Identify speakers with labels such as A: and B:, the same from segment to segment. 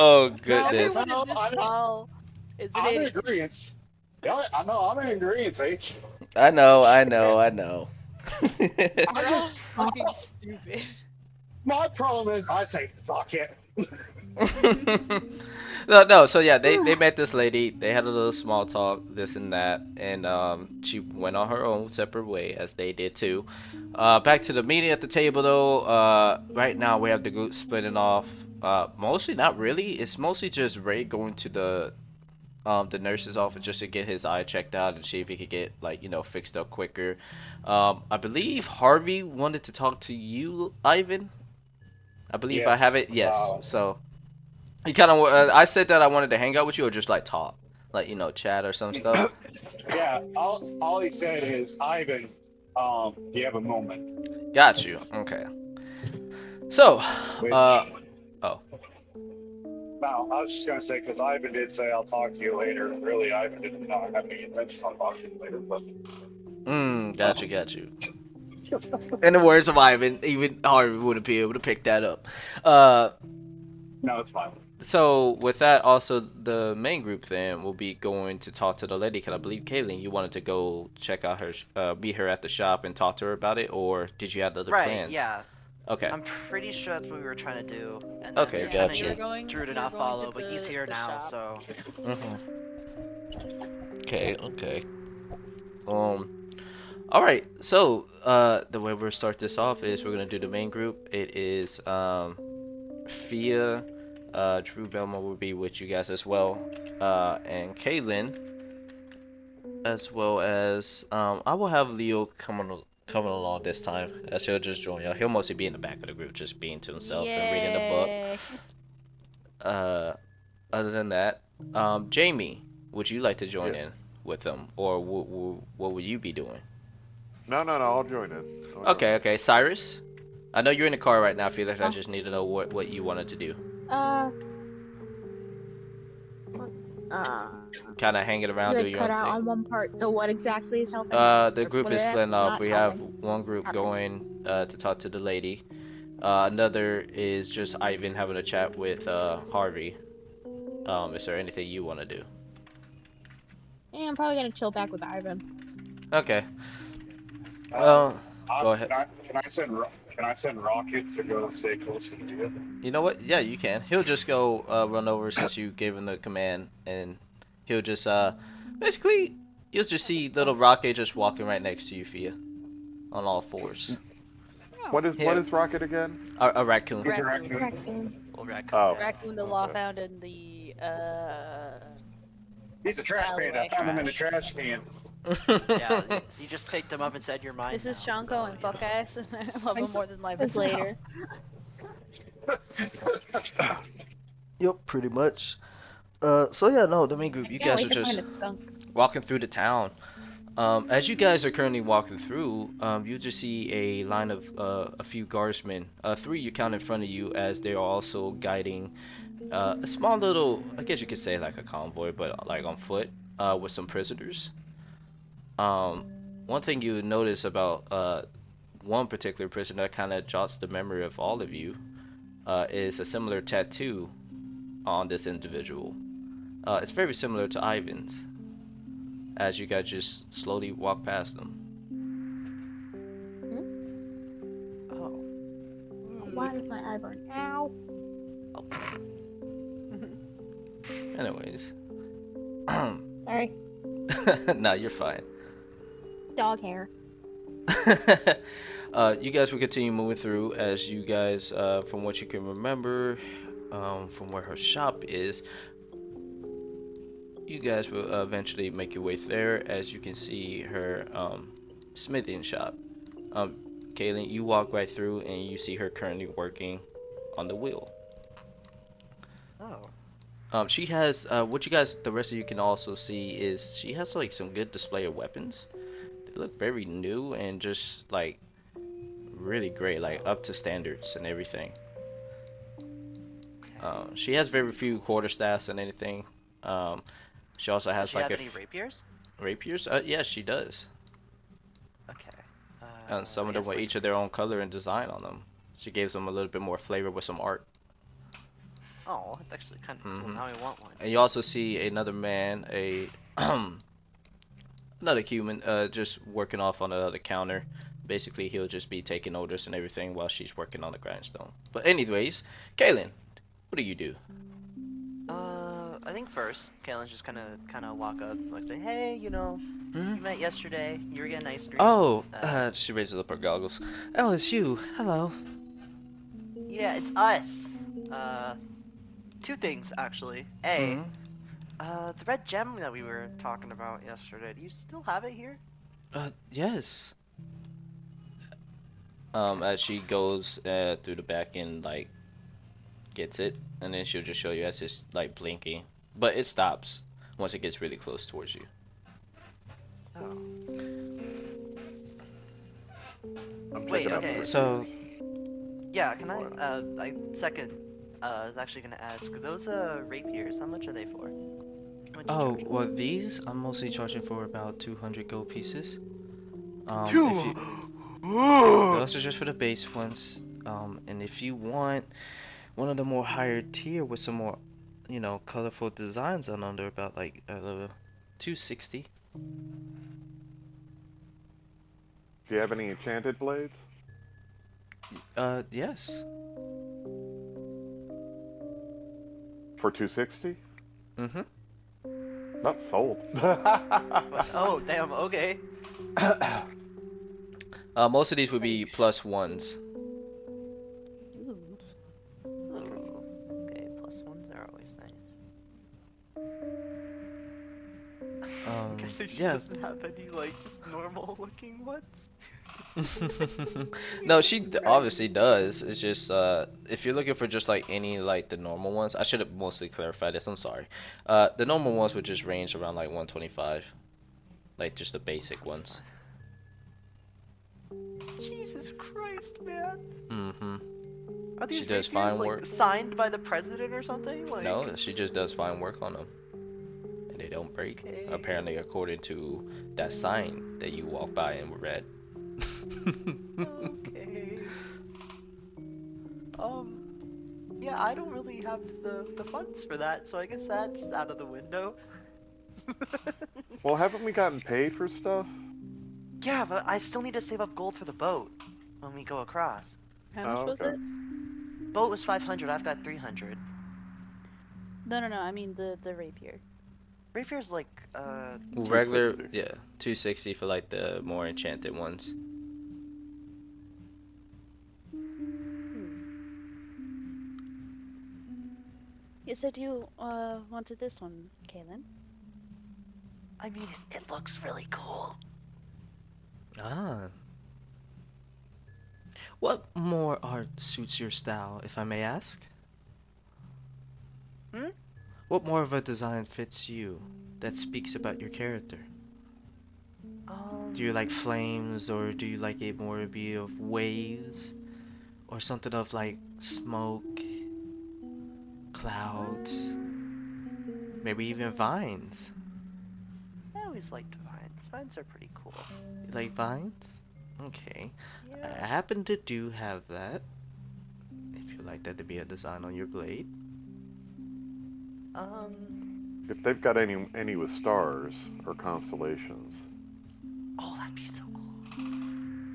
A: Oh
B: No,
A: goodness.
C: Everyone in
B: no,
C: this call is an
B: I'm in
C: idiot.
B: agreement. Yeah, I know, I'm in agreement, H.
A: I know, I know, I know.
B: I
C: We're all
B: just,
C: fucking stupid.
B: my problem is, I say, fuck it.
A: No, no. So yeah, they met this lady. They had a little small talk, this and that, and she went on her own separate way, as they did too. Back to the meeting at the table though. Right now we have the group splitting off. Mostly not really. It's mostly just Ray going to the nurse's office just to get his eye checked out and see if he could get like fixed up quicker. I believe Harvey wanted to talk to you, Ivan. I believe I have
B: Yes,
A: it. Yes. So you kind of. I said that I wanted to hang out with you or just like talk, like chat or some stuff.
B: yeah, all he said is, Ivan, do you have a moment?
A: Got you. Okay. So,
B: Which,
A: uh, oh,
B: no, I was just gonna say, because Ivan did say, I'll talk to you later. Really, Ivan did not have any intentions on talking to you later, but,
A: got you, got you. In the words of Ivan, even Harvey wouldn't be able to pick that up. Uh,
B: no, it's fine.
A: so with that, also the main group then will be going to talk to the lady. Cause I believe Kaylin, you wanted to go check out her, meet her at the shop and talk to her about it, or did you have other
D: Right,
A: plans?
D: yeah.
A: Okay.
D: I'm pretty sure that's what we were trying to do. And then
A: Okay,
C: Yeah,
D: kind
A: got
D: of
A: you.
D: Drew did
C: we were
D: not
C: going to
D: follow, but he's here
C: the
D: now,
C: shop.
D: so.
A: Okay, okay. Um, all right. So, the way we'll start this off is we're gonna do the main group. It is Fia, Drew Belmo will be with you guys as well, and Kaylin, as well as I will have Leo coming along this time, as he'll just join y'all. He'll mostly be in the back of the group, just being to himself and reading the book.
C: Yay.
A: Uh, Other than that, Jamie, would you like to join
E: Yes.
A: in with them, or what would you be doing?
E: No, no, no. I'll join in. I'll join
A: Okay,
E: in.
A: okay. Cyrus, I know you're in the car right now, Felix. I
F: Oh,
A: just need to know what you wanted to do.
F: uh, uh,
A: Kind of hanging
F: you
A: around, do
F: had
A: your
F: cut
A: own
F: out
A: thing.
F: on one part. So what exactly is helping?
A: The
F: Or
A: group
F: what
A: is
F: is
A: splitting off.
F: not
A: We have
F: helping?
A: one group
F: Happening.
A: going to talk to the lady. Another is just Ivan having a chat with Harvey. Is there anything you want to do?
F: Yeah, I'm probably gonna chill back with Ivan.
A: Okay.
B: Uh,
A: Go ahead.
B: can I send Rocket to go stay close to you?
A: You know what? Yeah, you can. He'll just go run over since you gave him the command, and he'll just basically you'll just see little Rocket just walking right next to you, Fia, on all fours.
C: Oh,
E: What
A: Yeah,
E: is Rocket again?
A: a raccoon.
B: He's a
C: raccoon.
B: raccoon.
F: Raccoon.
D: Little raccoon,
E: Oh,
D: yeah.
C: Raccoon the law
E: okay.
C: found in the
B: He's a trash panda. I
C: alleyway.
B: found him in the trash can.
D: Yeah, you just picked him up and said you're mine
C: This is
D: now,
C: Shanko
D: so,
C: and
D: you know.
C: fuck ass, and I love him more than life
F: This
C: itself.
F: later.
A: Yep, pretty much. So yeah, no, the main group,
F: I
A: you
F: can't
A: guys are
F: wait to find
A: just
F: a skunk.
A: walking through the town. As you guys are currently walking through, you just see a line of a few guardsmen. Three you count in front of you as they are also guiding a small little, I guess you could say like a convoy, but like on foot, with some prisoners. Um, One thing you notice about one particular prisoner that kind of jots the memory of all of you is a similar tattoo on this individual. It's very similar to Ivan's, as you guys just slowly walk past them.
D: Oh.
F: Why does my eye burn? Ow.
D: Oh.
A: Anyways,
F: Sorry.
A: no, you're fine.
F: Dog hair.
A: You guys will continue moving through as you guys, from what you can remember, from where her shop is. You guys will eventually make your way there, as you can see her smithing shop. Um, Kaylin, you walk right through and you see her currently working on the wheel.
D: Oh.
A: She has what you guys, the rest of you can also see is she has like some good display of weapons. They look very new and just like really great, like up to standards and everything. She has very few quarterstaffs and anything. Um, she also
D: Does
A: has
D: she
A: like
D: have
A: a
D: any rapiers?
A: rapiers. Yes, she does.
D: Okay.
A: And some
D: I
A: of them
D: guess,
A: with
D: like,
A: each of their own color and design on them. She gives them a little bit more flavor with some art.
D: Oh, that's actually kind of cool.
A: Mhm.
D: Now I want one.
A: And you also see another man, another human, just working off on another counter. Basically, he'll just be taking orders and everything while she's working on the grindstone. But anyways, Kaylin, what do you do?
D: I think first, Kalen's just kind of walk up, like say, hey, you know,
A: Hmm?
D: we met yesterday. You were getting ice cream.
A: Oh,
D: Uh,
A: she raises up her goggles. Oh, it's you. Hello.
D: Yeah, it's us. Two things actually. A,
A: Hmm?
D: the red gem that we were talking about yesterday. Do you still have it here?
A: Yes. As she goes through the back and like gets it, and then she'll just show you as it's like blinking, but it stops once it gets really close towards you.
D: Oh.
E: I'm
D: Wait,
E: checking out the
D: okay.
A: So,
E: rapiers.
D: Yeah, can I?
E: What?
D: I second. I was actually gonna ask those rapiers. How much are they for? How much you
A: oh,
D: charge?
A: well, these I'm mostly charging for about 200 gold pieces. If
D: Two.
A: you those are just for the base ones. And if you want one of the more higher tier with some more, colorful designs on them, they're about like 260.
E: Do you have any enchanted blades?
A: Yes.
E: For 260?
A: Mm-hmm.
E: Not sold.
D: Oh, damn. Okay.
A: Most of these would be plus ones.
C: Ooh.
D: Ooh. Okay, plus ones are always nice. I'm guessing she
A: Yeah.
D: doesn't have any like just normal looking ones.
A: No, she
D: Christ.
A: obviously does. It's just if you're looking for just like any like the normal ones, I should have mostly clarified this. I'm sorry. The normal ones would just range around like 125, like just the basic ones.
D: Jesus Christ, man.
A: Mm-hmm.
D: Are these
A: She does
D: rapiers
A: fine
D: like
A: work.
D: signed by the president or something? Like.
A: No, she just does fine work on them, and they don't break.
D: Okay.
A: Apparently, according to that sign that you walk by and read.
D: Okay. Yeah, I don't really have the funds for that, so I guess that's out of the window.
E: Well, haven't we gotten paid for stuff?
D: Yeah, but I still need to save up gold for the boat when we go across.
C: How much was
E: okay.
C: it?
D: Boat was 500, I've got 300.
C: No, I mean the rapier.
D: Rapier's like,
A: Regular,
E: 260.
A: yeah, 260 for like the more enchanted ones.
C: You said you wanted this one, Kaylin.
D: I mean, it looks really cool.
A: Ah. What more art suits your style, if I may ask?
D: Hmm?
A: What more of a design fits you that speaks about your character? Do you like flames, or do you like it more to be of waves? Or something of like smoke, clouds, maybe even vines?
D: I always liked vines. Vines are pretty cool.
A: You like vines? Okay. I
D: Yeah.
A: happen to do have that. If you like that to be a design on your blade.
E: If they've got any with stars or constellations.
D: Oh, that'd be so cool.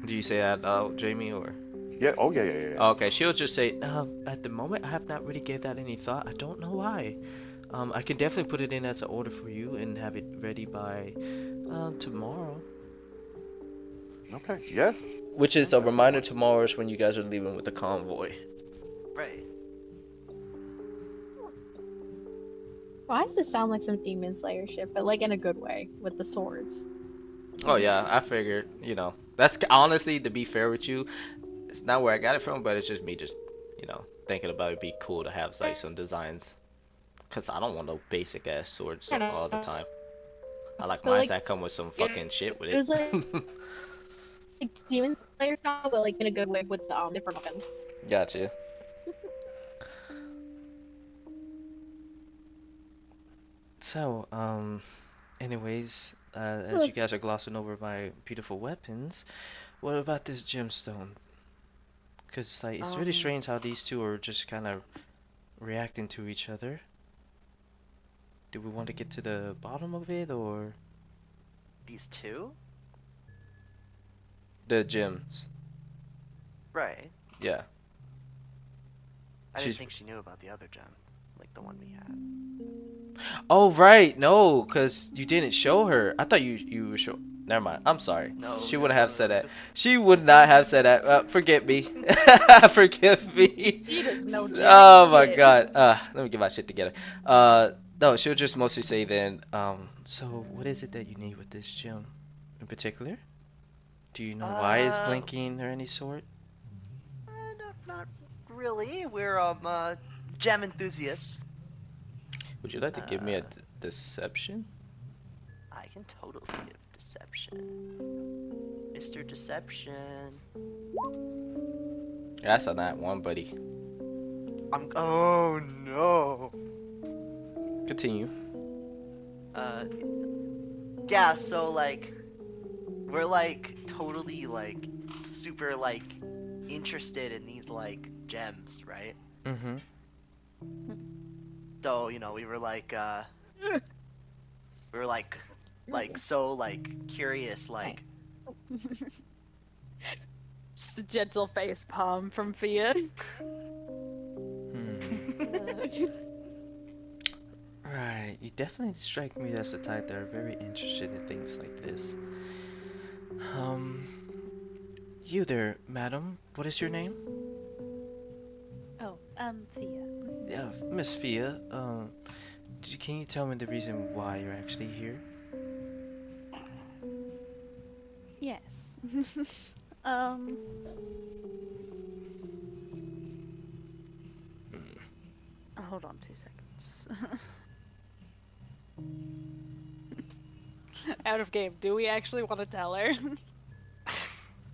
A: Do you say that out, Jamie, or?
E: Yeah, oh yeah, yeah, yeah.
A: Okay, she'll just say, at the moment, I have not really gave that any thought. I don't know why. I can definitely put it in as an order for you and have it ready by tomorrow.
E: Okay, yes.
A: Which is a reminder tomorrow is when you guys are leaving with the convoy.
D: Right.
F: Why does this sound like some Demon Slayer shit, but like in a good way with the swords?
A: Oh yeah, I figured, that's honestly, to be fair with you, it's not where I got it from, but it's just me just, thinking about it'd be cool to have like some designs. Cause I don't want no basic ass swords
F: I don't
A: all the
F: know.
A: time. I like
F: But,
A: mine
F: like,
A: that come with some fucking shit with
F: it was
A: it.
F: like Demon Slayer style, but like in a good way with the different weapons.
A: Gotcha. So, anyways, as you guys are glossing over my beautiful weapons, what about this gemstone? Because like it's really strange how these two are just kind of reacting to each other. Do we want to get to the bottom of it or
D: These two?
A: the gems?
D: Right.
A: Yeah.
D: I
A: She's-
D: didn't think she knew about the other gem, like the one we had.
A: Oh right, no, cause you didn't show her. I thought you were show. Never mind. I'm sorry.
D: No,
A: She wouldn't have said that.
D: this-
A: She would not have said that. Forgive me. Forgive me.
C: He does no jack
A: Oh my
C: shit.
A: god. Let me get my shit together. No, she'll just mostly say then, so what is it that you need with this gem in particular? Do you know why it's blinking or any sort?
D: Not really. We're gem enthusiasts.
A: Would you like to give me a deception?
D: I can totally give deception. Mr. Deception.
A: That's a nat one, buddy.
D: Oh no.
A: Continue.
D: Yeah, so like we're like totally like super like interested in these like gems, right?
A: Mm-hmm.
D: So, you know, we were like so like curious like
C: Just a gentle face palm from Fia.
A: Right, you definitely strike me as the type that are very interested in things like this. You there, madam. What is your name?
C: Oh, Fia.
A: Yeah, Miss Fia. Can you tell me the reason why you're actually here?
C: Yes. Hold on 2 seconds. Out of game. Do we actually want to tell her?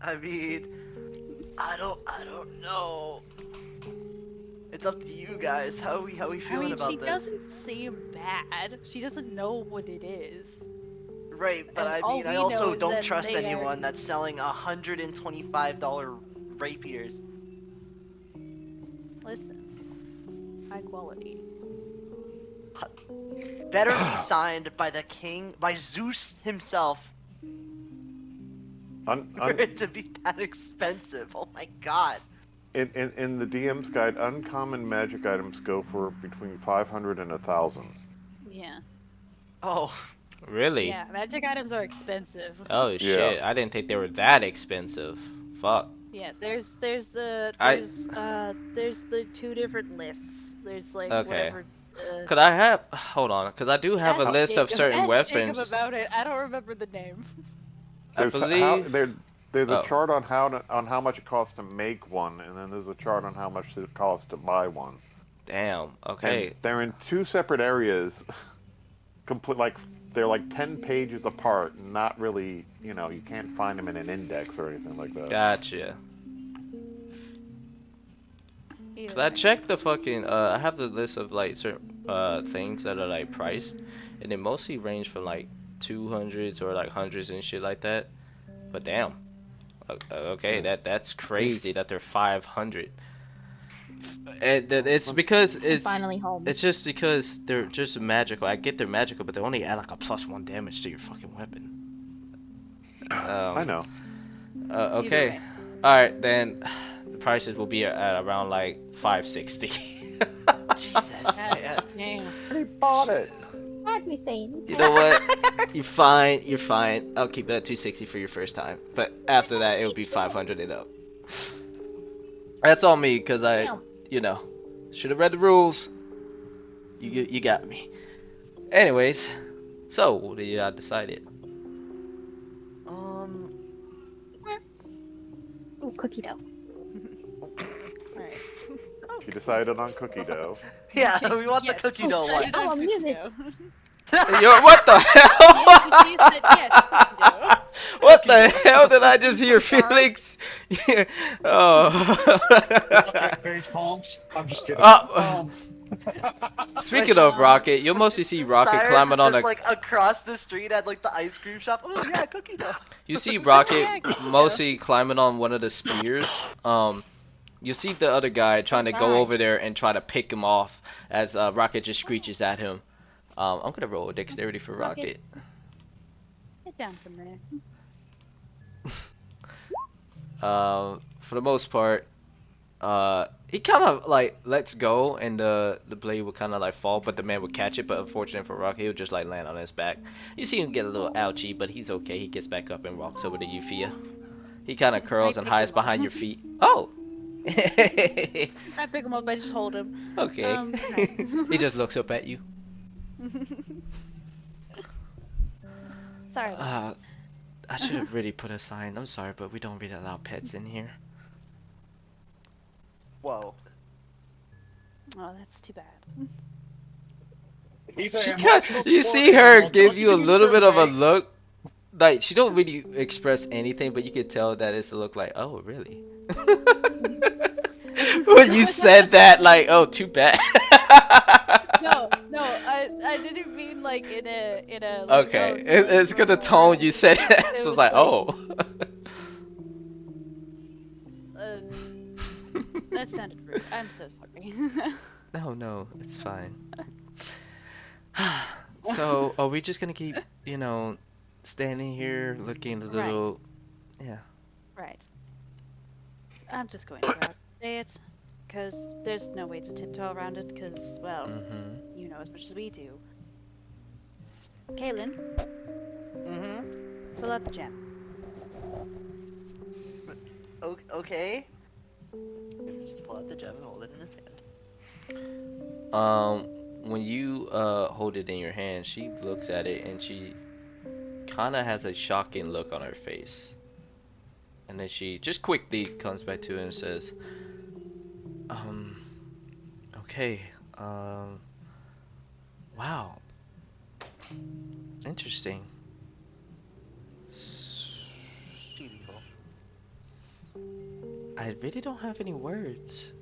D: I mean, I don't know. It's up to you guys. How are we
C: I
D: feeling
C: mean,
D: about
C: she
D: this?
C: doesn't seem bad. She doesn't know what it is.
D: Right, but
C: and
D: I
C: all
D: mean, I
C: we know
D: also
C: is
D: don't
C: that
D: trust
C: they are-
D: anyone that's selling $125 rapiers.
C: Listen. High quality.
D: Better be signed by the king, by Zeus himself, for it to be that expensive. Oh my god.
E: In the DM's guide, uncommon magic items go for between 500 and 1,000.
C: Yeah.
D: Oh,
A: Really?
C: Yeah, magic items are expensive.
A: Oh shit! I didn't think they were that expensive. Fuck.
C: Yeah, there's
A: I-
C: the two different lists. There's like
A: Okay.
C: whatever.
A: Could I have? Hold on, cause I do have a
C: Ask
A: list of
C: Jacob-
A: certain
C: ask Jacob
A: weapons.
C: about it. I don't remember the name.
A: I believe.
E: There's
A: Oh.
E: a chart on how much it costs to make one, and then there's a chart on how much it costs to buy one.
A: Damn. Okay.
E: And they're in two separate areas. They're like 10 pages apart. Not really, you can't find them in an index or anything like that.
A: Gotcha.
C: Either
A: So I
C: way.
A: checked the fucking. I have the list of like certain things that are like priced, and they mostly range from like 200s or like hundreds and shit like that. But damn. Okay, that's crazy that they're 500. And it's because
F: I'm
A: it's
F: finally home.
A: it's just because they're just magical. I get they're magical, but they only add like a +1 damage to your fucking weapon.
E: I know.
A: Okay.
C: way.
A: All right, then the prices will be at around like 560.
D: Jesus, man.
C: Damn.
E: He bought it.
F: I'd be saying.
A: You know what? You're fine. You're fine. I'll keep it at 260 for your first time, but after that it'll be 500 and up. That's on me, cause
F: Damn.
A: should have read the rules. You got me. Anyways, so what do you decided?
F: Ooh, cookie dough.
C: Alright.
E: She decided on cookie dough.
D: Yeah, we want
C: Yes,
D: the cookie dough
C: decided
D: one.
F: Oh,
C: on cookie
F: music.
C: dough.
A: Yo, what the hell?
C: Yes, he said yes, cookie dough.
A: What the hell did I just hear, Felix? Yeah. Oh.
B: Okay, face palms. I'm just kidding.
A: Oh. Speaking of Rocket, you'll mostly see Rocket
D: Cyrus
A: climbing
D: is
A: on
D: just
A: a.
D: like across the street at like the ice cream shop. Oh yeah, cookie dough.
A: You see Rocket
C: Yeah, cookie dough.
A: mostly climbing on one of the spears. You see the other guy trying to go
C: Bye.
A: over there and try to pick him off as Rocket just screeches at him. I'm gonna roll a dexterity for
C: Rocket.
A: Rocket.
C: Get down from there.
A: For the most part, he kind of like lets go, and the blade would kind of like fall, but the man would catch it. But unfortunately for Rocket, he would just like land on his back. You see him get a little ouchy, but he's okay. He gets back up and walks over to Euphia. He kind of curls and
C: pick
A: hides
C: him up.
A: behind your feet. Oh.
C: I pick him up. I just hold him.
A: Okay.
C: Nice.
A: He just looks up at you.
C: Sorry.
A: I should have really put a sign. I'm sorry, but we don't really allow pets in here.
D: Whoa.
C: Oh, that's too bad.
B: He's
A: She
B: a
A: got, you see her give you a little bit of a look. Like, she don't really express anything, but you could tell that it's a look like, oh, really? When you said that, like, oh, too bad.
C: No, I didn't mean like in a. Like,
A: Okay,
C: oh,
A: it's good the tone you said it.
C: It
A: It was
C: was
A: like,
C: like-
A: oh.
C: Uh, that sounded rude. I'm so sorry.
A: No, it's fine. So, are we just gonna keep, standing here looking a
C: Right.
A: little, yeah.
C: Right. I'm just going to say it, because there's no way to tiptoe around it, because, well,
A: Mm-hmm.
C: you know as much as we do. Kaylin,
D: Mm-hmm.
C: pull out the gem.
D: Okay. Just pull out the gem and hold it in his hand.
A: When you hold it in your hand, she looks at it and she kind of has a shocking look on her face. And then she just quickly comes back to it and says, okay, wow. Interesting.
D: She's evil.
A: I really don't have any words.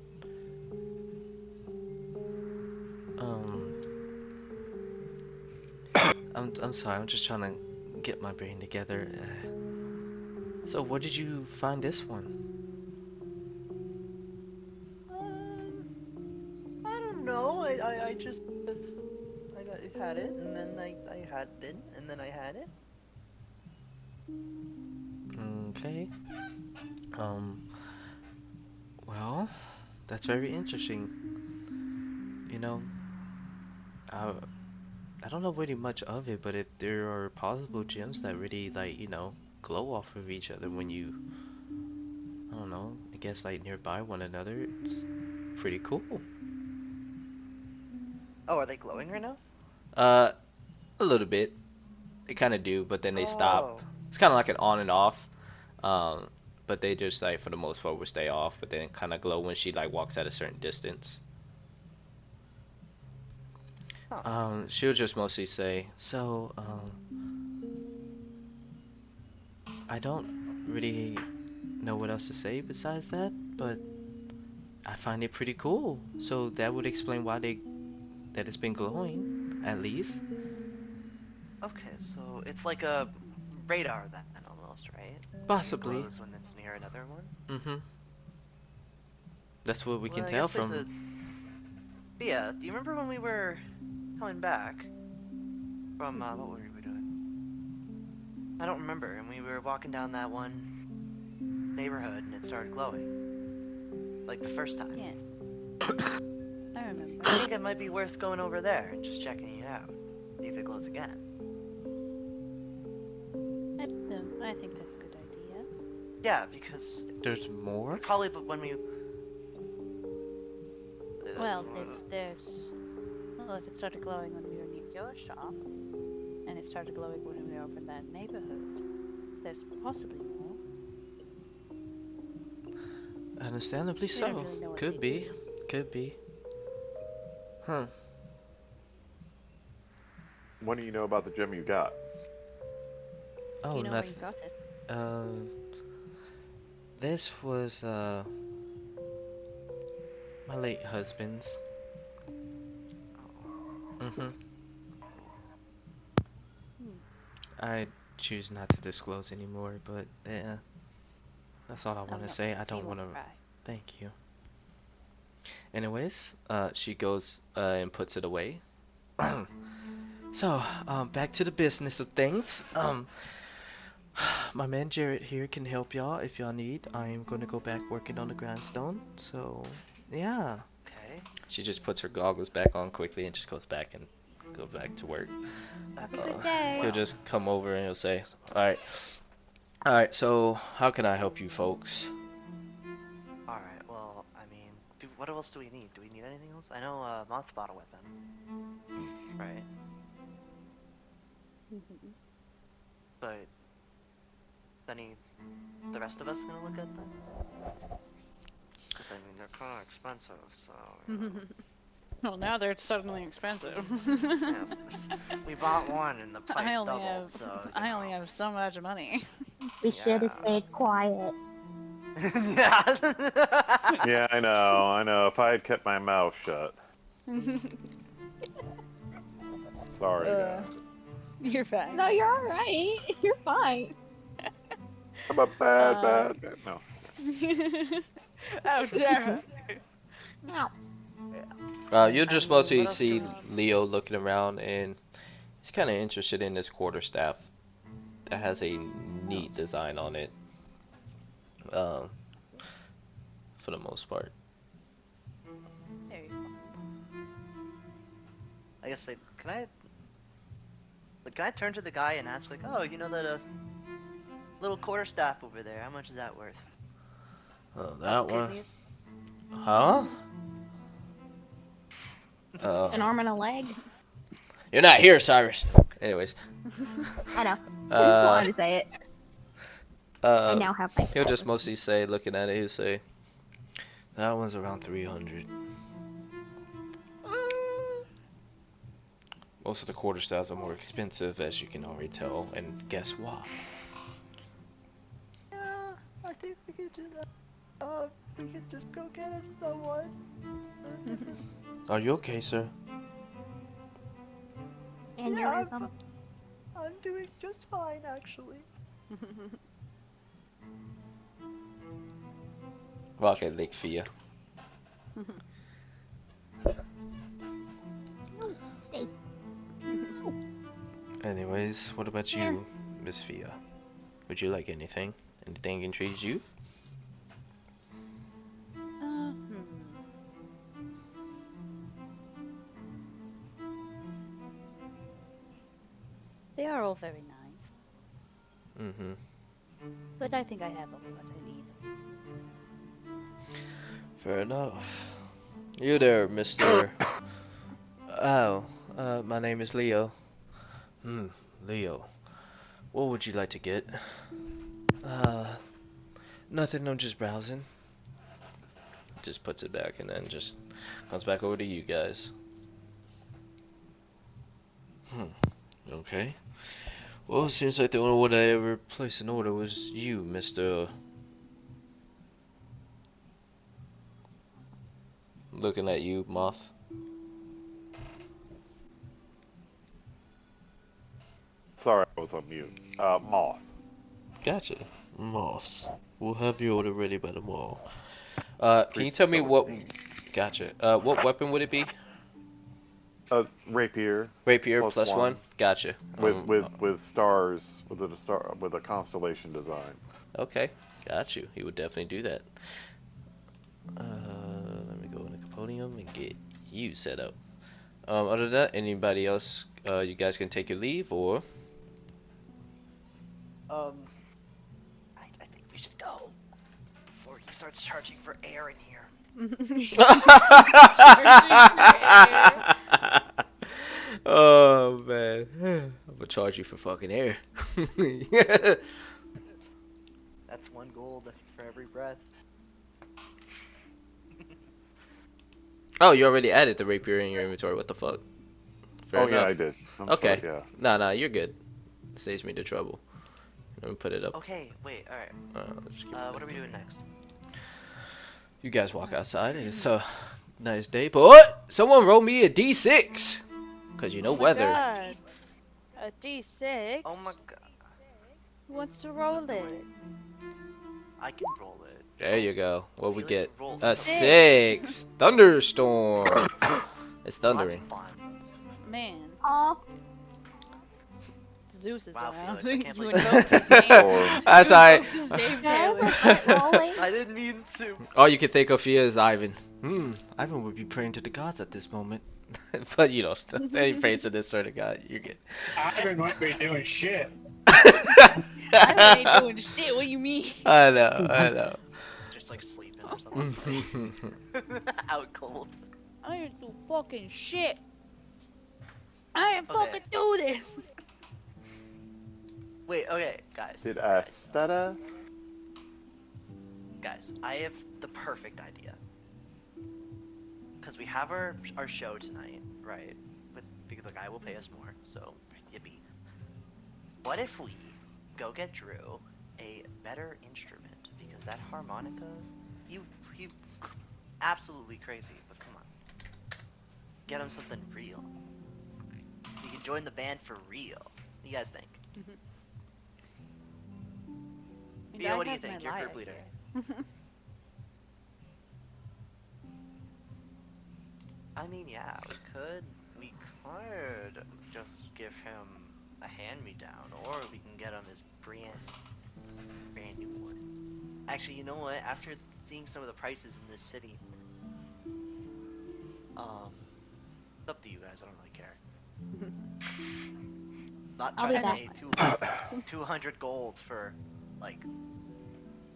A: I'm sorry. I'm just trying to get my brain together. So, where did you find this one?
D: I don't know. I just I had it, and then I had it, and then I had it.
A: Okay. Well, that's very interesting. You know, I don't know really much of it, but if there are possible gems that really like, glow off of each other when you, I don't know, I guess like nearby one another, it's pretty cool.
D: Oh, are they glowing right now?
A: Uh, a little bit. They kind of do, but then they stop.
D: Oh.
A: It's kind of like an on and off. But they just like for the most part will stay off, but then kind of glow when she like walks at a certain distance.
D: Huh.
A: She'll just mostly say, so, I don't really know what else to say besides that, but I find it pretty cool. So that would explain why that it's been glowing, at least.
D: Okay, so it's like a radar then, almost, right?
A: Possibly.
D: Glows when it's near another one.
A: Mm-hmm. That's what we can
D: Well, I
A: tell
D: guess there's
A: from.
D: But yeah, do you remember when we were coming back from what were we doing? I don't remember. And we were walking down that one neighborhood, and it started glowing, like the first time.
C: Yes. I remember.
D: I think it might be worth going over there and just checking it out, see if it glows again.
C: I don't know. I think that's a good idea.
D: Yeah, because
A: There's more?
D: probably, but when we
C: Well, if it started glowing when we were near your shop, and it started glowing when we were over in that neighborhood, there's possibly more.
A: Understandably
C: We don't
A: so.
C: really know what
A: Could
C: they
A: be.
C: do.
A: Could be. Huh.
E: What do you know about the gem you got?
A: Oh,
C: you know where
A: nothing.
C: you got it?
A: This was my late husband's. Mm-hmm. I choose not to disclose anymore, but yeah, that's all I want to
C: no,
A: say. I
C: so you
A: don't want to.
C: won't cry.
A: Thank you. Anyways, she goes and puts it away. So, back to the business of things. My man Jared here can help y'all if y'all need. I am gonna go back working on the grindstone. So, yeah.
D: Okay.
A: She just puts her goggles back on quickly and just goes back and go back to work.
C: Have a good day.
A: He'll just come over and he'll say, "Alright, alright, so how can I help you folks?"
D: Alright, well, I mean, what else do we need? Do we need anything else? I know moth bottle weapon. Right. But the rest of us gonna look at them? Because I mean, they're kind of expensive, so.
C: Well, now they're suddenly expensive.
D: We bought one and the price
C: I only
D: doubled,
C: have
D: so.
C: I only have so much money.
F: We should have
D: Yeah.
F: stayed quiet.
D: Yeah.
E: Yeah, I know. If I had kept my mouth shut. Sorry, guys.
C: You're fine.
F: No, you're alright. You're fine.
E: I'm a bad. No.
C: How dare
F: No.
A: You'll just
D: mean,
A: mostly
D: what else
A: see
D: do we-
A: Leo looking around, and he's kind of interested in this quarterstaff that has a neat design on it. For the most part.
C: Very fun.
D: I guess can I turn to the guy and ask like, oh, you know that little quarterstaff over there? How much is that worth?
A: Oh, that
D: Couple
A: one.
D: kidneys?
A: Huh?
F: An arm and a leg.
A: You're not here, Cyrus. Anyways.
F: I know. I just wanted
A: Uh,
F: to say it. I now have my.
A: he'll just mostly say, looking at it, he'll say, that one's around 300. Most of the quarterstaffs are more expensive, as you can already tell, and guess why?
D: Yeah, I think we could do that. We could just go get it, someone.
A: Are you okay, sir?
F: Aneurysm.
D: I'm doing just fine, actually.
A: Okay, Lake Fia.
F: Stay.
A: Anyways, what about you, Miss Fia? Would you like anything? Anything intrigues you?
C: They are all very nice,
A: Mm-hmm.
C: but I think I have all what I need.
A: Fair enough. You there, Mr. Oh, my name is Leo. Leo. What would you like to get? Nothing, I'm just browsing. Just puts it back and then just comes back over to you guys. Okay. Well, it seems like the only one I ever placed an order was you, Mr. Looking at you, Moth.
E: Sorry, I was on mute. Moth.
A: Gotcha. Moth. We'll have your order ready by tomorrow. Can you tell me what... Gotcha. What weapon would it be?
E: Rapier
A: Rapier
E: Plus
A: plus
E: one.
A: one? Gotcha.
E: with stars with a constellation design.
A: Okay. Got you. He would definitely do that. Let me go into Capodium and get you set up. Other than that, anybody else, you guys can take your leave, or...
D: I think we should go before he starts charging for air in here.
A: Oh, man. I'm gonna charge you for fucking air.
D: That's 1 gold for every breath.
A: Oh, you already added the rapier in your inventory. What the fuck? Fair
E: Oh yeah,
A: enough.
E: I did. I'm
A: Okay.
E: sorry, yeah.
A: Nah, you're good. Saves me the trouble. Let me put it up.
D: Okay, wait, alright.
A: Just give me
D: What are we doing next?
A: You guys walk outside, and it's a nice day. But what? Someone roll me a D6! Because you know weather.
C: God. A D6?
D: Oh my god.
C: Who wants to roll it?
D: I can roll it.
A: There you go. What we
D: Felix
A: get?
D: rolled
A: A
D: some-
A: 6. Thunderstorm. It's
D: Well, that's
A: thundering.
D: fun.
C: Man,
F: Aw.
C: Zeus is
D: Wow,
C: around.
D: Felix, I can't
C: You
D: believe
C: invoked his
E: that.
C: name.
E: Or-
A: That's
C: You
A: I.
C: invoked his name,
F: Can I have a
C: Caleb.
F: front rolling?
D: I didn't mean to.
A: All you can think of here is Ivan. Ivan would be praying to the gods at this moment. But you know, any praise to this sort of god, you're good.
B: Ivan might be doing shit.
C: I ain't doing shit. What do you mean?
A: I know.
D: Just like sleeping or something. Out cold.
C: I ain't do fucking shit. I ain't
D: Okay.
C: fucking do this.
D: Wait, okay, guys.
E: Did
D: guys,
E: Stetta?
D: guys, I have the perfect idea. Because we have our show tonight, right? But because the guy will pay us more, so yippee. What if we go get Drew a better instrument? Because that harmonica, you absolutely crazy, but come on. Get him something real. You can join the band for real. What do you guys think? Via, what do you think? You're group leader. I mean, yeah, we could just give him a hand-me-down, or we can get him his brand new one. Actually, you know what? After seeing some of the prices in this city, it's up to you guys. I don't really care. Not
F: I'll
D: trying to
F: be
D: pay 200 gold for like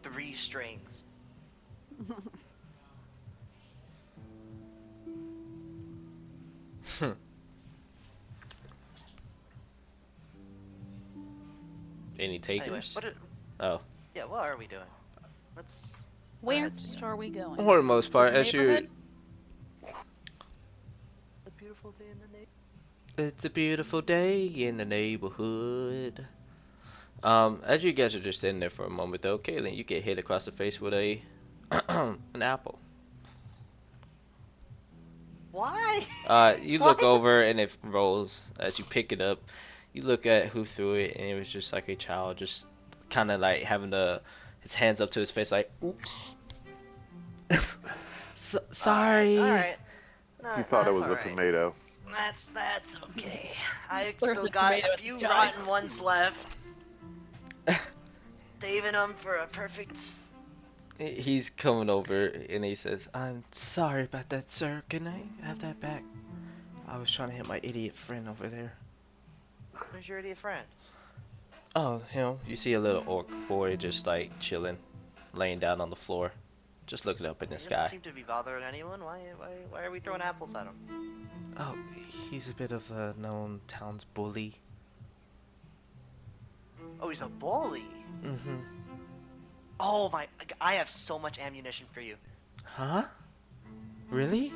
D: 3 strings.
A: Any
D: Anyway,
A: takers?
D: what?
A: Oh.
D: Yeah, what are we doing? Let's.
C: Where
D: Let's go.
C: are we going?
A: For the most part,
C: the
A: as you.
C: neighborhood?
D: A beautiful day in the neighborhood.
A: It's a beautiful day in the neighborhood. As you guys are just sitting there for a moment, though, Kaylin, you get hit across the face with a an apple.
D: Why?
A: You look
D: What?
A: over and it rolls. As you pick it up, you look at who threw it, and it was just like a child, just kind of like having his hands up to his face, like, "Oops, sorry."
D: All right. No,
E: You thought it
D: that's
E: was
D: all
E: a
D: right.
E: tomato.
D: That's okay. I
C: Where's
D: still
C: the
D: got
C: tomato
D: a
C: at the
D: few
C: time?
D: rotten ones left. Saving them for a perfect.
A: He's coming over and he says, "I'm sorry about that, sir. Can I have that back? I was trying to hit my idiot friend over there."
D: Where's your idiot friend?
A: Oh, him. You see a little orc boy just like chilling, laying down on the floor, just looking up in the
D: He doesn't
A: sky.
D: seem to be bothering anyone. Why are we throwing apples at him?
A: Oh, he's a bit of a known town's bully.
D: Oh, he's a bully.
A: Mm-hmm.
D: Oh my! I have so much ammunition for you.
A: Huh? Really?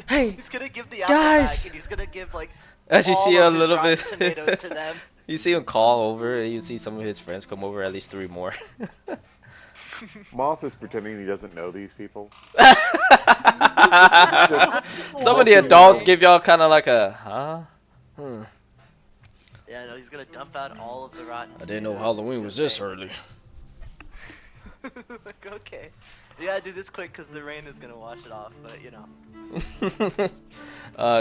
A: Hey,
D: He's gonna give the apple
A: guys!
D: back, and he's gonna give like
A: as you
D: all
A: see
D: of
A: a
D: his
A: little
D: rotten
A: bit,
D: tomatoes to them.
A: you see him call over, and you see some of his friends come over, at least 3 more.
E: Moth is pretending he doesn't know these people.
A: Some of the adults give y'all kind of like a, huh?
D: Yeah, no, he's gonna dump out all of the rotten.
A: I didn't know
D: tomatoes.
A: Halloween
D: He's
A: was
D: gonna
A: this
D: say-
A: early.
D: Like, okay. Yeah, do this quick because the rain is gonna wash it off. But you know.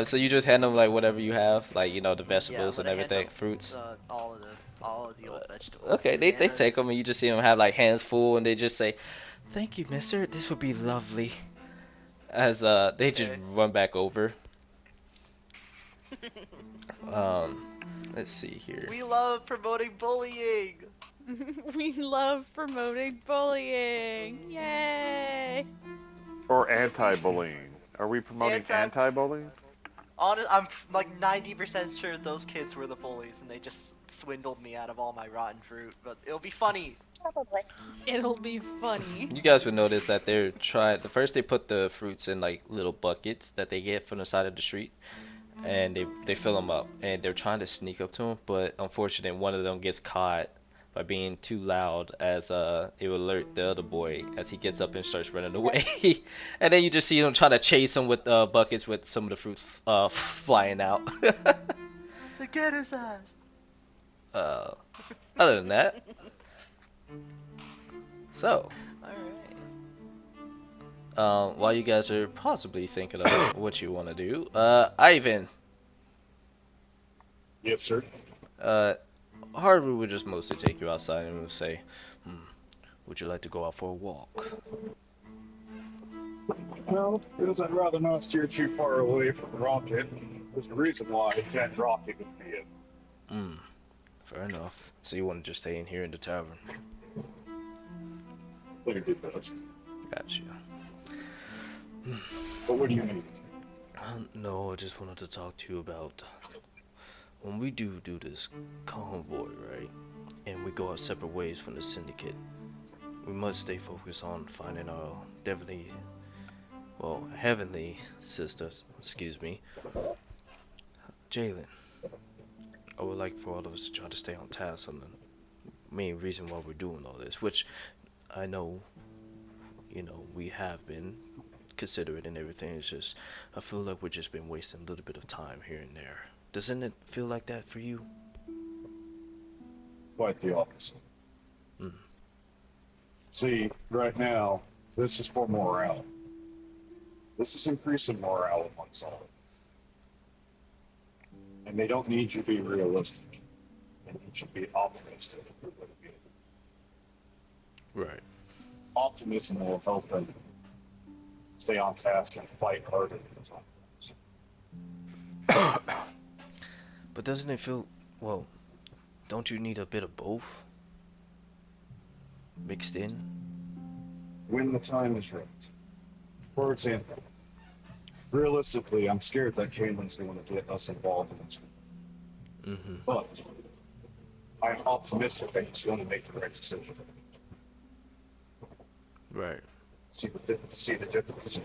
A: So you just hand them like whatever you have, like you know the vegetables
D: Yeah,
A: and
D: but I hand
A: everything,
D: them
A: fruits.
D: all of the old vegetables.
A: Okay, they take
D: Bananas.
A: them and you just see them have like hands full and they just say, "Thank you, mister. This would be lovely." As they just
D: Okay.
A: run back over. Let's see here.
D: We love promoting bullying.
C: We love promoting bullying. Yay!
E: Or anti-bullying. Are we promoting
D: Anti-
E: anti-bullying?
D: I'm like 90% sure those kids were the bullies and they just swindled me out of all my rotten fruit. But it'll be funny.
F: Probably.
C: It'll be funny.
A: You guys would notice that they're trying. The first they put the fruits in like little buckets that they get from the side of the street, and they fill them up, and they're trying to sneak up to them, but unfortunately one of them gets caught by being too loud, as it will alert the other boy as he gets up and starts running away. And then you just see him trying to chase him with buckets with some of the fruits flying out.
D: To get his ass.
A: Other than that, so
D: Alright.
A: While you guys are possibly thinking of what you want to do, Ivan,
B: Yes, sir.
A: Harvard would just mostly take you outside and would say, would you like to go out for a walk?
B: Well, because I'd rather not steer too far away from the rocket. There's a reason why I can't rocket with me.
A: Fair enough. So you want to just stay in here in the tavern?
B: Let me do best.
A: Gotcha.
B: But what do you need?
A: No, I just wanted to talk to you about when we do this convoy, right? And we go our separate ways from the syndicate. We must stay focused on finding our heavenly sisters. Excuse me, Jalen. I would like for all of us to try to stay on task on the main reason why we're doing all this, which I know, we have been considerate and everything. It's just, I feel like we've just been wasting a little bit of time here and there. Doesn't it feel like that for you?
B: Quite the opposite.
A: Mm.
B: See, right now, this is for morale. This is increasing morale in one side. And they don't need you to be realistic. They need you to be optimistic.
A: Right.
B: Optimism will help them stay on task and fight harder.
A: But doesn't it feel, well, don't you need a bit of both mixed in?
B: When the time is right. For example, realistically, I'm scared that Caitlin's going to get us involved in this.
A: Mm-hmm.
B: But I'm optimistic that he's going to make the right decision.
A: Right.
B: See the difference.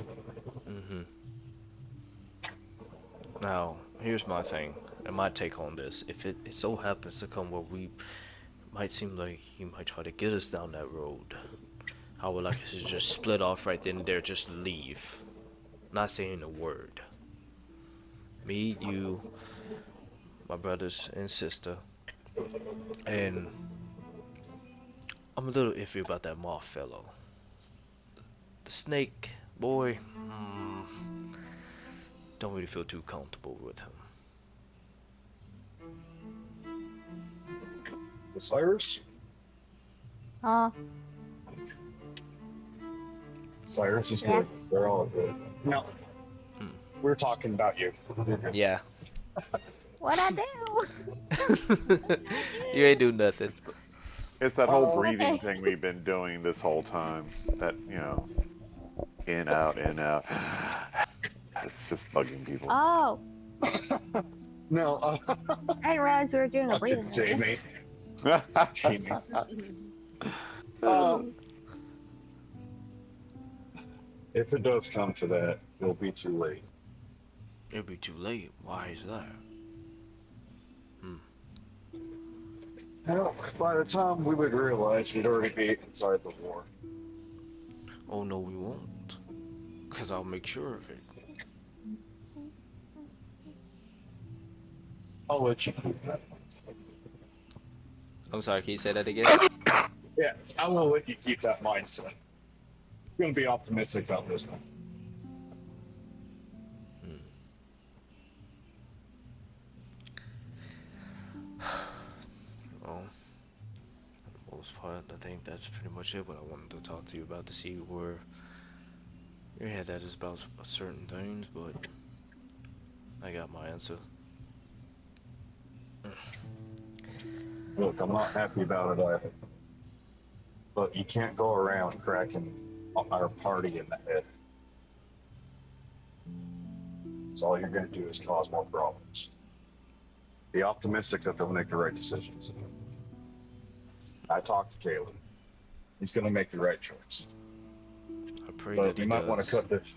A: Mm-hmm. Now, here's my thing, and my take on this. If it so happens to come where we might seem like he might try to get us down that road, I would like us to just split off right then and there, just leave. Not saying a word. Me, you, my brothers and sister, and I'm a little iffy about that moth fellow. The snake, boy, don't really feel too comfortable with him.
B: Cyrus? Cyrus is good. They're all good. No. We're talking about you.
A: Yeah.
F: What'd I do?
A: You ain't do nothing.
E: It's that whole
B: Oh,
E: breathing
F: okay.
E: thing we've been doing this whole time. That, in, out, in, out. It's just bugging people.
F: Oh,
B: No,
F: I didn't realize we were doing a breathing thing.
B: Jamie. If it does come to that, it'll be too late.
A: It'll be too late. Why is that?
B: Well, by the time we would realize we'd already be inside the war.
A: Oh no, we won't. Cause I'll make sure of it.
B: I'll let you keep that.
A: I'm sorry, can you say that again?
B: Yeah, I will let you keep that mindset. I'm gonna be optimistic about this one.
A: Well, for the most part, I think that's pretty much it. What I wanted to talk to you about to see where your head at is about certain things, but I got my answer.
B: Look, I'm not happy about it either. But you can't go around cracking our party in the head. So all you're going to do is cause more problems. Be optimistic that they'll make the right decisions. I talked to Caleb. He's going to make the right choice.
A: I pray
B: But
A: that
B: we
A: he
B: might want
A: does.
B: to cut this.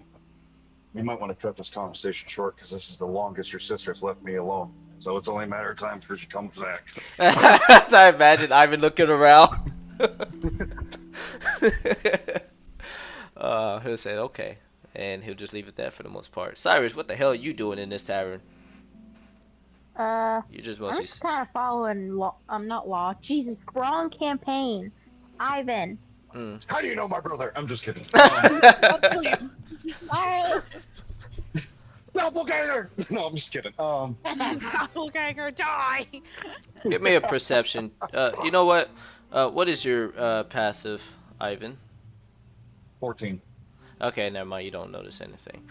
B: We might want to cut this conversation short because this is the longest your sister's left me alone. So it's only a matter of time before she comes back.
A: As I imagine Ivan looking around. He'll say, okay. And he'll just leave it there for the most part. Cyrus, what the hell are you doing in this tavern? You just
F: I'm
A: mostly...
F: just kind of following law. I'm not law. Jesus, wrong campaign. Ivan,
A: Mm.
B: How do you know my brother? I'm just kidding.
C: I'll kill you.
F: Sorry.
B: Doppelganger! No, I'm just kidding.
C: Doppelganger, die!
A: Give me a perception. You know what? What is your passive, Ivan?
B: 14.
A: Okay, never mind. You don't notice anything.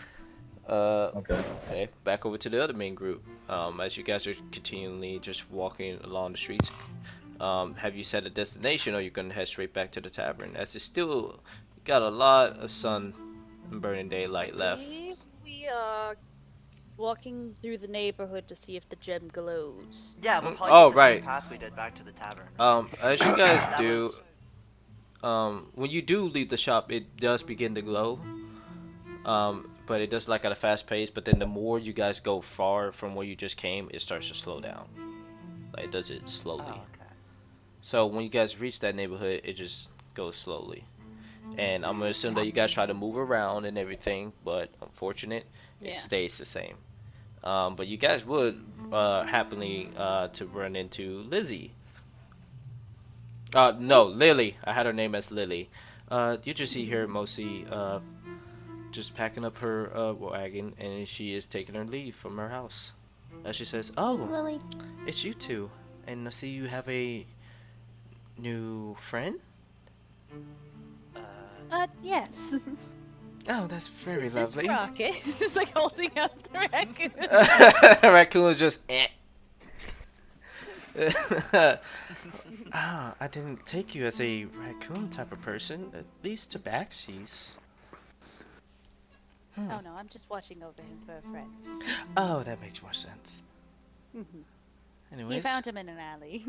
A: Uh,
B: Okay.
A: okay, back over to the other main group. As you guys are continually just walking along the streets, have you set a destination, or you're gonna head straight back to the tavern? As it's still got a lot of sun and burning daylight left.
C: We are walking through the neighborhood to see if the gem glows.
D: Yeah, we'll
A: Mm,
D: probably
A: oh,
D: take the
A: right.
D: same path we did back to the tavern.
A: As you guys
D: That
A: do,
D: was-
A: when you do leave the shop, it does begin to glow. But it does like at a fast pace. But then the more you guys go far from where you just came, it starts to slow down. Like it does it slowly.
D: Oh, okay.
A: So when you guys reach that neighborhood, it just goes slowly. And I'm gonna assume that you guys try to move around and everything, but unfortunate, it
C: Yeah.
A: stays the same. But you guys would happily to run into Lizzie. No, Lily. I had her name as Lily. You just see her mostly just packing up her wagon, and she is taking her leave from her house. As she says,
F: Who's
A: "Oh,
F: Lily?
A: it's you two, and I see you have a new friend."
C: Yes.
A: Oh, that's very
C: This is
A: lovely.
C: Rocket. Just like holding up the raccoon.
A: Raccoon is just Ah, I didn't take you as a raccoon type of person. At least Tabaxi's.
C: Oh no, I'm just watching over him for a friend.
A: Oh, that makes more sense.
C: You
A: Anyways.
C: found him in an alley.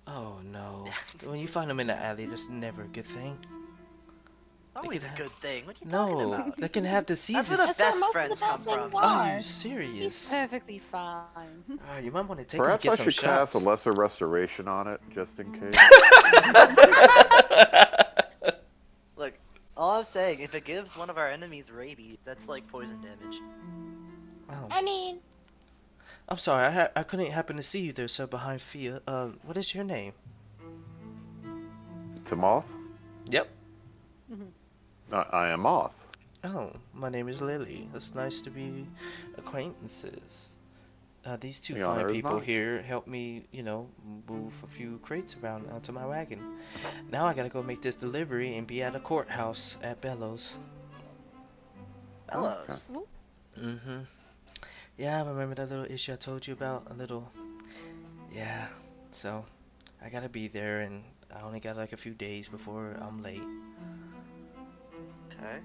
A: Oh no. When you find them in the alley, that's never a good thing.
D: Always a
A: that.
D: good thing. What are you talking
A: No,
D: about?
A: they can have
D: That's
A: diseases.
D: where the
F: That's where
D: best
F: most of
D: friends
F: the
D: come
F: best things
D: from.
A: Are
F: are.
A: you
C: He's
A: serious?
C: perfectly fine.
A: You might want to take him and
E: Perhaps
A: get
E: I
A: some
E: should cast
A: shots.
E: a lesser restoration on it, just in case.
D: Look, all I'm saying, if it gives one of our enemies rabies, that's like poison damage.
A: Wow.
F: I mean,
A: I'm sorry, I couldn't happen to see you there, sir, behind Fia. What is your name?
E: Timoth?
A: Yep.
E: I am Moth.
A: Oh, my name is Lily. It's nice to be acquaintances. These two
E: The
A: fine
E: honor is
A: people
E: mine.
A: here helped me, move a few crates around onto my wagon. Now I gotta go make this delivery and be at a courthouse at Bellows.
D: Bellows.
E: Okay.
A: Mm-hmm. Yeah, I remember that little issue I told you about? Yeah. So, I gotta be there, and I only got like a few days before I'm late.
D: Okay.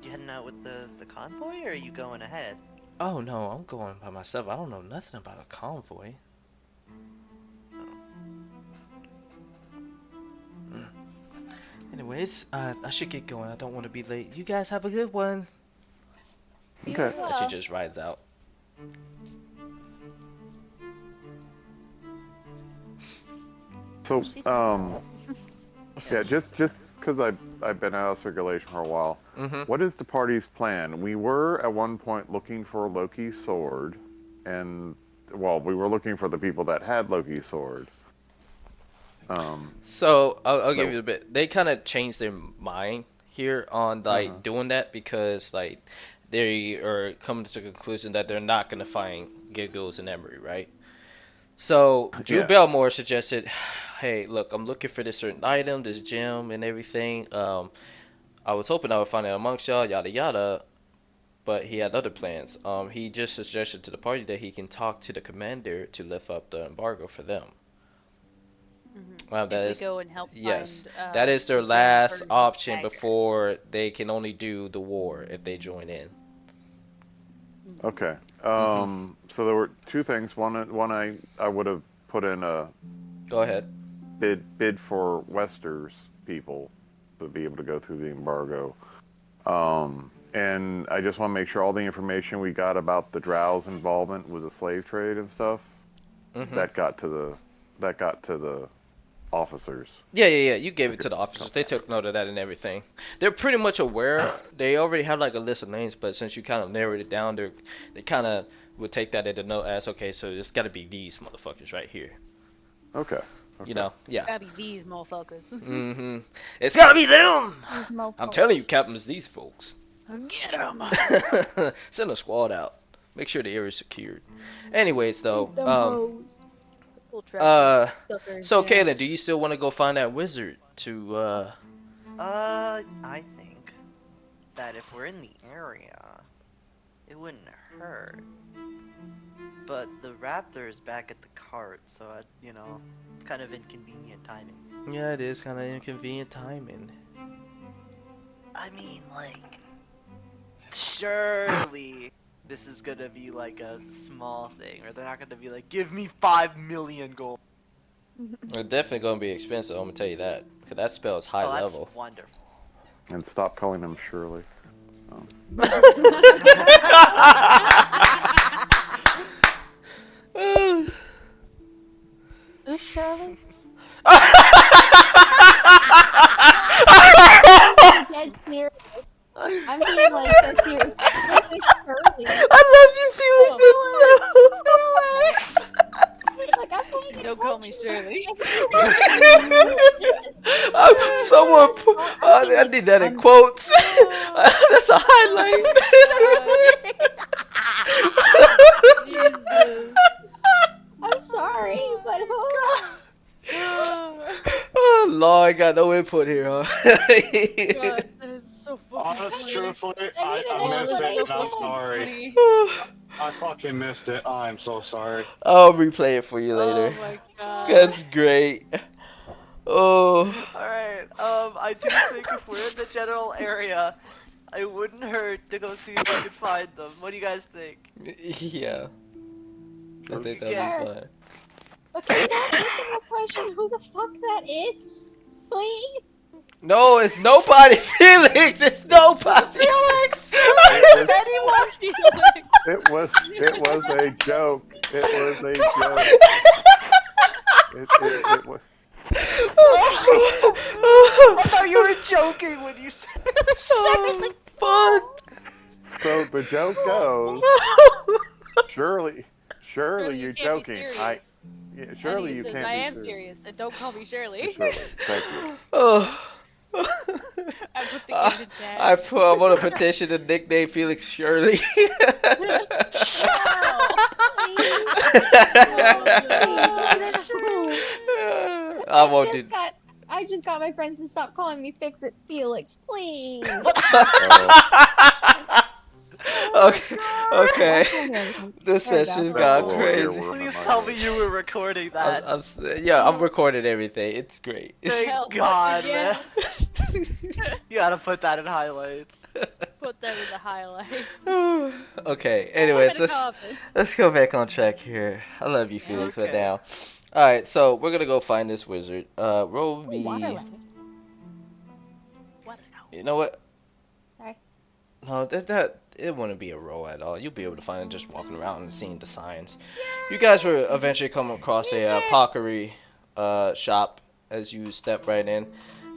D: You heading out with the convoy, or are you going ahead?
A: Oh no, I'm going by myself. I don't know nothing about a convoy. Anyways, I should get going. I don't want to be late. You guys have a good one.
E: Okay.
A: As she just rides out.
E: So,
C: She's
E: yeah, just because I've been out of circulation for a while.
A: Mm-hmm.
E: What is the party's plan? We were at one point looking for Loki's sword, and well, we were looking for the people that had Loki's sword.
A: So I'll give
E: No.
A: you a bit. They kind of changed their mind here on like doing that because like they are coming to the conclusion that they're not gonna find Giggles and Emery, right? So Drew
E: Yeah.
A: Belmore suggested, "Hey, look, I'm looking for this certain item, this gem, and everything. I was hoping I would find it amongst y'all, yada yada." But he had other plans. He just suggested to the party that he can talk to the commander to lift up the embargo for them. Wow, that
C: if
A: is
C: we go and help
A: yes,
C: find,
A: that is their
C: the gem
A: last
C: for
A: option
C: Dagger.
A: before they can only do the war if they join in.
E: Okay. So there were two things. One I would have put in a
A: Go ahead.
E: bid for Wester's people to be able to go through the embargo. And I just want to make sure all the information we got about the Drow's involvement with the slave trade and stuff
A: Mhm.
E: that got to the officers.
A: Yeah. You gave it to the officers. They took note of that and everything. They're pretty much aware. They already have like a list of names, but since you kind of narrowed it down, they kind of would take that into note as okay. So it's got to be these motherfuckers right here.
E: Okay.
A: You know, yeah.
C: Gotta be these motherfuckers.
A: Mm-hmm. It's gotta be them.
F: These
A: I'm
F: mofos.
A: telling you, Captain, it's these folks.
C: Get them.
A: Send a squad out. Make sure the area is secured. Anyways, though,
F: Them hoes.
C: We'll track these suckers
A: so
C: down.
A: Kaylin, do you still want to go find that wizard to
D: I think that if we're in the area, it wouldn't hurt. But the raptor is back at the cart, so you know, it's kind of inconvenient timing.
A: Yeah, it is kind of inconvenient timing.
D: I mean, like, surely this is gonna be like a small thing, or they're not gonna be like, give me 5 million gold.
A: It's definitely gonna be expensive. I'm gonna tell you that, because that spell is high
D: Oh, that's
A: level.
D: wonderful.
E: And stop calling him Shirley.
F: Who's Shirley? Dead serious. I'm being like dead serious. Who's Shirley?
A: I love you, Felix.
F: Like, I'm paying
C: Don't call me Shirley.
A: Someone, I need that in quotes. That's a highlight.
C: Jesus.
F: I'm sorry, but who?
A: Oh, Lord, I got no input here, huh?
C: God, that is so fucking
B: Honest,
C: funny.
B: truthfully,
F: I
B: I
F: need
B: missed
F: an
B: it, and I'm
F: explanation.
B: sorry.
C: Funny.
B: I fucking missed it. I'm so sorry.
A: I'll replay it for you later.
C: Oh my god.
A: That's great. Oh,
D: Alright, I do think if we're in the general area, it wouldn't hurt to go see if I can find them. What do you guys think?
A: yeah. I think that'll
D: Yeah.
A: be fun.
F: Okay, don't answer my question. Who the fuck that is? Please?
A: No, it's nobody, Felix. It's nobody.
C: Felix!
E: It was a joke. It was a joke. It was.
D: I thought you were joking when you said
A: Oh, fuck.
E: So the joke goes, Shirley,
C: Shirley,
E: you're
C: you can't be
E: joking.
C: serious.
E: Yeah,
C: And
E: Shirley,
C: he
E: you
C: says,
E: can't
C: I
E: be
C: am
E: serious.
C: serious, and don't call me Shirley.
E: Shirley, thank you.
A: Oh.
C: I put the game in chat.
A: I want to petition to nickname Felix Shirley. I won't do.
F: I just got my friends to stop calling me Fix It Felix, please.
A: Okay, okay. This
F: There we go.
A: session's
F: That's
A: gone
E: a little
A: crazy.
E: earworm.
D: Please tell me you were recording that.
A: I'm recording everything. It's great.
D: Thank
C: Hell,
D: God,
C: yeah.
D: man. You gotta put that in highlights.
C: Put them in the highlights.
A: Okay. Anyways, let's go back on track here. I love you, Felix. But
D: Okay.
A: now, all right. So we're gonna go find this wizard. Roll me. You know what?
F: Sorry.
A: No, that it wouldn't be a roll at all. You'll be able to find it just walking around and seeing the signs. You guys will eventually come across a pottery shop as you step right in.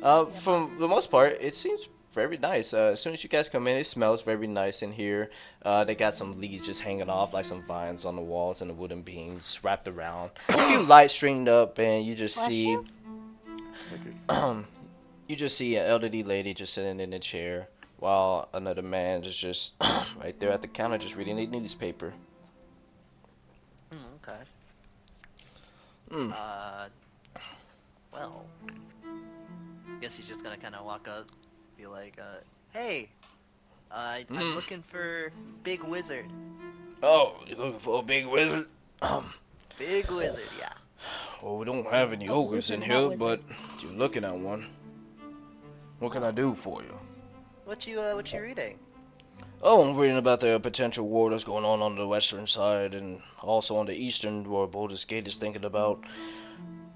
A: From the most part, it seems very nice. As soon as you guys come in, it smells very nice in here. They got some leaves just hanging off, like some vines on the walls and the wooden beams wrapped around. A few lights stringed up, and you just see you just see an elderly lady just sitting in a chair, while another man is just right there at the counter, just reading a newspaper.
D: Okay.
A: Hmm.
D: Well, I guess he's just gonna kind of walk up, be like, hey, I'm looking for Big Wizard.
A: Oh, you looking for a big wizard?
D: Big Wizard, yeah.
A: Well, we don't have any ogres in here, but you're looking at one. What can I do for you?
D: What you reading?
A: Oh, I'm reading about the potential war that's going on the western side, and also on the eastern, where Baldur's Gate is thinking about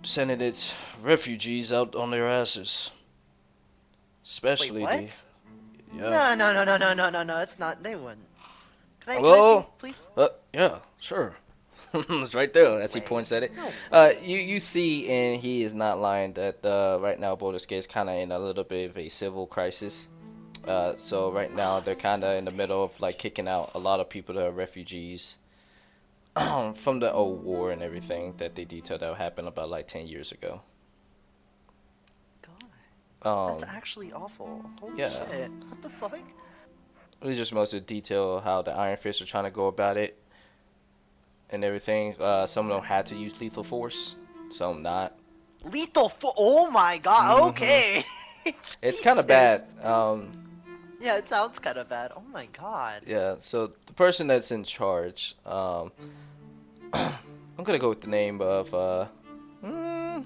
A: sending its refugees out on their asses. Especially
D: Wait, what?
A: yeah.
D: No, it's not, they wouldn't. Can I
A: Hello?
D: see, please?
A: Yeah, sure. It's right there as he
D: Wait.
A: points at it.
D: No.
A: You see, and he is not lying, that right now Baldur's Gate is kind of in a little bit of a civil crisis. So right now they're kind of in the middle of like kicking out a lot of people that are refugees. from the old war and everything that they detailed that happened about like 10 years ago.
D: God, that's
A: Um,
D: actually awful. Holy
A: yeah.
D: shit. What the fuck?
A: we just mostly detail how the Iron Fist are trying to go about it and everything. Some of them had to use lethal force, some not.
D: Oh my god,
A: Mhm.
D: okay.
A: It's kind of
D: Jesus.
A: bad.
D: Yeah, it sounds kind of bad. Oh my god.
A: Yeah. So the person that's in charge, I'm gonna go with the name of mm,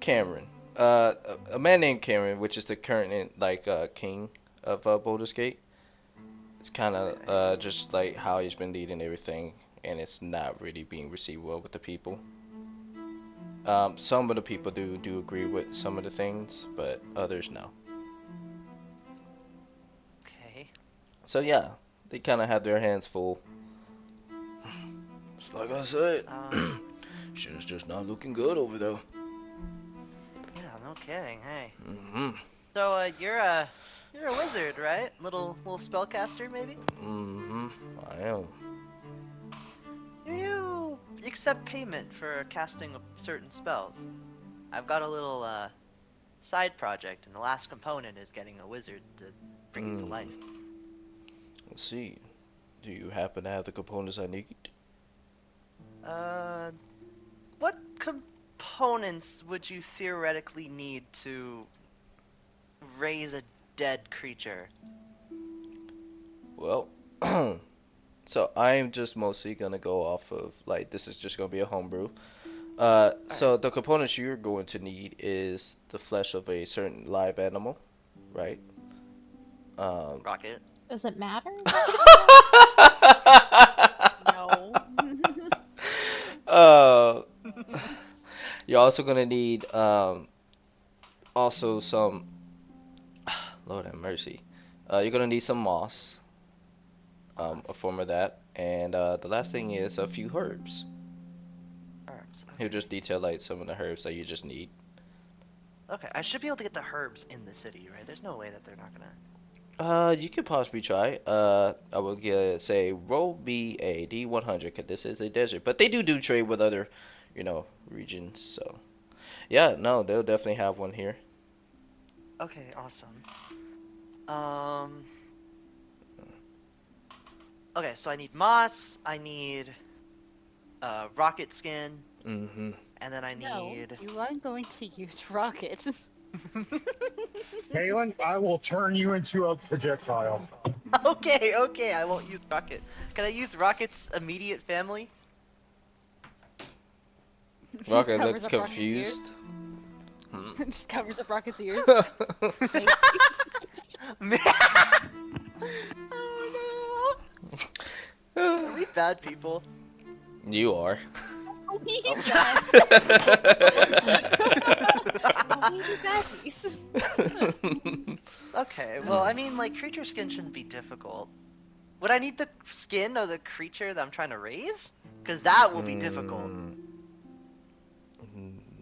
A: Cameron. A man named Cameron, which is the current like king of Baldur's Gate. It's kind of just like how he's been leading everything, and it's not really being received well with the people. Some of the people do agree with some of the things, but others no.
D: Okay.
A: So yeah, they kind of have their hands full. It's like I said,
D: Um,
A: shit's just not looking good over there.
D: yeah, no kidding. Hey.
A: Mm-hmm.
D: So, you're a wizard, right? Little spellcaster, maybe?
A: Mm-hmm. I am.
D: Do you accept payment for casting certain spells? I've got a little, side project, and the last component is getting a wizard to bring it to life.
A: Let's see. Do you happen to have the components I need?
D: What components would you theoretically need to raise a dead creature?
A: Well, so I'm just mostly gonna go off of like this is just gonna be a homebrew. So the components you're going to need is the flesh of a certain live animal, right?
D: Rocket.
F: Does it matter?
C: No.
A: uh, you're also gonna need also some Lord have mercy. You're gonna need some moss, a form of that, and the last thing is a few herbs.
D: Herbs.
A: He'll just detail like some of the herbs that you just need.
D: Okay, I should be able to get the herbs in the city, right? There's no way that they're not gonna.
A: You could possibly try. I will say roll me a D100 because this is a desert, but they do trade with other, regions. So, yeah, no, they'll definitely have one here.
D: Okay, awesome. Um. Okay, so I need moss. I need rocket skin,
A: Mm-hmm.
D: and then I
C: No,
D: need.
C: you aren't going to use rockets.
B: Kaylin, I will turn you into a projectile.
D: Okay, I won't use rocket. Can I use rocket's immediate family?
A: Rocket
C: Covers
A: looks
C: up Rocket's
A: confused.
C: ears. Just covers up Rocket's ears.
D: Oh no! Are we bad people?
A: You are.
C: We
D: Oh.
C: bad. We baddies.
D: Okay, well, I mean, like, creature skin shouldn't be difficult. Would I need the skin of the creature that I'm trying to raise? Because that will be difficult.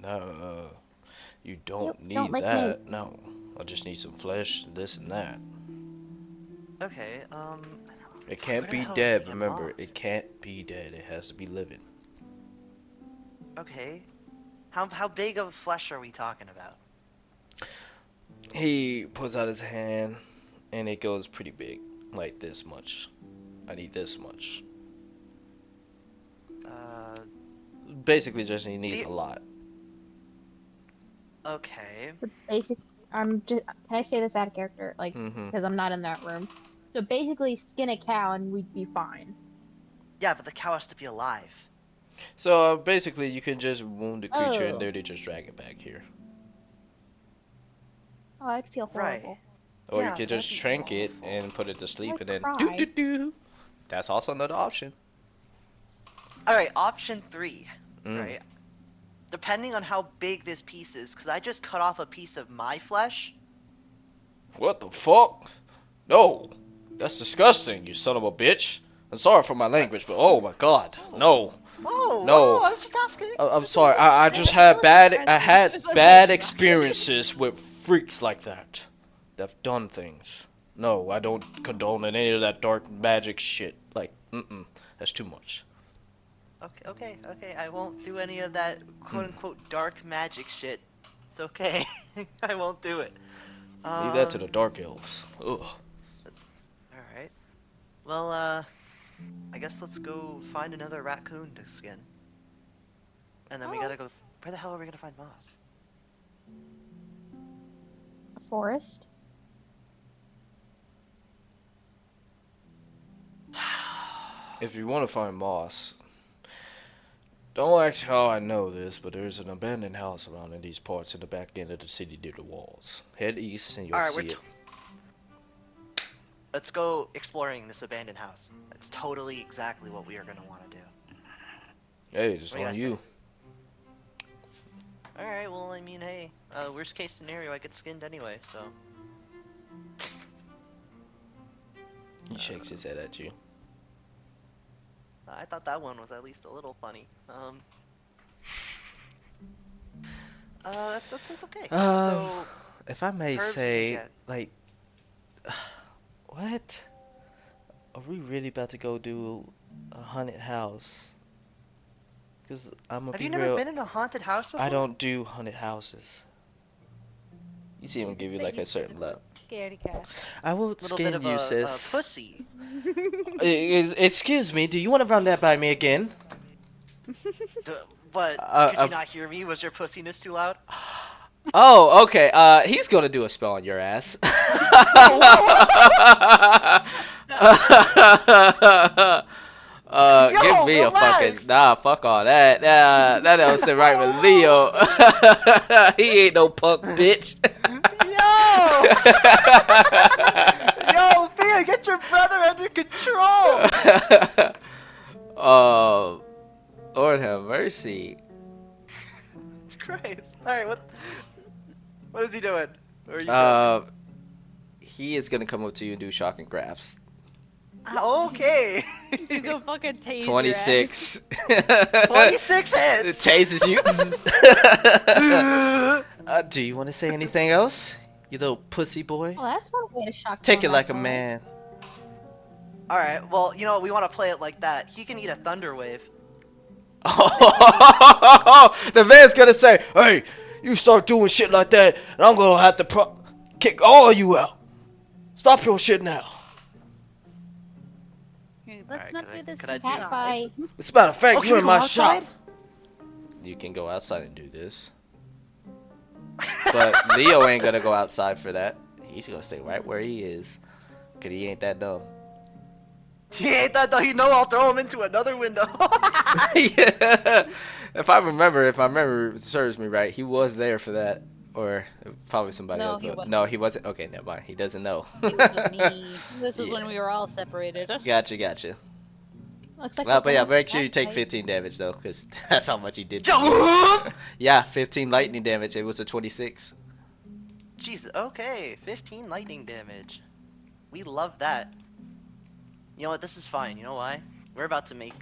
A: No, you don't
F: Yep,
A: need
F: don't like
A: that. No, I just need some flesh, this and that.
D: Okay,
A: It can't
D: where the
A: be
D: hell
A: dead.
D: did I get
A: Remember,
D: moss?
A: it can't be dead. It has to be living.
D: Okay. How big of flesh are we talking about?
A: He puts out his hand, and it goes pretty big, like this much. I need this much. Basically, just he needs
D: The-
A: a lot.
D: Okay.
F: The basic. I'm just. Can I say this out of character? Like,
A: Mm-hmm.
F: because I'm not in that room. So basically, skin a cow and we'd be fine.
D: Yeah, but the cow has to be alive.
A: So basically, you can just wound the creature, and
F: Oh.
A: then they just drag it back here.
F: Oh, I'd feel
D: Right.
F: horrible.
A: Or
D: Yeah,
A: you could
D: that'd
A: just
D: be
A: shrink it
D: awful.
A: and put it to sleep,
F: I'd
A: and then
F: cry.
A: do. That's also another option.
D: Alright, option 3.
A: Mm.
D: Right? Depending on how big this piece is, because I just cut off a piece of my flesh.
A: What the fuck? No, that's disgusting, you son of a bitch. I'm sorry for my language, but oh my god, no.
D: Oh,
A: No.
D: I was just asking.
A: I'm sorry. I just had I had bad experiences with freaks like that. That've done things. No, I don't condone any of that dark magic shit. Like, That's too much.
D: Okay. I won't do any of that quote-unquote dark magic shit. It's okay. I won't do it.
A: Leave that to the dark elves. Ugh.
D: Alright. Well, I guess let's go find another raccoon to skin. And then we gotta go... Where the hell are we gonna find Moss?
F: A forest?
A: If you want to find moss, don't ask how I know this, but there's an abandoned house around in these parts in the back end of the city near the walls. Head east and you'll
D: Alright,
A: see it.
D: Let's go exploring this abandoned house. That's totally exactly what we are gonna want to do.
A: Hey, just
D: What do you
A: on
D: guys
A: you.
D: Alright, well, I mean, hey, worst case scenario, I get skinned anyway, so...
A: He shakes his head at you.
D: I thought that one was at least a little funny. That's okay. So,
A: If I may
D: Herb,
A: say,
D: yeah.
A: like, what? Are we really about to go do a haunted house? Cause I'm gonna
D: have
A: be
D: you never
A: real.
D: been in a haunted house before?
A: I don't do haunted houses. You see him give you like a certain look.
C: Scaredy cat.
A: I will
D: Little
A: skin
D: bit of
A: you,
D: a
A: sis.
D: pussy.
A: Excuse me, do you want to run that by me again?
D: But could you not hear me? Was your pussiness too loud?
A: Oh, okay. He's gonna do a spell on your ass. Give me
D: relax.
A: a fucking fuck all that. That don't sit right with Leo. He ain't no punk bitch.
D: Yo, Thea, get your brother under control.
A: Lord have mercy.
D: Christ. All right, what is he doing? Or are you joking?
A: He is gonna come up to you and do shocking grabs.
D: Okay.
C: He's gonna fucking tase
A: 26.
D: 26 hits.
A: Tases you. Do you want to say anything else, you little pussy boy?
F: Oh, that's one way to shock
A: Take it
F: someone
A: like a
F: up,
A: man.
D: All right. Well, you know we want to play it like that. He can eat a thunder wave.
A: The man's gonna say, "Hey, you start doing shit like that, and I'm gonna have to kick all of you out. Stop your shit now."
C: Let's
D: Alright,
C: not
D: could I-
C: do this
D: could I do-
C: inside.
F: Cat fight.
A: As a matter of fact,
D: Oh, can
A: you're
D: we
A: in
D: go
A: my
D: outside?
A: shop. You can go outside and do this, but Leo ain't gonna go outside for that. He's gonna stay right where he is, cause he ain't that dumb.
D: He ain't that though. You know I'll throw him into another window.
A: Yeah. If memory serves me right, he was there for that, or probably somebody
C: No,
A: else.
C: he
A: but-
C: wasn't.
A: No, he wasn't. Okay, never mind. He doesn't know.
C: He was with me. This was
A: Yeah.
C: when we were all separated.
A: Gotcha.
F: Looks like
A: Well,
F: we're
A: but yeah,
F: going
A: make sure you
F: cat
A: take
F: fight.
A: 15 damage though, because that's how much he did. to you.
D: Jump!
A: Yeah, 15 lightning damage. It was a 26.
D: Jesus. Okay, 15 lightning damage. We love that. You know what? This is fine. You know why? We're about to make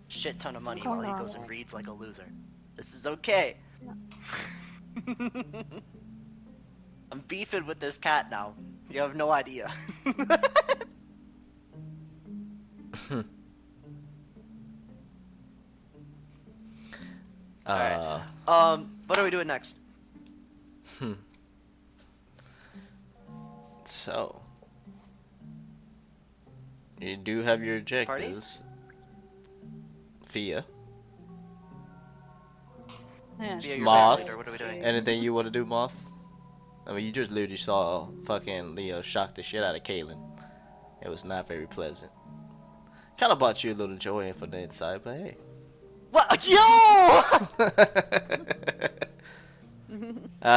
D: shit ton of money while he goes and reads like a loser. This is okay. I'm beefing with this cat now. You have no idea. Alright. What are we doing next?
A: So, you do have your objectives. Fia,
C: Yeah.
D: Via your
A: Moth.
D: family, or what are we doing?
A: anything you want to do, Moth? I mean, you just literally saw fucking Leo shock the shit out of Kaylin. It was not very pleasant. Kind of brought you a little joy from the inside, but hey.
D: What? Yo!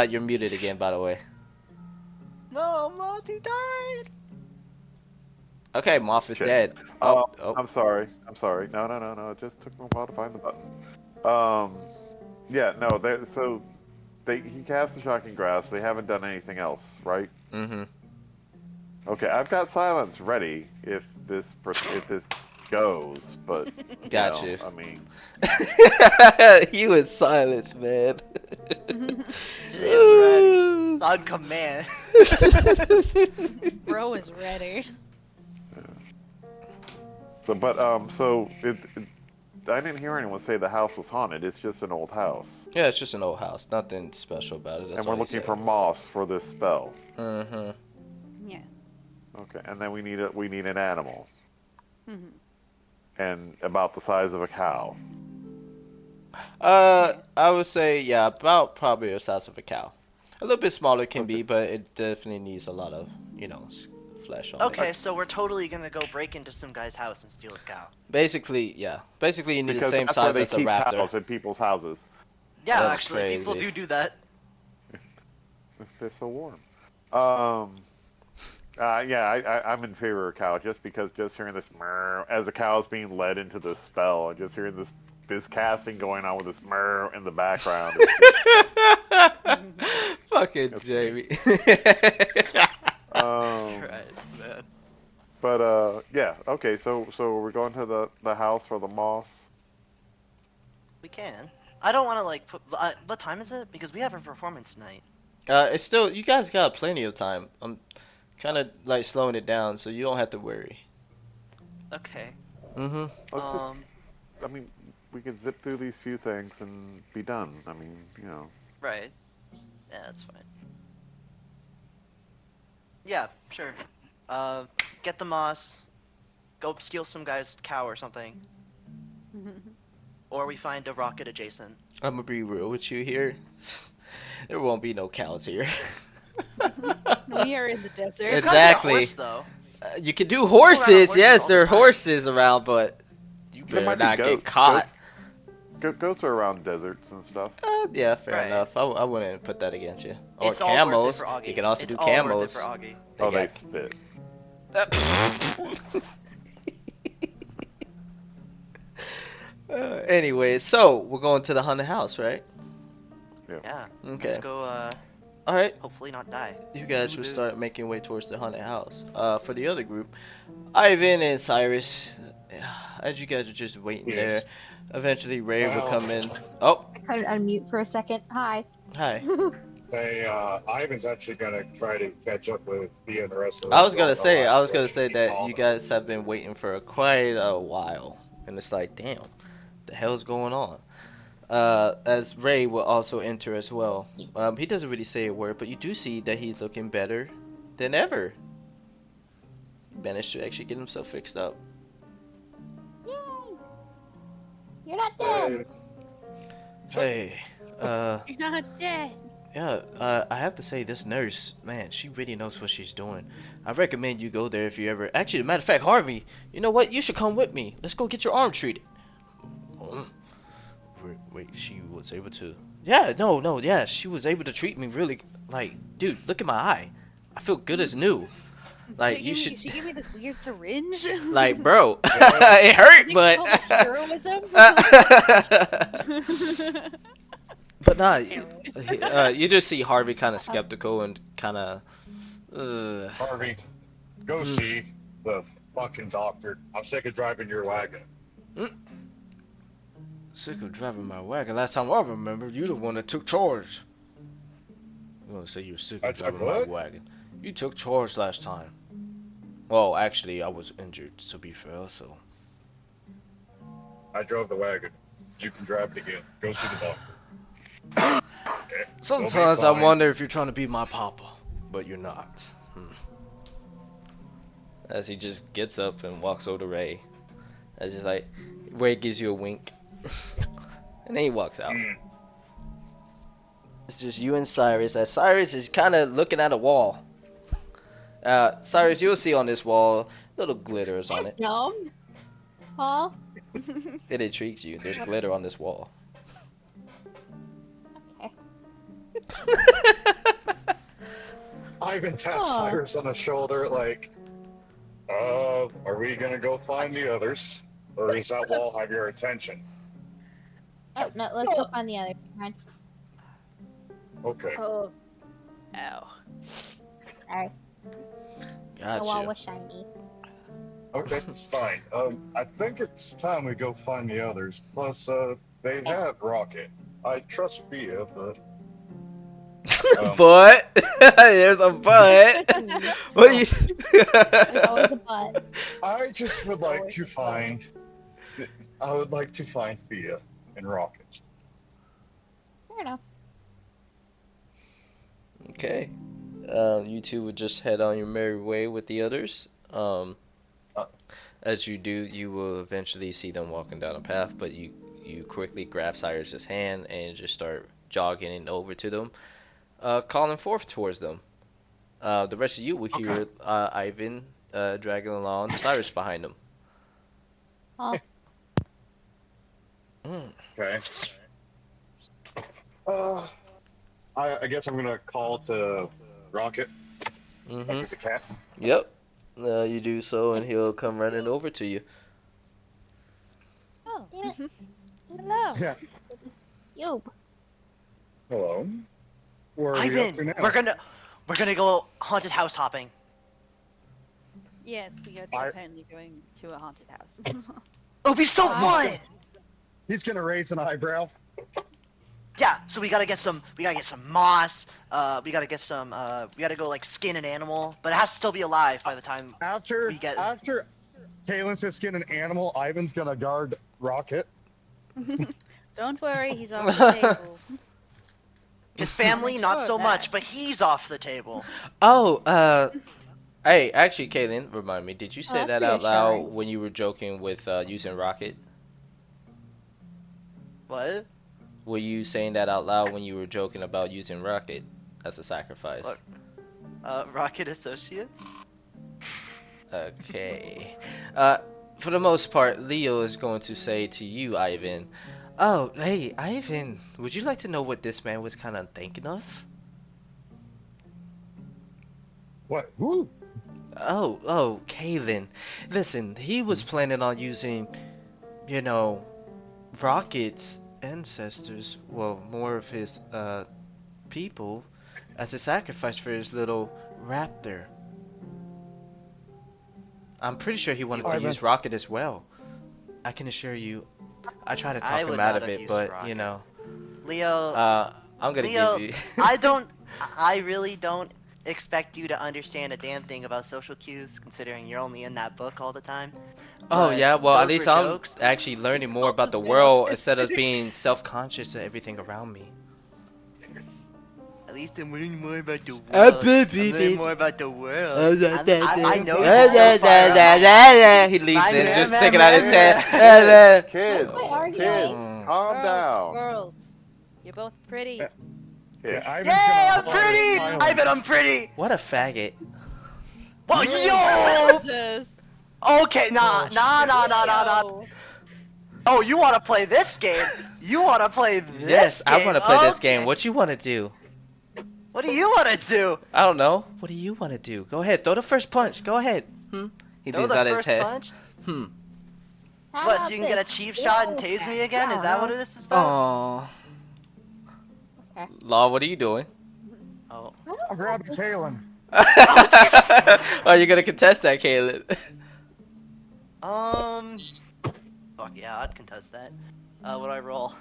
A: You're muted again, by the way.
D: No, Monty died.
A: Okay, Moth is
E: Shit.
A: dead.
E: Oh,
A: Oh.
E: I'm sorry. No. It just took me a while to find the button. Yeah, no. He cast the shocking grasp. They haven't done anything else, right?
A: Mm-hmm.
E: Okay, I've got silence ready if this goes, but you
A: Gotcha.
E: know, I mean,
A: You in silence, man.
D: It's ready. It's on command.
C: Bro is ready.
E: So, I didn't hear anyone say the house was haunted. It's just an old house,
A: Yeah, it's just an old house. Nothing special about it. That's
E: and we're
A: all he
E: looking
A: said.
E: for moss for this spell.
A: Mm-hmm.
C: Yes.
E: Okay, and then we need an animal,
C: Mm-hmm.
E: and about the size of a cow.
A: I would say yeah, about probably the size of a cow. A little bit smaller can
E: Okay.
A: be, but it definitely needs a lot of, flesh on it.
D: Okay, so we're totally gonna go break into some guy's house and steal his cow.
A: Basically, yeah. Basically, you need the
E: Because
A: same
E: that's where
A: size
E: they
A: as a
E: keep
A: raptor.
E: cows in people's houses.
D: Yeah,
A: That's
D: actually, people
A: crazy.
D: do that.
E: They're so warm. Yeah, I'm in favor of cow just because just hearing this murr as a cow's being led into this spell and just hearing this casting going on with this murr in the background.
A: Fucking
E: That's
A: Jamie.
D: Christ, man.
E: But yeah, okay. So we're going to the house for the moss.
D: We can. I don't want to like put. What time is it? Because we have a performance tonight.
A: It's still, you guys got plenty of time. I'm kind of like slowing it down so you don't have to worry.
D: Okay.
A: Mm-hmm.
E: Let's I mean, we could zip through these few things and be done. I mean,
D: Right. Yeah, that's fine. Yeah, sure. Get the moss. Go steal some guy's cow or something. Or we find a rocket adjacent.
A: I'm gonna be real with you here. There won't be no cows here.
C: We are in the desert.
D: There's gotta be a
A: Exactly.
D: horse, though.
A: You can do
D: around
A: horses,
D: horses
A: yes,
D: all the
A: there are
D: time.
A: horses around, but you
E: there
A: better
E: might be
A: not
E: goats.
A: get caught.
E: Goats are around deserts and stuff.
A: Yeah, fair
D: Right.
A: enough. I wouldn't put that against you. Or
D: It's all worth it
A: camels.
D: for Augie.
A: You can also
D: It's
A: do
D: all
A: camels.
D: worth it for Augie.
E: Oh,
A: got-
E: they spit.
A: Anyway, so we're going to the haunted house, right?
D: Yeah.
A: Okay.
D: Let's go,
A: All right.
D: hopefully not die.
A: You guys
D: Do
A: should
D: this.
A: start making way towards the haunted house. For the other group, Ivan and Cyrus, as you guys are just waiting
B: Yes.
A: there, eventually Ray will
B: Wow.
A: come in. Oh,
F: I couldn't unmute for a second. Hi.
A: hi.
B: Hey, Ivan's actually gonna try to catch up with Thea and the rest of them.
A: I was gonna
B: on the
A: say
B: last
A: that
B: question.
A: you guys have been waiting for quite a while, and it's like, damn, the hell's going on? As Ray will also enter as well. He doesn't really say a word, but you do see that he's looking better than ever. He managed to actually get himself fixed up.
F: Yay! You're not dead.
A: Hey,
C: You're not dead.
A: yeah, I have to say, this nurse, man, she really knows what she's doing. I recommend you go there if you ever. Actually, matter of fact, Harvey, you know what? You should come with me. Let's go get your arm treated. Wait, she was able to. Yeah, no, yeah, she was able to treat me really. Like, dude, look at my eye. I feel good as new. Like, you should.
C: She gave me this weird syringe.
A: Like, bro, it hurt,
C: You
A: but.
C: call it heroism?
A: But nah,
C: Heroin.
A: you just see Harvey kind of skeptical and kind of.
B: Harvey, go see the fucking doctor. I'm sick of driving your wagon.
A: Sick of driving my wagon. Last time I remember, you the one that took charge. You want to say you're sick
B: I
A: of
B: took
A: driving my
B: what?
A: wagon? You took charge last time. Well, actually, I was injured, to be fair, so.
B: I drove the wagon. You can drive it again. Go see the doctor. Okay,
A: Sometimes I
B: fine.
A: wonder if you're trying to be my papa, but you're not. As he just gets up and walks over to Ray. As he's like, Ray gives you a wink. And then he walks out. It's just you and Cyrus. As Cyrus is kind of looking at a wall. Cyrus, you'll see on this wall little glitters on it.
F: Dumb. Paul.
A: It intrigues you. There's glitter on this wall.
F: Okay.
B: Ivan taps
F: Aw.
B: Cyrus on the shoulder like, are we gonna go find the others? Or does that wall have your attention?
F: Oh no, let's go find the other. Fine.
B: Okay.
C: Oh. Ow.
F: Sorry. The wall
A: Gotcha.
F: was shiny.
B: Okay, it's fine. I think it's time we go find the others. Plus, they have Rocket. I trust Fia, but
A: But there's a but. What do you?
F: There's always a but.
B: I just would like
C: Always
B: to
C: a but.
B: find. I would like to find Thea and Rocket.
F: Fair enough.
A: Okay. You two would just head on your merry way with the others.
B: Uh.
A: As you do, you will eventually see them walking down a path, but you quickly grab Cyrus's hand and just start jogging over to them, calling forth towards them. The rest of you will hear Ivan dragging along Cyrus behind him.
F: Oh,
A: Mm.
B: Okay. I guess I'm gonna call to Rocket.
A: Mm-hmm.
B: With the cat.
A: Yep. You do so, and he'll come running over to you.
C: Oh.
F: damn it.
C: Hello.
B: Yeah.
F: Yo.
B: Hello. Where are we up to
D: Ivan,
B: now?
D: we're gonna go haunted house hopping.
C: Yes, we are
B: I-
C: apparently going to a haunted house.
D: It'll be so fun.
B: He's gonna raise an eyebrow.
D: Yeah, so we gotta get some moss. We gotta go like skin an animal, but it has to still be alive by the time.
B: After
D: We get-
B: Kalen says skin an animal, Ivan's gonna guard Rocket.
C: Don't worry, he's off the table.
D: His family,
C: Make
D: not
C: sure
D: so
C: of
D: much,
C: that.
D: but he's off the table.
A: Oh, hey, actually, Kaylin, remind me, did you say
F: that's
A: that out loud
F: reassuring.
A: when you were joking with using Rocket?
D: What?
A: Were you saying that out loud when you were joking about using Rocket as a sacrifice?
D: What? Rocket Associates?
A: Okay. For the most part, Leo is going to say to you, Ivan, oh, hey, Ivan, would you like to know what this man was kind of thinking of?
B: What? Woo!
A: Oh, Kaylin. Listen, he was planning on using, you know, Rocket's ancestors, well, more of his, people, as a sacrifice for his little raptor. I'm pretty sure he wanted to
B: Ivan.
A: use Rocket as well. I can assure you, I tried to
D: I
A: talk
D: would
A: him out
D: not
A: of
D: have
A: it,
D: used
A: but,
D: Rocket.
A: you know,
D: Leo,
A: I'm gonna
D: Leo,
A: give you...
D: I really don't expect you to understand a damn thing about social cues, considering you're only in that book all the time.
A: Oh
D: But
A: yeah, well at
D: those
A: least
D: were
A: I'm
D: jokes.
A: actually learning more about the
C: Just
A: world
C: autistic.
A: instead of being self-conscious of everything around me.
D: At least I'm learning more about the world.
A: baby,
D: I'm
A: baby.
D: learning more about the world. I know
B: baby.
D: this is so far up.
A: He leaves
D: My
A: it,
D: man,
A: just
D: man,
A: taking out his
D: man,
A: tail.
E: Kids,
F: Why arguing?
E: kids, calm
C: Girls,
E: down.
C: girls, you're both pretty.
B: Yeah, Ivan's
D: Yay,
B: gonna
D: I'm
B: apply
D: pretty!
B: silence.
D: Ivan, I'm pretty!
A: What a faggot.
D: Well, yo!
C: Jesus.
D: Okay, nah.
C: Yo.
D: Oh, you wanna play this game? You wanna play this
A: Yes,
D: game?
A: I want to play this game.
D: Okay.
A: What you want to do?
D: What do you wanna do?
A: I don't know. What do you want to do? Go ahead, throw the first punch. Go ahead. He
D: Throw
A: leans
D: the
A: out his
D: first
A: head.
D: punch?
F: How
D: What,
F: about
D: so you can get a
F: this?
D: cheap shot and tase me again? Is that what this is about?
A: Aww.
F: Okay.
A: Law, what are you doing?
D: Oh.
B: I'm grabbing Kalen.
A: Are you gonna contest that, Caleb?
D: Fuck yeah, I'd contest that. What do I roll?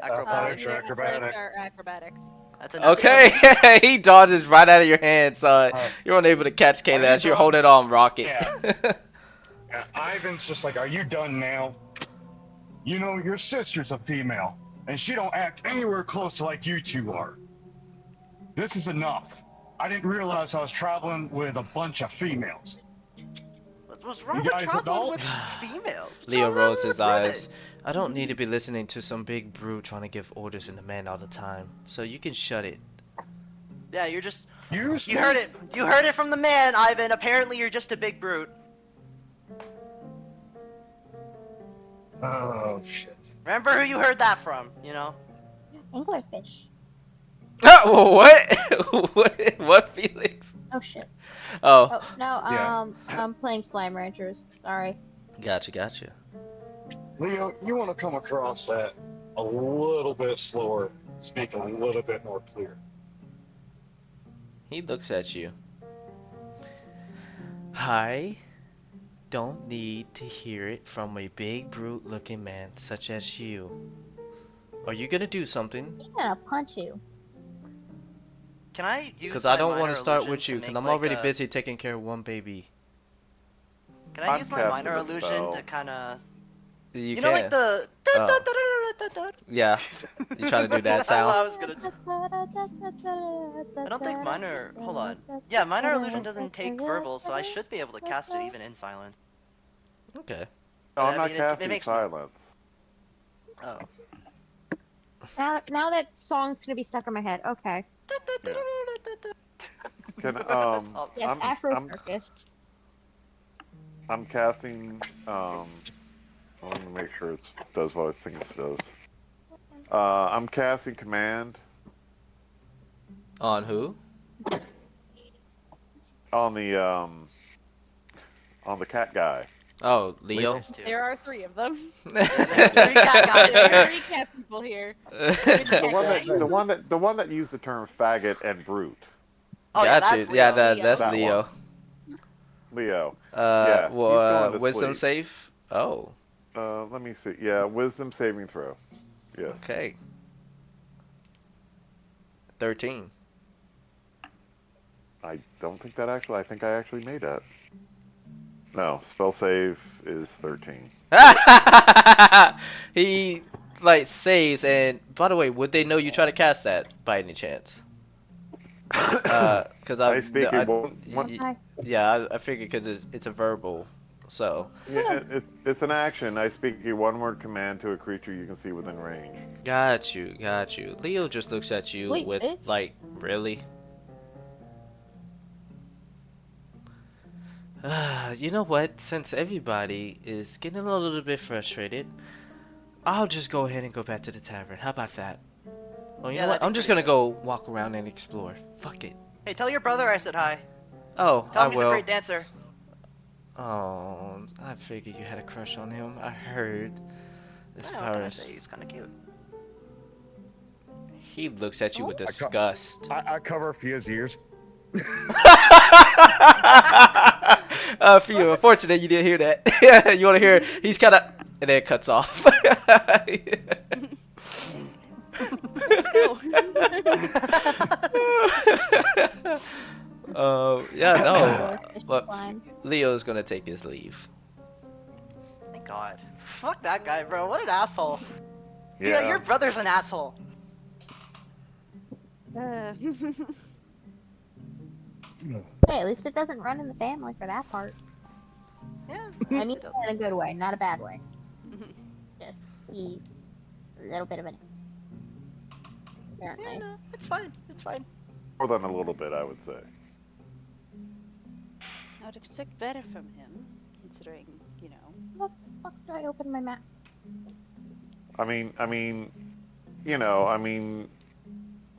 B: Athletics
D: Acrobatics.
B: or acrobatics?
C: Or acrobatics.
D: That's a natural
A: Okay, he dodges right out of your hand, so
B: Uh,
A: you're unable to catch Caleb as you're
B: Ivan.
A: holding on Rocket.
B: Yeah, Ivan's just like, are you done now? You know, your sister's a female, and she don't act anywhere close to like you two are. This is enough. I didn't realize I was traveling with a bunch of females.
D: What's wrong with
B: guys
D: traveling with
A: adults?
D: females? What's
A: Leo
D: wrong
A: rolls
D: with
A: his
D: women?
A: eyes. I don't need to be listening to some big brute trying to give orders in the man all the time, so you can shut it.
D: Yeah, you're just.
B: You
D: You heard it. You heard it from the man, Ivan. Apparently, you're just a big brute.
B: Oh, shit.
D: Remember who you heard that from, you know?
F: Anglerfish.
A: What? What, Felix?
F: Oh shit.
A: Oh,
F: Oh no.
B: Yeah.
F: I'm playing Slime Ranchers. Sorry.
A: gotcha.
B: Leo, you want to come across that a little bit slower, speak a little bit more clear.
A: He looks at you. I don't need to hear it from a big brute looking man such as you. Are you gonna do something?
F: I'm gonna punch you.
D: Can I use
A: Because
D: my
A: I don't
D: minor
A: want to start
D: illusion
A: with you,
D: to
A: because
D: make,
A: I'm
D: like,
A: already
D: a-
A: busy taking care of one baby.
D: Can I
E: I'm
D: use my
E: casting
D: minor
E: a
D: illusion
E: spell.
D: to kind of...
A: You
D: You
A: can.
D: know, like the...
A: Oh. Yeah. You trying to do that
D: That's
A: sound?
D: what I was gonna do. I don't think minor... Hold on. Yeah, minor illusion doesn't take verbal, so I should be able to cast it even in silence.
A: Okay.
E: No, I'm
D: I
E: not
D: mean, it
E: casting
D: makes no-
E: silence.
D: Oh.
F: Now that song's gonna be stuck in my head. Okay.
E: Can
D: That's all-
F: Yes, Afro Circus.
E: I'm casting. Let me make sure it does what I think it does. I'm casting command
A: On who?
E: on the cat guy.
A: Oh, Leo.
D: There's two.
C: There are 3 of them.
D: Three cat guys
C: There are
D: here.
C: 3 cat people here.
E: The one that used the term faggot and brute.
D: Oh, yeah,
A: Got you.
D: that's Leo.
A: Yeah,
C: Leo.
A: that's
E: That
A: Leo.
E: Leo. Yeah, he's going to
A: Wisdom
E: sleep.
A: save? Oh,
E: Let me see. Yeah, wisdom saving throw. Yes.
A: okay. 13.
E: I don't think that actually. I think I actually made that. No, spell save is 13.
A: He, like, saves, and by the way, would they know you try to cast that by any chance? Because
E: I speak in one.
A: yeah, I figured because it's a verbal, so.
E: Yeah, it's an action. I speak a one-word command to a creature you can see within range.
A: Got you, got you. Leo just looks at you
F: Wait,
A: with,
F: eh?
A: like, really? You know what? Since everybody is getting a little bit frustrated, I'll just go ahead and go back to the tavern. How about that? Oh, you
D: Yeah,
A: know what?
D: that'd be
A: I'm just
D: pretty
A: gonna go walk around and explore. Fuck it.
D: Hey, tell your brother I said hi.
A: Oh,
D: Tell
A: I
D: him he's a
A: will.
D: great dancer.
A: Oh, I figured you had a crush on him. I heard. As
D: Yeah, what
A: far
D: can I
A: as
D: say? He's kind of cute.
A: he looks at you with
B: I co-
A: disgust.
B: I cover Fia's ears.
A: For you, unfortunate you didn't hear that. You want to hear it? He's kind of, and then it cuts off. Yeah, no. But Leo's gonna take his leave.
D: Thank God. Fuck that guy, bro. What an asshole.
E: Yeah.
D: Yeah, your brother's an asshole.
F: Hey, at least it doesn't run in the family for that part.
D: Yeah.
F: I mean,
D: it doesn't.
F: in a good way, not a bad way. Just he's a little bit of an ass. Apparently.
D: Yeah, no, it's fine. It's fine.
E: More than a little bit, I would say.
C: I would expect better from him, considering, you know.
F: What the fuck do I open my map?
E: I mean,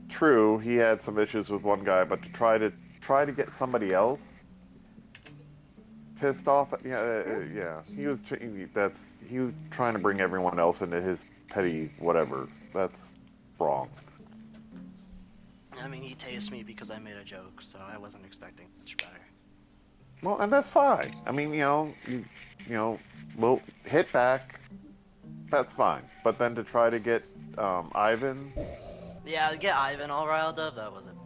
E: true, he had some issues with one guy, but to try to get somebody else pissed off, yeah, he was trying to bring everyone else into his petty whatever. That's wrong.
D: I mean, he tased me because I made a joke, so I wasn't expecting much better.
E: Well, and that's fine. I mean, we'll hit back. That's fine. But then to try to get Ivan,
D: Yeah, get Ivan all riled up. That wasn't.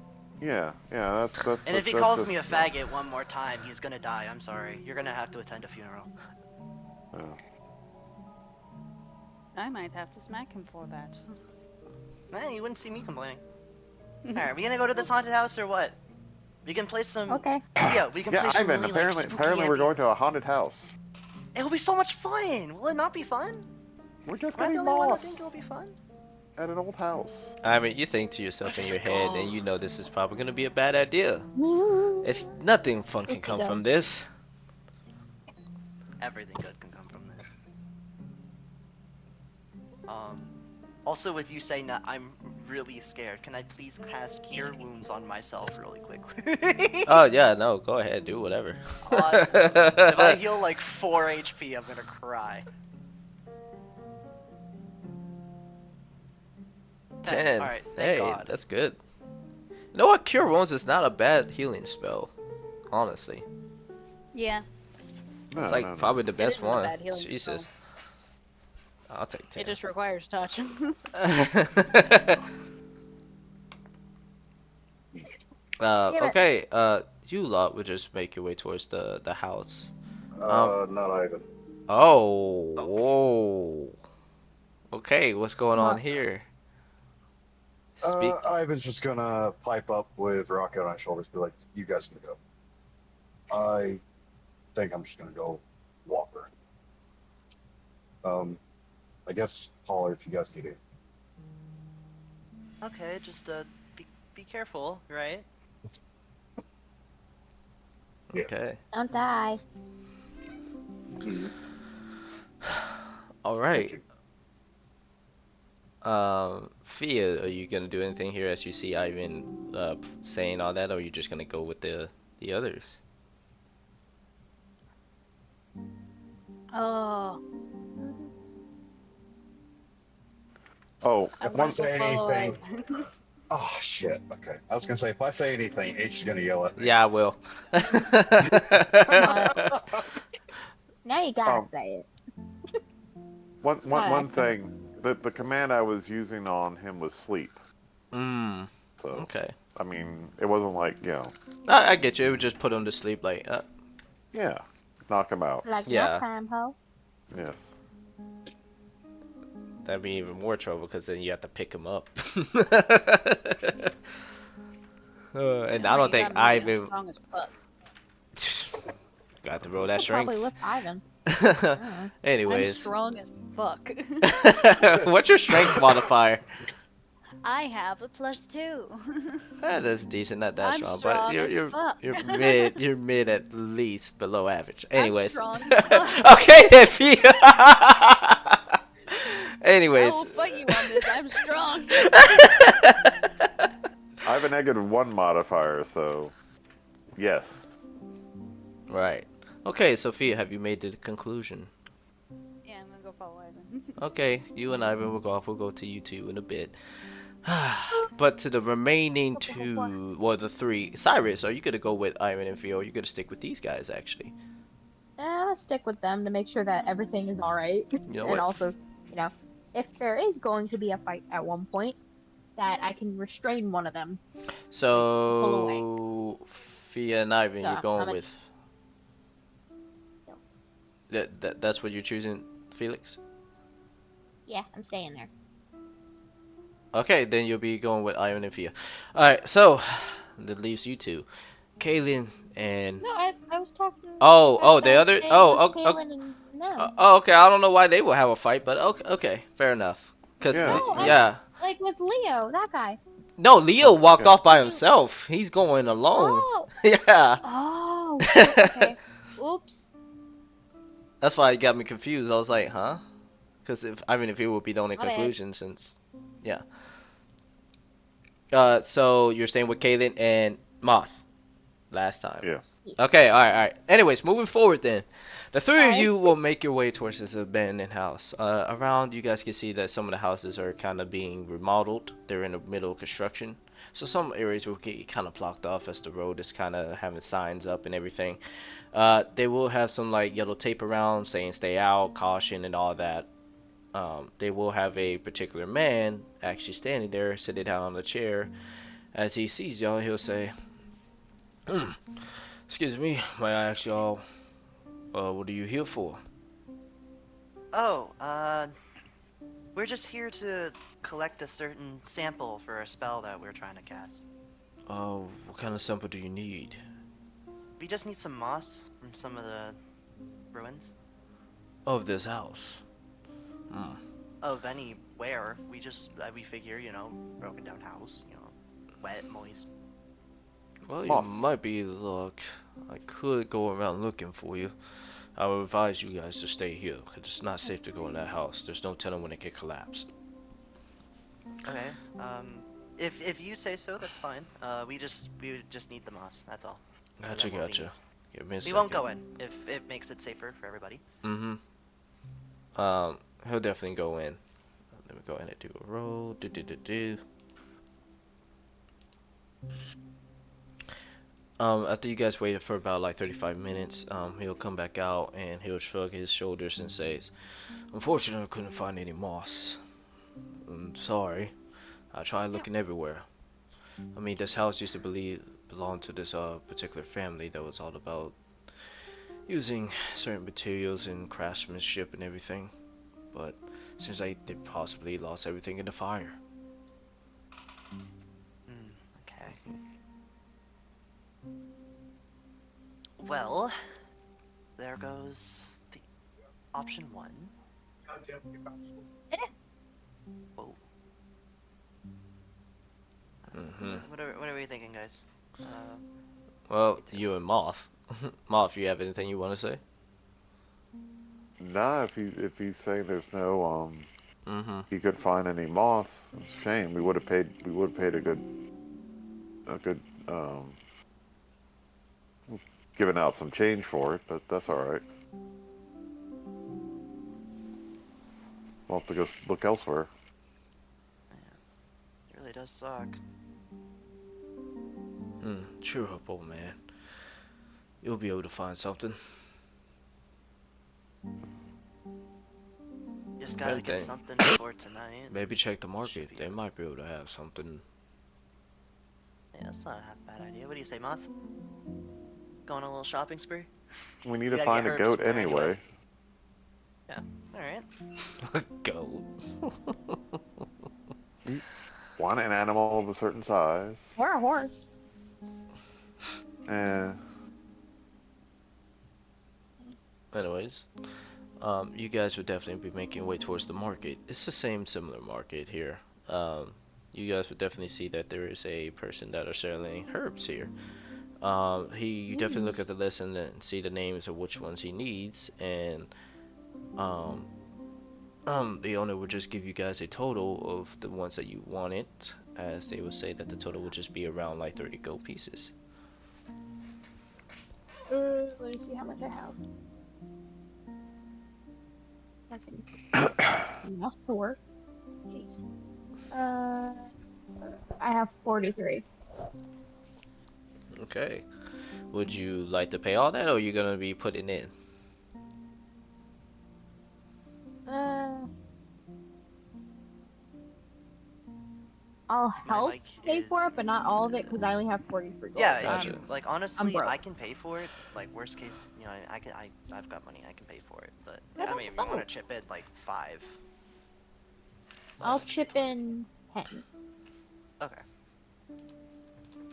E: yeah, that's.
D: And if he
E: that's
D: calls
E: just-
D: me a faggot one more time, he's gonna die. I'm sorry. You're gonna have to attend a funeral.
C: I might have to smack him for that.
D: Man, you wouldn't see me complaining. Alright, we gonna go to this haunted house or what? We can play some.
F: Okay.
D: Yeah, we can
E: Yeah,
D: play some
E: Ivan.
D: really,
E: Apparently,
D: like, spooky
E: apparently, we're going to a
D: ambience.
E: haunted house.
D: It'll be so much fun. Will it not be fun?
E: We're just
D: Am I the
E: getting
D: only one that
E: lost
D: think it'll be fun?
E: at an old house.
A: I mean, you think to yourself in your head, and you know this is probably gonna be a bad idea.
F: Woo.
A: It's nothing fun can
F: It's
A: come
F: dumb.
A: from this.
D: Everything good can come from this. Also with you saying that, I'm really scared. Can I please cast Cure Wounds on myself really quickly?
A: Oh yeah, no, go ahead, do whatever.
D: Awesome. If I heal like 4 HP, I'm gonna cry.
A: 10.
D: Alright, thank
A: Hey,
D: God.
A: that's good. You know what? Cure Wounds is not a bad healing spell, honestly.
C: Yeah.
E: No,
A: It's like
E: no, no.
A: probably the best
C: isn't a
A: one.
C: bad healing
A: Jesus.
C: spell.
A: I'll take 10.
C: It just requires touch.
F: Damn it.
A: Okay. You lot will just make your way towards the house.
B: Not Ivan.
A: Oh. Whoa. Okay. What's going on
F: What?
A: here? Speak.
B: Ivan's just gonna pipe up with Rocket on his shoulders, be like, "You guys can go. I think I'm just gonna go walk her. I guess holler if you guys need it."
D: Okay, just be careful, right?
B: Yeah.
A: Okay.
F: Don't die.
A: All
B: Thank
A: right.
B: you.
A: Fia, are you gonna do anything here as you see Ivan saying all that, or are you just gonna go with the others?
C: Oh,
E: Oh,
C: I
B: If I
C: want to
B: say
C: follow
B: anything,
C: Ivan.
B: oh shit. Okay, I was gonna say if I say anything, H is gonna yell at me.
A: Yeah, I will.
F: What? Now you gotta
E: um,
F: say it.
E: one
F: Alright.
E: thing. The command I was using on him was sleep.
A: Mm,
E: So
A: okay.
E: I mean, it wasn't like
A: I get you. It would just put him to sleep, like,
E: yeah, knock him out.
F: Like
A: Yeah.
F: nap time, ho.
E: Yes.
A: that'd be even more trouble because then you have to pick him up. And I don't
C: You
A: think
C: got me, I'm
A: Ivan
C: strong as fuck.
A: got to roll that
F: Could probably
A: strength.
F: lift Ivan. Mm.
C: I'm
A: Anyways,
C: strong as fuck.
A: what's your strength modifier?
C: I have a +2.
A: That's decent, not that
C: I'm
A: strong,
C: strong
A: but you're
C: as
A: you're
C: fuck.
A: you're mid at least below average.
C: I'm
A: Anyways,
C: strong as fuck.
A: okay then, Fia.
C: I
A: Anyways,
C: will fight you on this. I'm strong.
E: I have a -1 modifier, so yes.
A: right. Okay, Sophia, have you made the conclusion?
C: Yeah, I'm gonna go follow Ivan.
A: Okay, you and Ivan will go off. We'll go to you two in a bit. But to the remaining two, well, the three, Cyrus, are you gonna go with Ivan and Fia, or are you gonna stick with these guys? Actually,
F: I'm gonna stick with them to make sure that everything is alright.
A: you know
F: And
A: what?
F: also, you know, if there is going to be a fight at one point, that I can restrain one of them. pull away.
A: So, Fia and Ivan,
F: So
A: you're going
F: I'm
A: with
F: No.
A: that's what you're choosing, Felix?
F: Yeah, I'm staying there.
A: Okay, then you'll be going with Ivan and Fia. Alright, so that leaves you two. Kaylin and
F: No, I was talking
A: oh, the
F: about
A: other
F: staying
A: oh,
F: with
A: okay,
F: Kaylin and them.
A: okay, I don't know why they will have a fight, but okay, fair enough. Cause
E: Yeah.
F: No,
A: yeah.
F: like with Leo, that guy.
A: No, Leo walked
E: Yeah.
A: off by himself. He's going alone.
F: Oh,
A: Yeah.
F: oh, shit, okay. Oops.
A: That's why it got me confused. I was like, huh? Because if it would be the only
F: My bad.
A: conclusion, since yeah. So you're staying with Kaylin and Moth last time.
E: Yeah.
A: Okay, all right. Anyways, moving forward then. The three of
F: Alright.
A: you will make your way towards this abandoned house. Around, you guys can see that some of the houses are kind of being remodeled. They're in the middle of construction. So some areas will get kind of blocked off as the road is kind of having signs up and everything. They will have some like yellow tape around saying stay out, caution, and all that. They will have a particular man actually standing there, sitting down on the chair. As he sees y'all, he'll say, "Excuse me, may I ask y'all, what are you here for?"
D: Oh, we're just here to collect a certain sample for a spell that we're trying to cast.
A: Oh, what kind of sample do you need?
D: We just need some moss from some of the ruins.
A: Of this house. Hmm.
D: Of anywhere. We figure, broken down house, wet, moist.
A: Well, you
E: Moss.
A: might be luck. I could go around looking for you. I would advise you guys to stay here, because it's not safe to go in that house. There's no telling when it could collapse.
D: Okay. If you say so, that's fine. We would just need the moss. That's all. And
A: Gotcha,
D: then we'll
A: gotcha. Give me a
D: We
A: second.
D: won't go in if it makes it safer for everybody.
A: Mm-hmm. He'll definitely go in. Let me go ahead and do a roll. After you guys waited for about like 35 minutes, he'll come back out and he'll shrug his shoulders and says, "Unfortunately, I couldn't find any moss. I'm sorry. I tried looking everywhere." I mean, this house used to belong to this particular family that was all about using certain materials and craftsmanship and everything. But seems like they possibly lost everything in the fire.
D: Okay. Well, there goes the option 1. Whoa. What are we thinking, guys?
A: Well, you and Moth. Moth, you have anything you want to say?
E: Nah, if he's saying there's no he couldn't find any moss, it's a shame. We would have paid a good giving out some change for it, but that's all right. We'll have to go look elsewhere.
D: It really does suck.
A: Cheer up, old man. You'll be able to find something.
D: Just gotta get something for tonight.
A: Maybe check the market. They might be able to have something.
D: Yeah, that's not a bad idea. What do you say, Moth? Going on a little shopping spree?
E: We need to find a goat anyway.
D: Yeah, alright.
A: A goat?
E: Want an animal of a certain size.
F: Or a horse.
A: Anyways, you guys would definitely be making your way towards the market. It's the similar market here. You guys would definitely see that there is a person that are selling herbs here. You definitely look at the list and then see the names of which ones he needs, and the owner would just give you guys a total of the ones that you wanted, as they would say that the total would just be around like 30 gold pieces.
F: Let me see how much I have. Enough to work. Jeez. I have 43.
A: Okay. Would you like to pay all that, or are you gonna be putting in?
F: I'll help pay for it, but not all of it, because I only have 43 gold.
D: Yeah,
A: Gotcha.
D: like honestly, I can pay for it. Like worst case, you know, I've got money, I can pay for it. But I mean, if you want to chip in like 5,
F: I'll chip in 10.
D: Okay.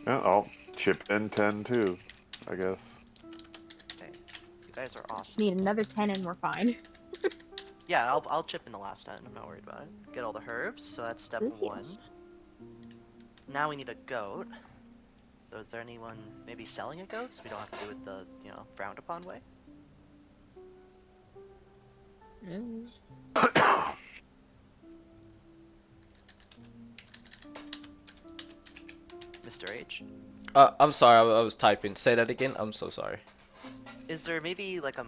E: Yeah, I'll chip in 10 too, I guess.
D: Okay. You guys are awesome.
F: Need another 10 and we're fine.
D: Yeah, I'll chip in the last 10. I'm not worried about it. Get all the herbs, so that's step 1. Now we need a goat. So is there anyone maybe selling a goat, so we don't have to do it the, you know, frowned upon way? Mr. H?
A: I'm sorry, I was typing. Say that again. I'm so sorry.
D: Is there maybe like a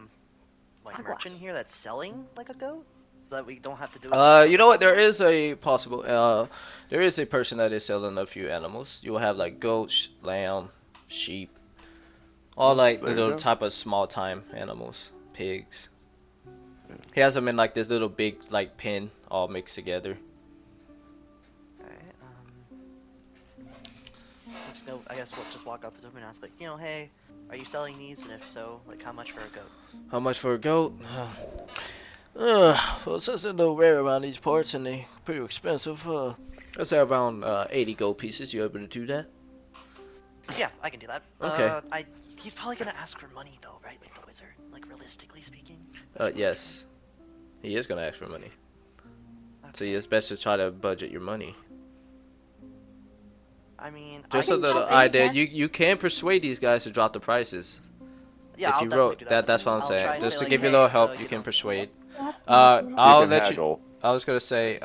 D: merchant here that's selling like a goat that we don't have to do?
A: You know what? There is a possible. There is a person that is selling a few animals. You'll have like goats, lamb, sheep, all like little type of small time animals, pigs. He has them in like this little big like pen, all mixed together.
D: I guess we'll just walk up to him and ask, like, you know, hey, are you selling these? And if so, like, how much for a goat?
A: How much for a goat? Well, since they're no rare around these parts and they're pretty expensive, let's say around 80 gold pieces. You able to do that?
D: Yeah, I can do that.
A: Okay.
D: He's probably gonna ask for money though, right? Like the wizard, like realistically speaking.
A: Yes. He is gonna ask for money.
D: Okay.
A: So it's best to try to budget your money.
D: I mean,
A: just a little idea. You can persuade these guys to drop the prices.
D: Yeah,
A: if you wrote
D: do that.
A: That's what I'm saying. Just to give you a little help, you can persuade.
E: You
A: I'll
E: can
A: let
E: haggle.
A: you. I was gonna say,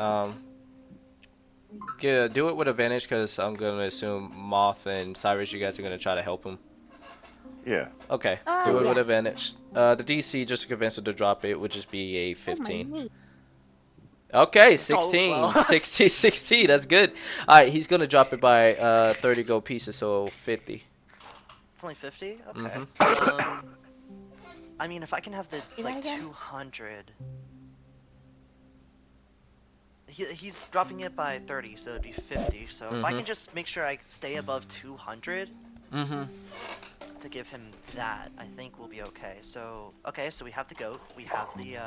A: yeah, do it with advantage because I'm gonna assume Moth and Cyrus, you guys are gonna try to help him.
E: Yeah.
A: Okay, do it with advantage. The DC just to convince him to drop it would just be a 15. Okay, 16.
D: Oh, well.
A: 16. That's good. Alright, he's gonna drop it by 30 gold pieces, so 50.
D: It's only 50? Okay.
A: Mm-hmm.
D: I mean, if I can have the, like, 200... he's dropping it by 30, so it'd be 50. So if I can just make sure I stay above 200 to give him that, I think we'll be okay. So so we have the goat, we have the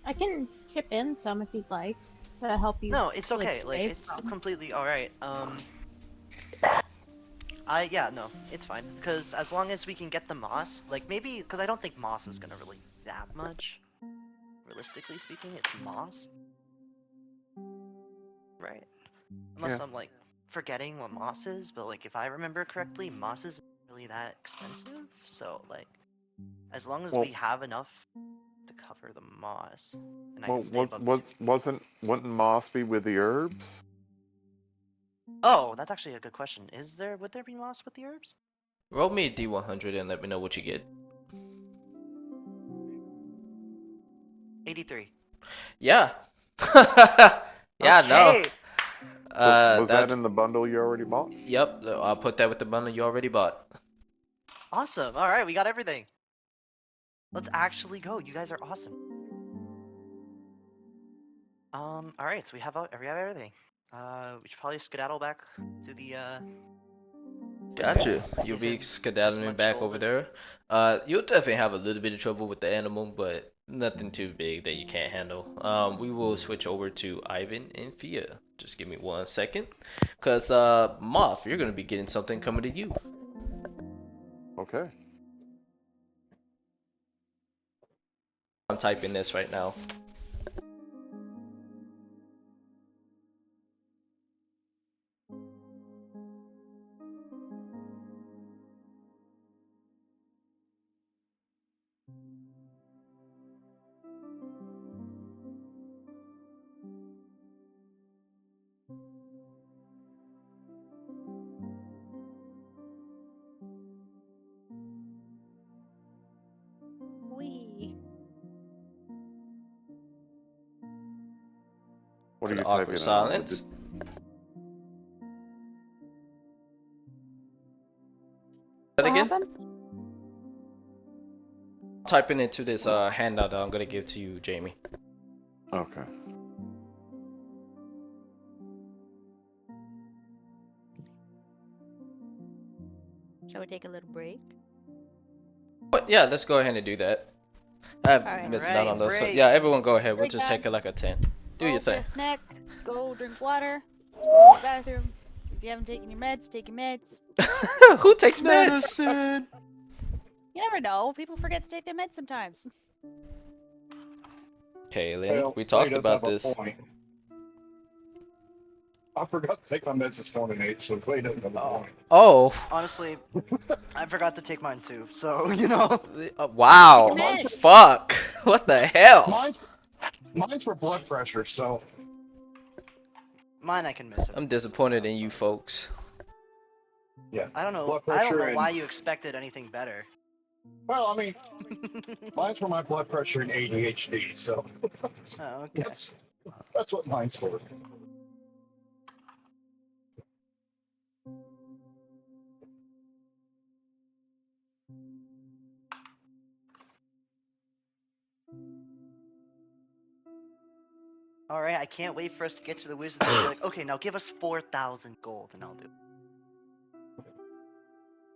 F: I can chip in some if you'd like to help you.
D: No, it's okay. Like
F: save
D: it's
F: some.
D: completely all right. Yeah, no, it's fine. Because as long as we can get the moss, like maybe, because I don't think moss is gonna really that much. Realistically speaking, it's moss, right? Unless
E: Yeah.
D: I'm like forgetting what moss is, but like if I remember correctly, moss isn't really that expensive. So like, as long as
E: Well-
D: we have enough to cover the moss, and I
E: Well,
D: can stay above.
E: wouldn't moss be with the herbs?
D: Oh, that's actually a good question. Would there be moss with the herbs?
A: Roll me a D100 and let me know what you get.
D: 83.
A: Yeah. Yeah,
D: Okay.
A: no.
E: So was that in the bundle you already bought?
A: Yep, I'll put that with the bundle you already bought.
D: Awesome. All right, we got everything. Let's actually go. You guys are awesome. All right, so we have everything. We should probably skedaddle back to the
A: Gotcha.
D: Let's
A: You'll
D: get
A: be
D: him as
A: skedaddling
D: much
A: back
D: gold
A: over
D: as-
A: there. You'll definitely have a little bit of trouble with the animal, but nothing too big that you can't handle. We will switch over to Ivan and Fia. Just give me 1 second. Cause Moth, you're gonna be getting something coming to you.
E: Okay.
A: I'm typing this right now.
C: Wee.
E: What
A: For
E: are
A: the
E: you
A: awkward
E: typing
A: silence. That
F: What
A: again?
F: happened?
A: Typing into this handout that I'm gonna give to you, Jamie.
E: Okay.
C: Shall we take a little break?
A: But yeah, let's go ahead and do that. I've
C: Alright.
A: missed out on those. So
D: Break.
A: yeah, everyone go ahead. We'll
C: Break
A: just
C: time.
A: take it like a 10. Do
C: Go
A: your
C: for a
A: thing.
C: snack. Go drink water. Go to the bathroom. If you haven't taken your meds, take your meds.
A: Who takes meds?
D: Medicine.
C: You never know. People forget to take their meds sometimes.
A: Kaylin,
B: Well,
A: we
B: Clay
A: talked
B: does
A: about
B: have a
A: this.
B: point. I forgot to take my meds this morning, Nate, so Clay does have a point.
A: Oh,
D: Honestly, I forgot to take mine too. So you know.
A: wow.
C: Take your meds.
A: Fuck. What the hell?
B: Mine's for blood pressure, so
D: Mine I can miss it.
A: I'm disappointed in you folks.
B: yeah.
D: I don't know.
B: Blood
D: I don't
B: pressure
D: know
B: and-
D: why you expected anything better.
B: Well, I mean, mine's for my blood pressure and ADHD, so
D: Oh, okay.
B: that's what mine's for.
D: All right, I can't wait for us to get to the wizard and be like, okay, now give us 4,000 gold, and I'll do it.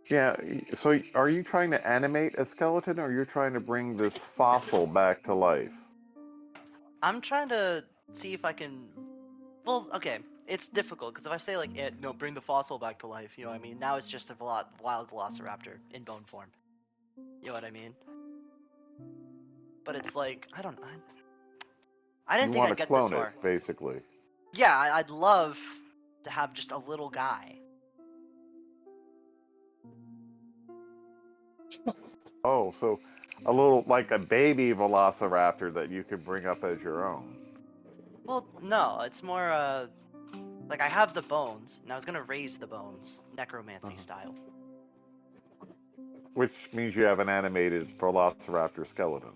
E: Yeah. So are you trying to animate a skeleton, or you're trying to bring this fossil back to life?
D: I'm trying to see if I can. Well, okay, it's difficult because if I say like, no, bring the fossil back to life, you know what I mean? Now it's just a wild velociraptor in bone form. You know what I mean? But it's like I don't. I didn't
E: You
D: think
E: want
D: I'd
E: to
D: get this
E: clone
D: far.
E: it, basically.
D: Yeah, I'd love to have just a little guy.
E: Oh, so a little like a baby velociraptor that you could bring up as your own.
D: Well, no, it's more like I have the bones, and I was gonna raise the bones, necromancy style.
E: Which means you have an animated velociraptor skeleton.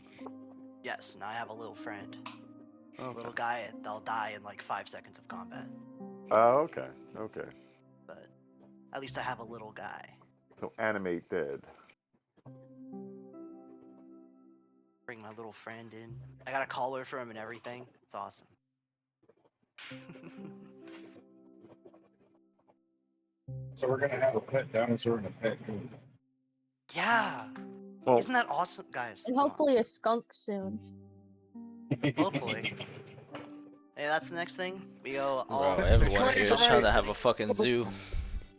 D: Yes, now I have a little friend. A
E: Okay.
D: little guy that'll die in like 5 seconds of combat.
E: Oh, okay. Okay.
D: But at least I have a little guy.
E: So animate dead.
D: Bring my little friend in. I got a collar for him and everything. It's awesome.
B: So we're gonna have a pet dinosaur and a pet coon.
D: Yeah.
E: Well,
D: Isn't that awesome, guys?
F: And
D: come on.
F: hopefully a skunk soon.
D: Hopefully. Hey, that's the next thing. We go all.
A: Bro, everyone
B: Crazy
A: here is trying to
B: race.
A: have a fucking zoo.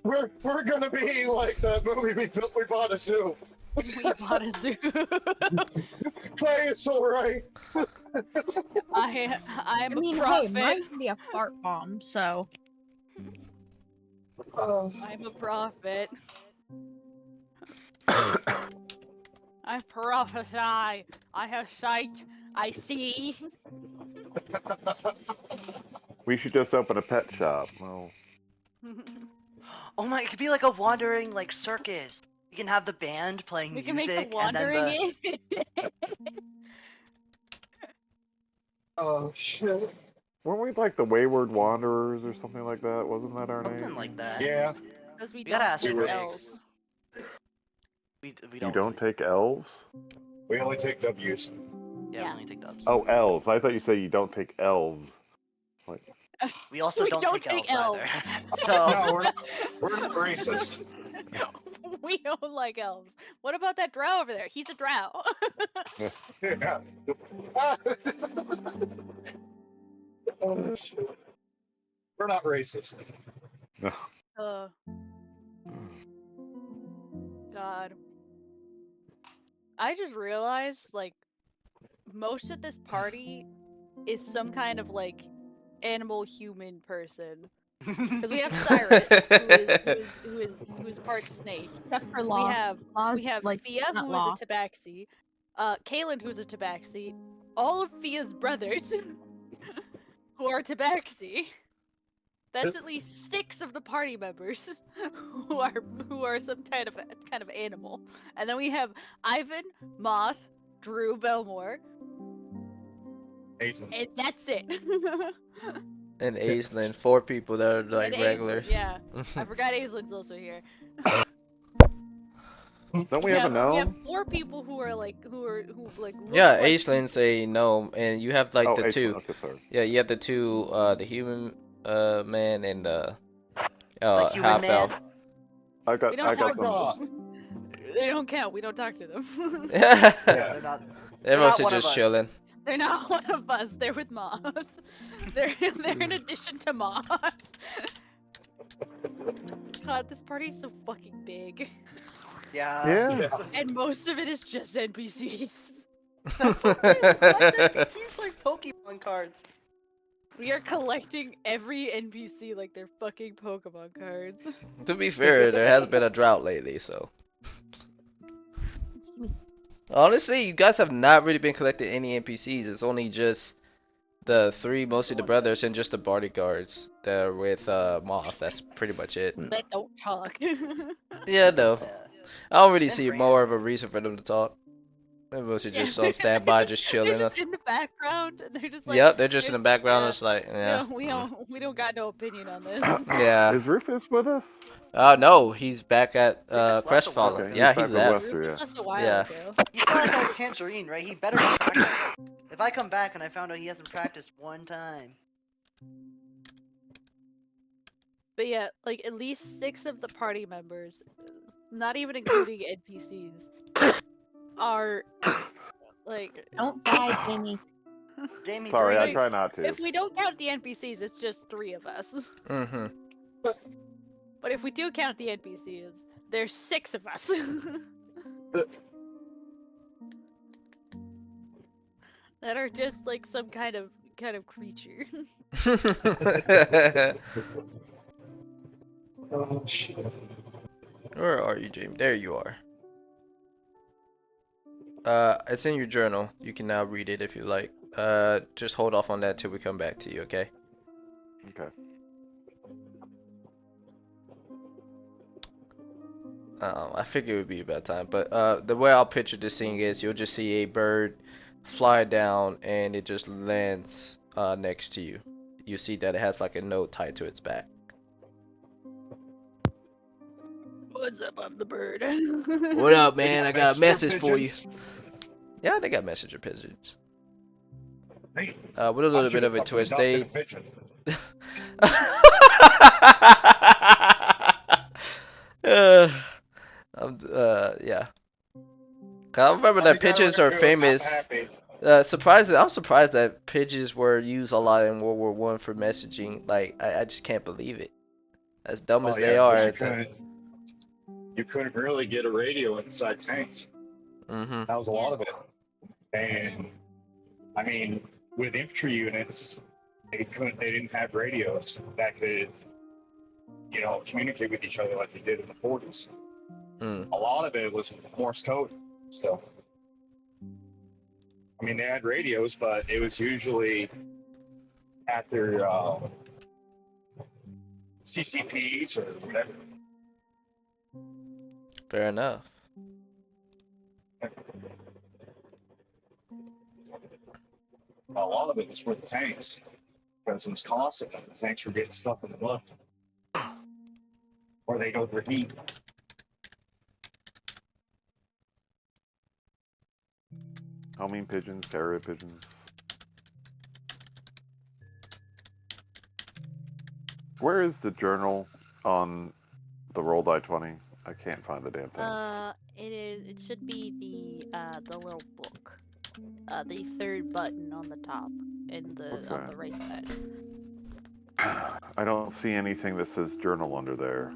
B: We're gonna be like that movie we bought a zoo.
C: We bought a zoo.
B: Clay is so right.
C: I'm
F: I mean,
C: a
F: hey,
C: prophet.
F: mine can be a fart bomb, so.
C: I'm a prophet. I prophesy. I have sight. I see.
E: we should just open a pet shop. Well,
D: Oh my! It could be like a wandering like circus. You can have the band playing
C: We can
D: music,
C: make the
D: and then
C: wandering
D: the.
C: in.
B: Oh shit.
E: weren't we like the Wayward Wanderers or something like that? Wasn't that our name?
D: Something like that.
B: Yeah.
C: Because we
D: We
C: don't
D: gotta ask
C: take
B: Griggs.
C: elves.
D: We
E: You
D: don't.
E: don't take elves?
B: We only take W's.
D: Yeah,
C: Yeah.
D: we only take dubs.
E: Oh, elves. I thought you said you don't take elves.
D: We also
C: We
D: don't,
C: don't
D: take
C: take
D: elves.
C: elves.
D: Either. So.
B: No, we're not racist.
C: We don't like elves. What about that drow over there? He's a drow.
B: Yeah. Oh, shit. We're not racist.
C: uh, God. I just realized, like, most of this party is some kind of, like, animal human person. Because we have Cyrus, who is part snake.
F: Except for Law.
C: We have
F: Law's, like,
C: Fia,
F: not
C: who
F: Law.
C: is a tabaxi. Kaylin, who's a tabaxi. All of Fia's brothers, who are tabaxi. That's at least 6 of the party members who are some kind of animal. And then we have Ivan, Moth, Drew, Belmore,
B: Jason.
C: and that's it.
A: And Aislinn, 4 people that are like
C: And
A: regular.
C: Aislinn, yeah, I forgot Aislinn's also here.
E: Don't we have a gnome?
C: We have 4 people who like look
A: Yeah,
C: like
A: Aislinn's a gnome, and you have like
E: oh,
A: the
E: Aislinn,
A: 2.
E: Okay, sorry.
A: Yeah, you have the 2, the human man and the
D: Like human
A: half
D: man?
A: elf.
E: I got
C: We don't
E: I
C: talk
E: got
C: to
E: some.
C: them. They don't count. We don't talk to them.
D: Yeah, they're not.
A: They're
D: not
A: mostly
D: one of
A: just
D: us.
A: chilling.
C: They're not one of us. They're with Moth. They're in addition to Moth. God, this party's so fucking big,
D: Yeah.
E: Yeah.
C: and most of it is just NPCs.
D: That's okay. We collect NPCs like Pokemon cards.
C: We are collecting every NPC like they're fucking Pokemon cards.
A: To be fair, there has been a drought lately, so. Honestly, you guys have not really been collecting any NPCs. It's only just the 3, mostly the brothers, and just the bodyguards that are with Moth. That's pretty much it.
C: That don't talk.
A: Yeah, no.
D: Yeah.
A: I don't really
D: That's
A: see
D: rare.
A: more of a reason for them to talk. They're mostly just on standby, just chilling.
C: They're just in the background, and they're just like.
A: Yep, they're just in the
C: there's-
A: background.
C: yeah.
A: It's like, yeah.
C: We don't got no opinion on this.
A: Yeah.
E: Is Rufus with us?
A: No, he's back at
D: Rufus left a while
A: Crestfallen.
D: ago.
A: Yeah,
E: He's
A: he
E: back
A: left.
E: with Wester,
C: Rufus
E: yeah.
C: left a while
A: Yeah.
C: ago.
D: He's kind of like Tangerine, right? He better practice. If I come back and I found out he hasn't practiced one time.
C: But yeah, like at least 6 of the party members, not even including NPCs, are like.
F: Don't die, Jamie.
D: Jamie,
E: Sorry, I
D: breathe.
E: try not to.
C: If we don't count the NPCs, it's just 3 of us.
A: Mm-hmm.
C: But if we do count the NPCs, there's 6 of us. That are just like some kind of creature.
B: Oh, shit.
A: Where are you, Jamie? There you are. It's in your journal. You can now read it if you like. Just hold off on that till we come back to you, okay?
E: Okay.
A: I figured it would be a bad time, but the way I'll picture this scene is you'll just see a bird fly down and it just lands next to you. You see that it has like a note tied to its back.
C: What's up? I'm the bird.
A: What up, man? I got a
B: Messenger
A: message for you.
B: pigeons.
A: Yeah, they got messenger pigeons.
B: Hey,
A: With a little
B: I
A: bit of a
B: should've
A: twist,
B: adopted
A: they
B: a pigeon.
A: uh, yeah. I remember
B: Well,
A: that
B: you got
A: pigeons are
B: to do it. I'm
A: famous.
B: happy.
A: I'm surprised that pigeons were used a lot in World War One for messaging. Like, I just can't believe it. As dumb
B: Oh
A: as they
B: yeah,
A: are
B: because
A: at that.
B: you couldn't really get a radio inside tanks.
A: Mm-hmm.
B: That was a
C: Yeah.
B: lot of it. And I mean, with infantry units, they didn't have radios that could, communicate with each other like they did in the 40s.
A: Mm.
B: A lot of it was Morse code stuff. I mean, they had radios, but it was usually at their CCPs or whatever.
A: Fair enough.
B: A lot of it was for the tanks because it was constant. The tanks were getting stuff in the mud or they'd overheat.
E: Homing pigeons, carrier pigeons. Where is the journal on the roll die 20? I can't find the damn thing.
C: It should be the little book. The third button on the top and on the right side.
E: I don't see anything that says journal under there.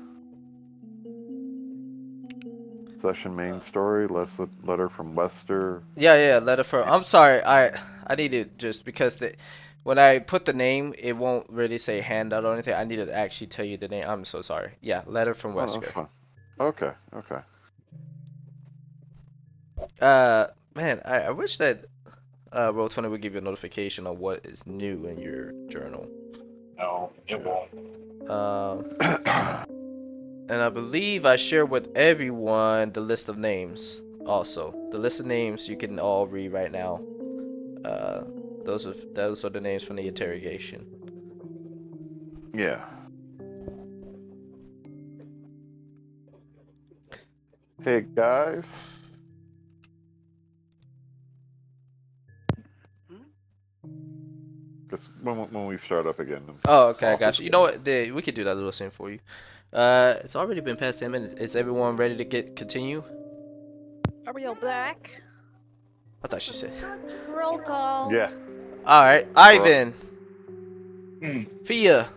E: Session main story, letter from Lester.
A: Yeah, letter from. I'm sorry, I needed just because when I put the name, it won't really say handout or anything. I need to actually tell you the name. I'm so sorry. Yeah, letter from
E: Oh,
A: Wesker.
E: that's fine. Okay.
A: Man, I wish that Roll20 would give you a notification on what is new in your journal.
B: No, it won't.
A: And I believe I shared with everyone the list of names. Also, the list of names you can all read right now. Those are the names from the interrogation.
E: Yeah. Hey guys. Just when we start up again.
A: Oh, okay, I got you. You know what? We could do that little thing for you. It's already been past 10 minutes. Is everyone ready to continue?
C: Are we all back?
A: I thought she said.
C: Roll call.
E: Yeah.
A: All right, Ivan, Fia,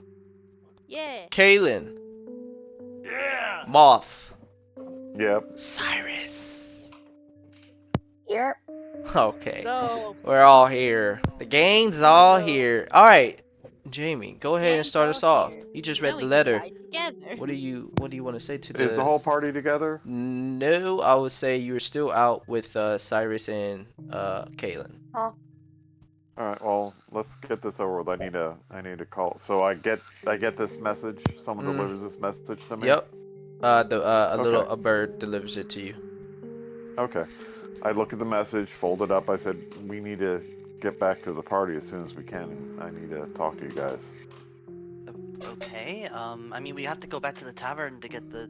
C: Yeah.
A: Kaylin,
D: Yeah.
A: Moth,
E: Yep.
A: Cyrus.
F: Yep.
A: Okay,
C: Go.
A: we're all here. The gang's all here. All right, Jamie, go ahead and start us off. You just read the letter. What do you want to say to
E: Is the whole party together?
A: No, I would say you're still out with Cyrus and Kaylin.
F: Oh.
E: All right. Well, let's get this over with. I need to call. So I get this message. Someone delivers this message to me.
A: Yep. A bird delivers it to you.
E: Okay. I look at the message, fold it up. I said, we need to get back to the party as soon as we can. I need to talk to you guys.
D: Okay. I mean, we have to go back to the tavern to get the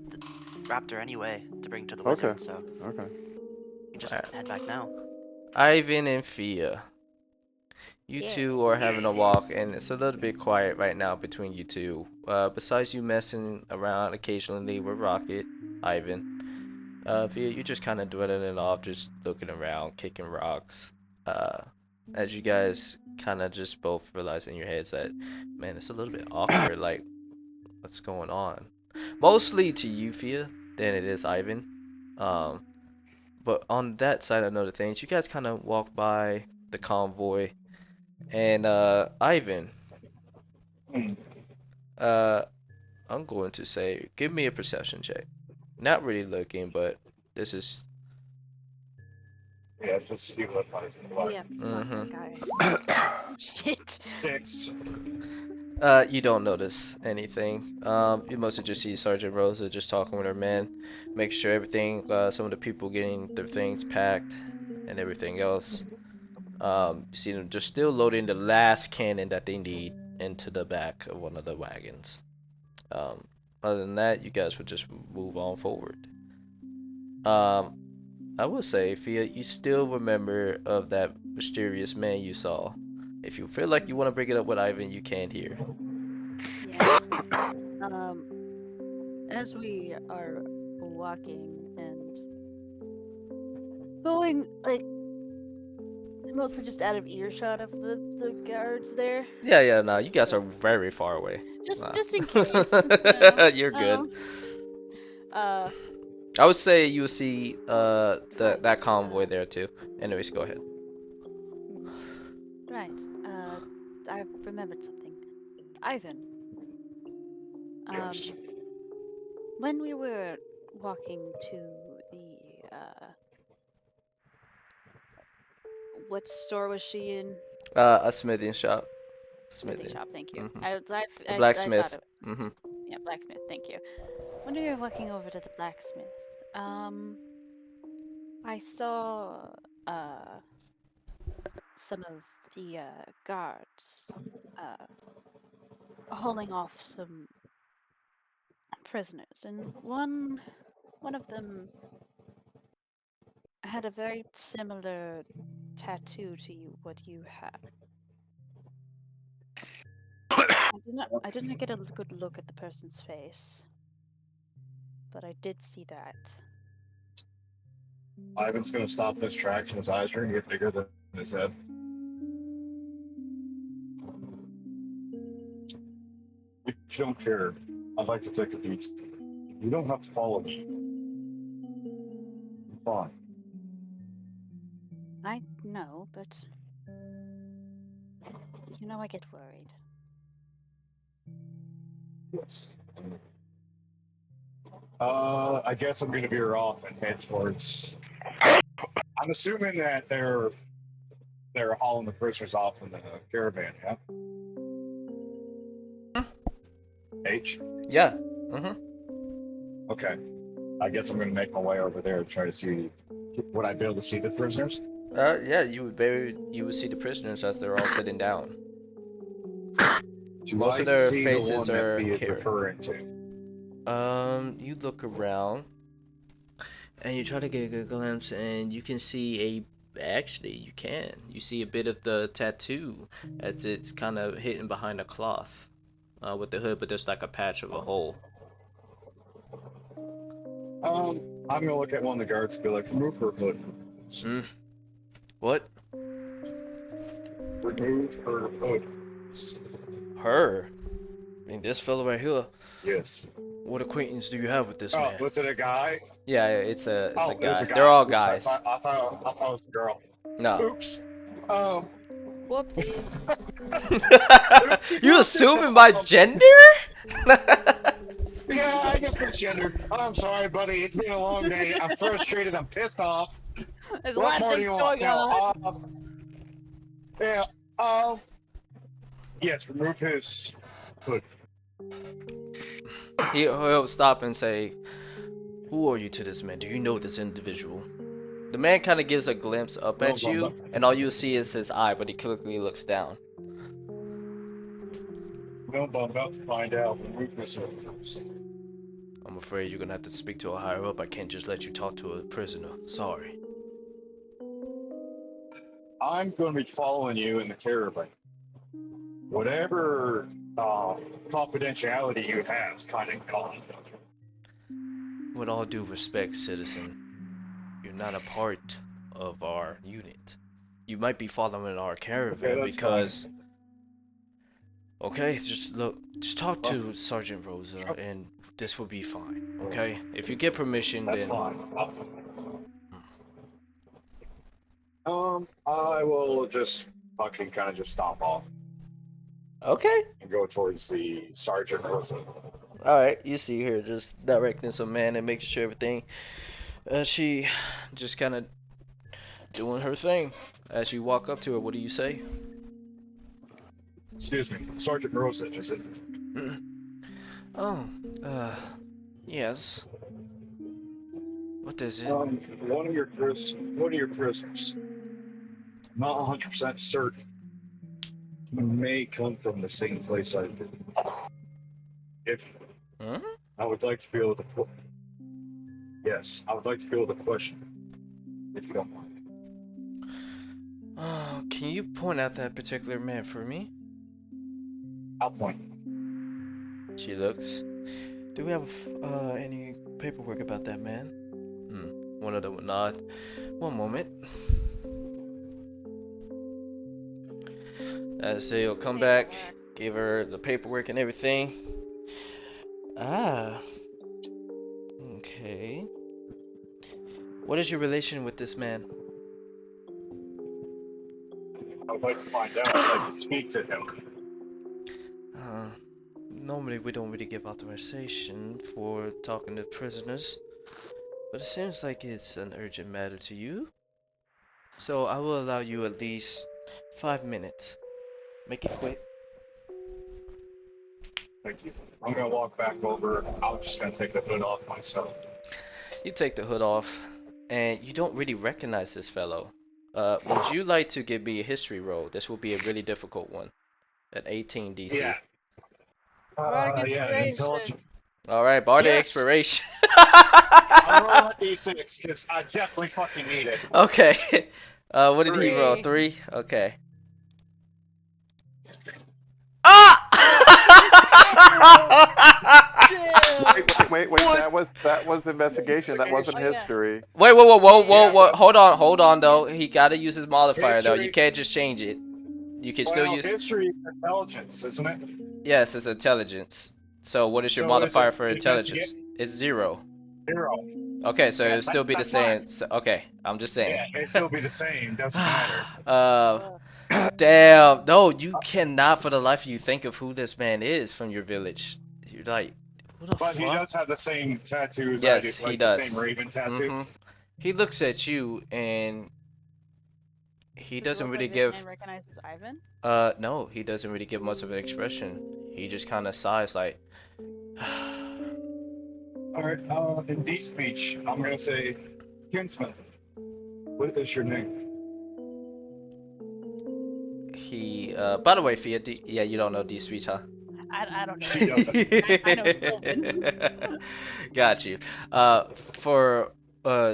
D: raptor anyway to bring to the wizard. So
E: Okay.
D: you just head back now.
A: Ivan and Fia. You two are having a walk, and it's a little bit quiet right now between you two. Besides you messing around occasionally with Rocket, Ivan. Fia, you're just kind of dwelling it off, just looking around, kicking rocks. As you guys kind of just both realize in your heads that, man, it's a little bit awkward. Like, what's going on? Mostly to you, Fia, than it is Ivan. But on that side of other things, you guys kind of walk by the convoy, and Ivan. I'm going to say, give me a perception check. Not really looking, but this is.
B: Yeah, just see what lies in life.
C: Yeah. Guys. Shit.
B: 6.
A: You don't notice anything. You mostly just see Sergeant Rosa just talking with her men, make sure everything, some of the people getting their things packed and everything else. You see them just still loading the last cannon that they need into the back of one of the wagons. Other than that, you guys would just move on forward. I will say, Fia, you still remember of that mysterious man you saw. If you feel like you want to bring it up with Ivan, you can here.
C: As we are walking and going, like, mostly just out of earshot of the guards there.
A: Yeah, no, you guys are very far away.
C: Just in case. You know,
A: You're good.
C: uh,
A: I would say you see that convoy there too. Anyways, go ahead.
C: right. I remembered something. Ivan.
B: Yes.
C: When we were walking to the what store was she in?
A: A smithing shop.
C: Smithing shop. Thank you.
A: Mhm.
C: I
A: A
C: thought
A: blacksmith.
C: it was.
A: Mhm.
C: Yeah, blacksmith. Thank you. When we were walking over to the blacksmith, I saw some of the guards hauling off some prisoners, and one of them had a very similar tattoo to what you have. I didn't get a good look at the person's face, but I did see that.
B: Ivan's gonna stop in his tracks and his eyes are gonna get bigger than his head. If you don't care, I'd like to take a beat. You don't have to follow me. Fine.
C: I know, but you know I get worried.
B: Yes. I guess I'm gonna veer off and head towards. I'm assuming that they're hauling the prisoners off in the caravan, yeah? H?
A: Yeah. Mhm.
B: Okay. I guess I'm gonna make my way over there and try to see. Would I be able to see the prisoners?
A: Yeah, you would see the prisoners as they're all sitting down.
B: Do
A: Most
B: I
A: of their
B: see the
A: faces
B: one that
A: are
B: he is
A: cared.
B: referring to?
A: You look around and you try to get a good glimpse, and you can see actually you can. You see a bit of the tattoo as it's kind of hidden behind a cloth, with the hood, but there's like a patch of a hole.
B: I'm gonna look at one of the guards and be like, remove her hood.
A: Mm. What?
B: Remove her hood.
A: Her? I mean, this fellow right here.
B: Yes.
A: What acquaintance do you have with this
B: Oh,
A: man?
B: was it a guy?
A: Yeah, it's a
B: It was
A: guy.
B: a guy.
A: They're all
B: Oops,
A: guys.
B: I thought it was a girl.
A: No.
B: Oops. Oh.
C: Whoopsies.
A: You assuming my gender?
B: Yeah, I guess it's gender. I'm sorry, buddy. It's been a long day. I'm frustrated. I'm pissed off.
C: There's a
B: What
C: lot of
B: more do
C: things
B: you want
C: going on.
B: now? Yeah. Yes. Remove his hood.
A: He'll stop and say, "Who are you to this man? Do you know this individual?" The man kind of gives a glimpse up at you, and all you see is his eye, but he quickly looks down.
B: Well, I'm about to find out. Remove his hood.
A: I'm afraid you're gonna have to speak to a higher up. I can't just let you talk to a prisoner. Sorry.
B: I'm going to be following you in the caravan. Whatever confidentiality you have is kind of gone.
A: With all due respect, citizen, you're not a part of our unit. You might be following our caravan because...
B: Fine.
A: Okay, just talk to Sergeant Rosa, and this will be fine. Okay, if you get permission,
B: That's
A: then
B: fine. I will just fucking kind of just stop off
A: okay.
B: and go towards the Sergeant Rosa.
A: All right, you see her just directing some man and making sure everything. She just kind of doing her thing. As you walk up to her, what do you say?
B: Excuse me, Sergeant Rosa, is it?
A: Oh, yes. What is it?
B: One of your prisoners. Not 100% certain. He may come from the same place I did. If I would like to be able to put. Yes, I would like to be able to question him, if you don't mind.
A: Can you point out that particular man for me?
B: I'll point.
A: She looks. Do we have any paperwork about that man? One of them would nod. One moment. As they'll come back, give her the paperwork and everything. Ah. Okay. What is your relation with this man?
B: I would like to find out. I'd like to speak to him.
A: Normally we don't really give authorization for talking to prisoners, but it seems like it's an urgent matter to you. So I will allow you at least 5 minutes. Make it quick.
B: Thank you. I'm gonna walk back over. I'm just gonna take the hood off myself.
A: You take the hood off, and you don't really recognize this fellow. Would you like to give me a history roll? This will be a really difficult one. At 18 DC.
B: Yeah.
C: Bardic
B: Yeah,
C: inspiration.
B: intelligence.
A: Alright, Bardic
B: Yes.
A: Expiration.
B: I'm rolling a D6 because I definitely fucking need it.
A: Okay. What did he roll?
C: 3.
A: 3? Okay. Ah!
E: Wait. That was investigation. That wasn't
C: Oh, yeah.
E: history.
A: Wait, whoa.
B: Yeah.
A: Hold on though. He gotta use his modifier though. You
B: History.
A: can't just change it. You can still
B: Well,
A: use.
B: history is intelligence, isn't it?
A: Yes, it's intelligence. So what is your
B: So
A: modifier
B: is it
A: for intelligence? It's 0.
B: 0.
A: Okay, so
B: Yeah,
A: it'll still be the
B: that's
A: same.
B: fine.
A: So, okay, I'm just saying.
B: Yeah, it'd still be the same. Doesn't matter.
A: Damn. No, you cannot for the life of you think of who this man is from your village. You're like, who the
B: But
A: fuck?
B: he does have the same tattoos.
A: Yes,
B: I do,
A: he
B: like
A: does.
B: The same Raven tattoo.
A: Mhm. He looks at you and he doesn't really give.
C: Recognizes Ivan.
A: No, he doesn't really give much of an expression. He just kind of sighs like.
B: All right. In deep speech, I'm gonna say, Kinsman, what is your name?
A: He. By the way, Fia, yeah, you don't know D speech, huh?
C: I don't know.
B: She doesn't.
C: I know Sylvan.
A: Got you. For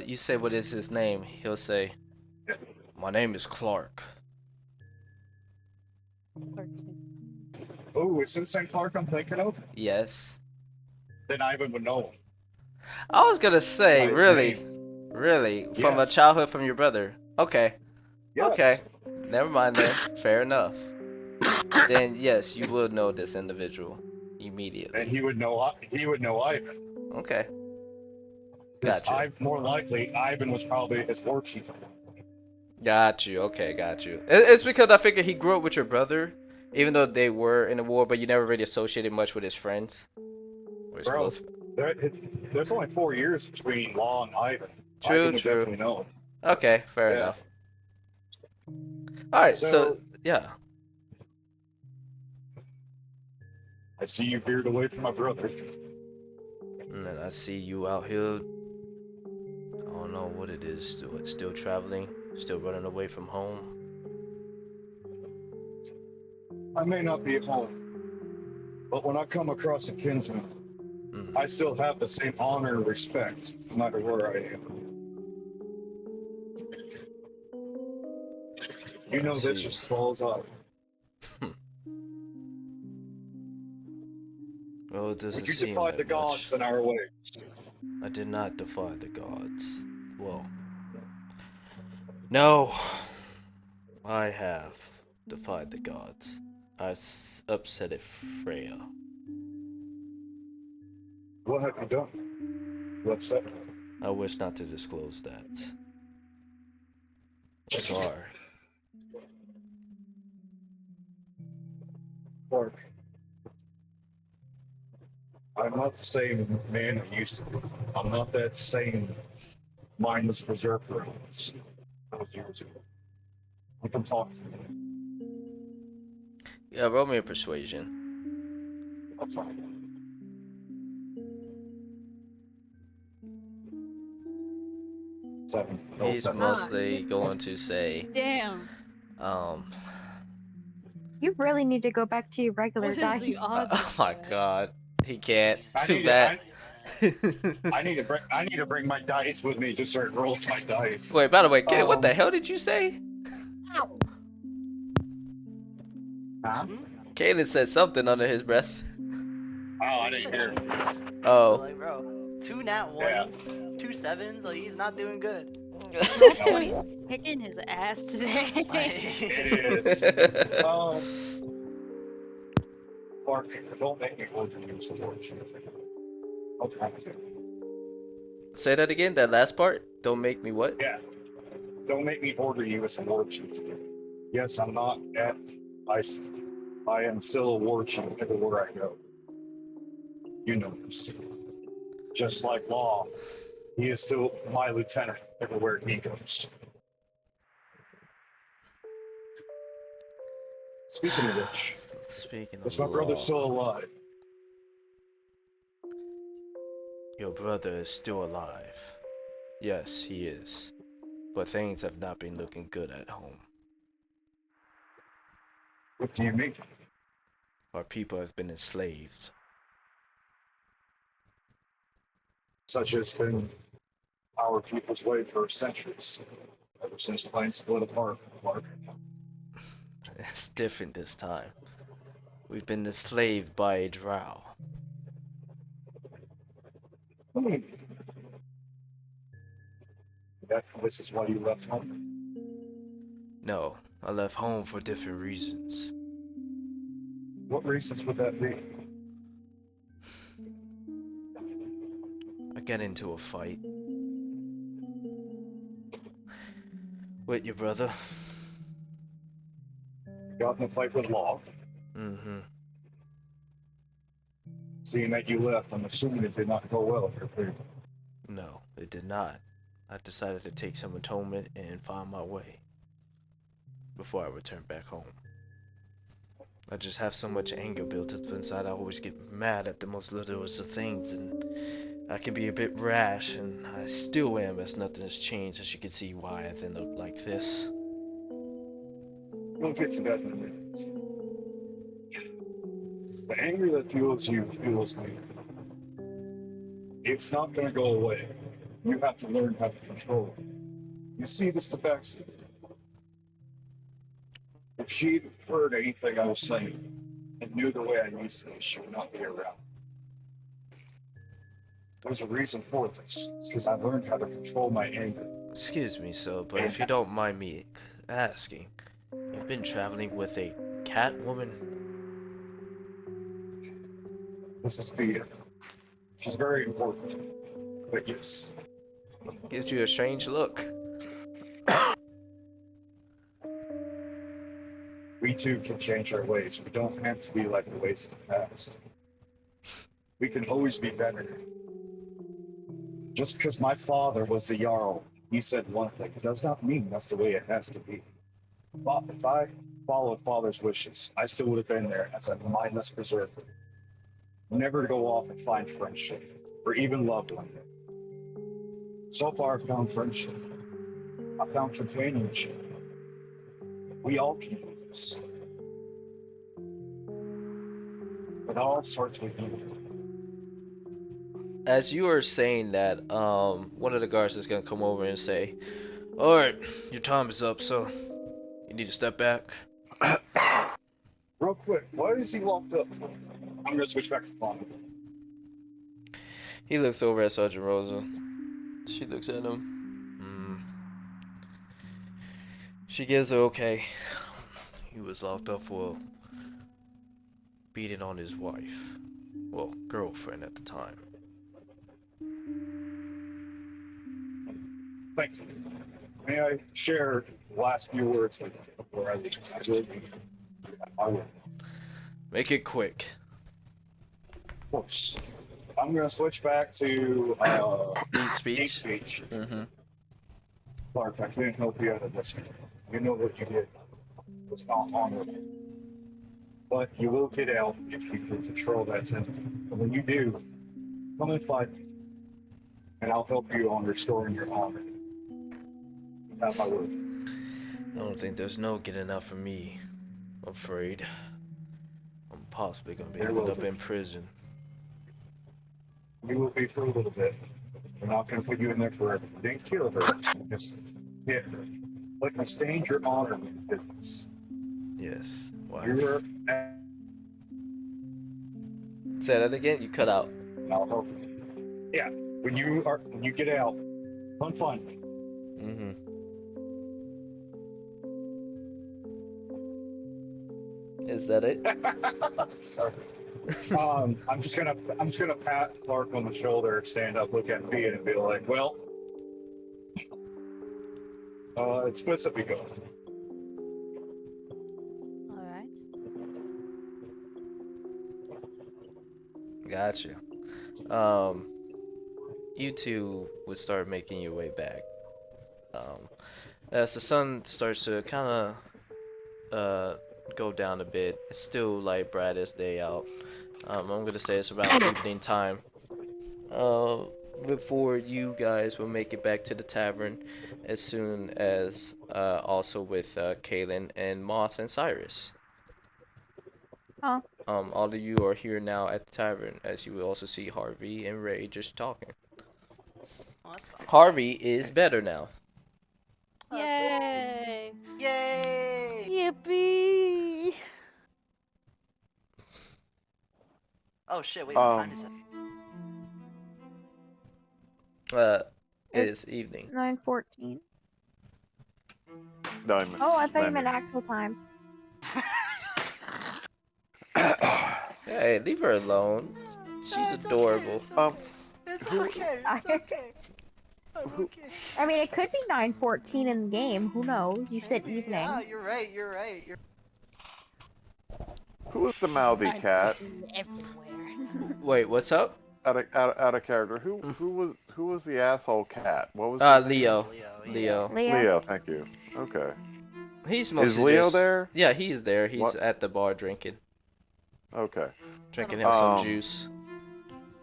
A: you say what is his name? He'll say, "My name is Clark."
B: Oh, is this St. Clark I'm thinking of?
A: Yes.
B: Then Ivan would know him.
A: I was gonna say,
B: By his
A: really,
B: name.
A: really, from a
B: Yes.
A: childhood from your brother. Okay.
B: Yes.
A: Okay. Never mind then. Fair enough. Then yes, you will know this individual immediately.
B: And he would know Ivan.
A: Okay.
B: Because
A: Gotcha.
B: more likely, Ivan was probably his war chief.
A: Got you. Okay, got you. It's because I figured he grew up with your brother, even though they were in a war, but you never really associated much with his friends. Or his
B: Bro,
A: close-
B: there's only 4 years between Law and Ivan.
A: True,
B: Ivan would
A: true.
B: definitely know him.
A: Okay, fair
B: Yeah.
A: enough. All right, so
B: So-
A: yeah.
B: I see you veered away from my brother.
A: And then I see you out here. I don't know what it is. Still traveling, still running away from home.
B: I may not be at home, but when I come across a kinsman,
A: Mm.
B: I still have the same honor and respect, no matter where I am. You know this
A: See.
B: just as well as I.
A: Well, it doesn't
B: Would you
A: seem
B: defy
A: that
B: the gods
A: much.
B: in our ways?
A: I did not defy the gods. Well, no, I have defied the gods. I upset Freya.
B: What have you done? You upset me.
A: I wish not to disclose that. Sorry.
B: Clark. I'm not the same man I used to be. I'm not that same mindless berserker I was years ago. You can talk to me.
A: Yeah, roll me a persuasion.
B: That's fine. Seven. No,
A: He's
B: seven.
A: mostly going to say,
C: Damn.
F: You really need to go back to your regular
C: What is
F: dice.
C: the odds?
A: oh
C: of
A: my
C: that?
A: god, he can't.
B: I
A: Too
B: need,
A: bad.
B: I need to bring my dice with me just so I roll my dice.
A: Wait, by the way, kid, what the
B: Um,
A: hell did you say?
B: Huh?
A: Kaden said something under his breath.
B: Oh, I
D: He's
B: didn't
D: a
B: hear.
D: Jesus.
A: Oh.
D: Like, bro, 2 nat
B: Yeah.
D: 1s, 2 7s. Like, he's not doing good.
C: Nat
B: No.
C: 20's kicking his ass today.
B: It is. Clark, don't make me hold you use the word. Okay.
A: Say that again. That last part. Don't make me what?
B: Yeah. Don't make me order you as a war chief. Yes, I'm not at Iceland. I am still a war chief everywhere I go. You know this. Just like Law, he is still my lieutenant everywhere he goes. Speaking of which,
A: Speaking
B: is
A: of
B: my brother
A: law,
B: still alive?
A: your brother is still alive. Yes, he is. But things have not been looking good at home.
B: What do you mean?
A: Our people have been enslaved.
B: Such has been our people's way for centuries, ever since planes split apart. Clark.
A: It's different this time. We've been enslaved by a drow.
B: This is why you left home.
A: No, I left home for different reasons.
B: What reasons would that be?
A: I get into a fight with your brother.
B: Got in a fight with Law.
A: Mm-hmm.
B: Seeing that you left, I'm assuming it did not go well for your people.
A: No, it did not. I decided to take some atonement and find my way before I return back home. I just have so much anger built up inside. I always get mad at the most littlest of things, and I can be a bit rash, and I still am, as nothing has changed. As you can see why I've ended up like this.
B: We'll get to that in a minute. The anger that fuels you fuels me. It's not going to go away. You have to learn how to control it. You see this Tabaxi? If she heard anything I was saying and knew the way I used to, she would not be around. There's a reason for this. It's because I learned how to control my anger.
A: Excuse me, sir, but if you don't mind me asking, you've been traveling with a cat woman?
B: This is Fia. She's very important. But yes,
A: Gives you a strange look.
B: we too can change our ways. We don't have to be like the ways of the past. We can always be better. Just because my father was the Jarl, he said one thing, it does not mean that's the way it has to be. But if I followed father's wishes, I still would have been there as a mindless berserker. Never to go off and find friendship, or even love one day. So far, I've found friendship. I found companionship. We all can do this. It all starts with you.
A: As you are saying that, one of the guards is gonna come over and say, "Alright, your time is up, so you need to step back."
B: Real quick, why is he locked up? I'm gonna switch back to Bond.
A: He looks over at Sergeant Rosa. She looks at him. She gives her okay. He was locked up for beating on his wife. Well, girlfriend at the time.
B: Thank you. May I share the last few words with you before I leave? I will.
A: Make it quick.
B: Of course. I'm gonna switch back to
A: Hate speech.
B: speech.
A: Mm-hmm.
B: Clark, I couldn't help you out of this. You know what you did. It's not honorable. But you will get out if you can control that temper. And when you do, come and fight me. And I'll help you on restoring your honor. You have my word.
A: I don't think there's no getting out for me. I'm afraid. I'm possibly gonna be
B: There
A: ended
B: will
A: up
B: be.
A: in prison.
B: You will be for a little bit. We're not gonna put you in there forever. You didn't kill her. Just hit her. But you stained your honor with business.
A: Yes.
B: You
A: Wife.
B: were
A: Say that again. You cut out.
B: And I'll help you. Yeah, when you get out, come find me.
A: Mm-hmm. Is that it?
B: Sorry. I'm just gonna pat Clark on the shoulder, stand up, look at me, and be like, well, it's supposed to be good.
C: All right.
A: Gotcha. You two would start making your way back. As the sun starts to kind of go down a bit, it's still light bright as day out. I'm gonna say it's around evening time. Before you guys will make it back to the tavern, as soon as also with Kaylin and Moth and Cyrus.
F: Huh?
A: All of you are here now at the tavern, as you will also see Harvey and Ray just talking.
D: Oh, that's fine.
A: Harvey is better now.
C: Yay!
D: Yay!
C: Yippee!
D: Oh shit! Wait, what time is it?
A: It's
F: It's
A: evening.
F: 9:14.
E: No,
F: Oh, I thought you meant actual time.
A: Hey, leave her alone. She's
D: It's
A: adorable.
D: It's
E: who-
D: okay. It's okay. I'm
E: who-
D: okay.
F: I mean, it could be 9:14 in the game. Who knows? You said
D: Maybe,
F: evening.
D: Yeah, you're right. You're right.
E: Who is the mouthy cat?
C: Everywhere.
A: Wait, what's up?
E: Out of character. Who was the asshole cat? What was his name?
A: Leo.
D: Yeah.
A: Leo.
F: Leo.
E: Thank you. Okay.
A: He's mostly
E: Is Leo
A: just...
E: there?
A: Yeah, he is there. He's
E: What?
A: at the bar drinking
E: Okay.
A: him some
E: Um,
A: juice.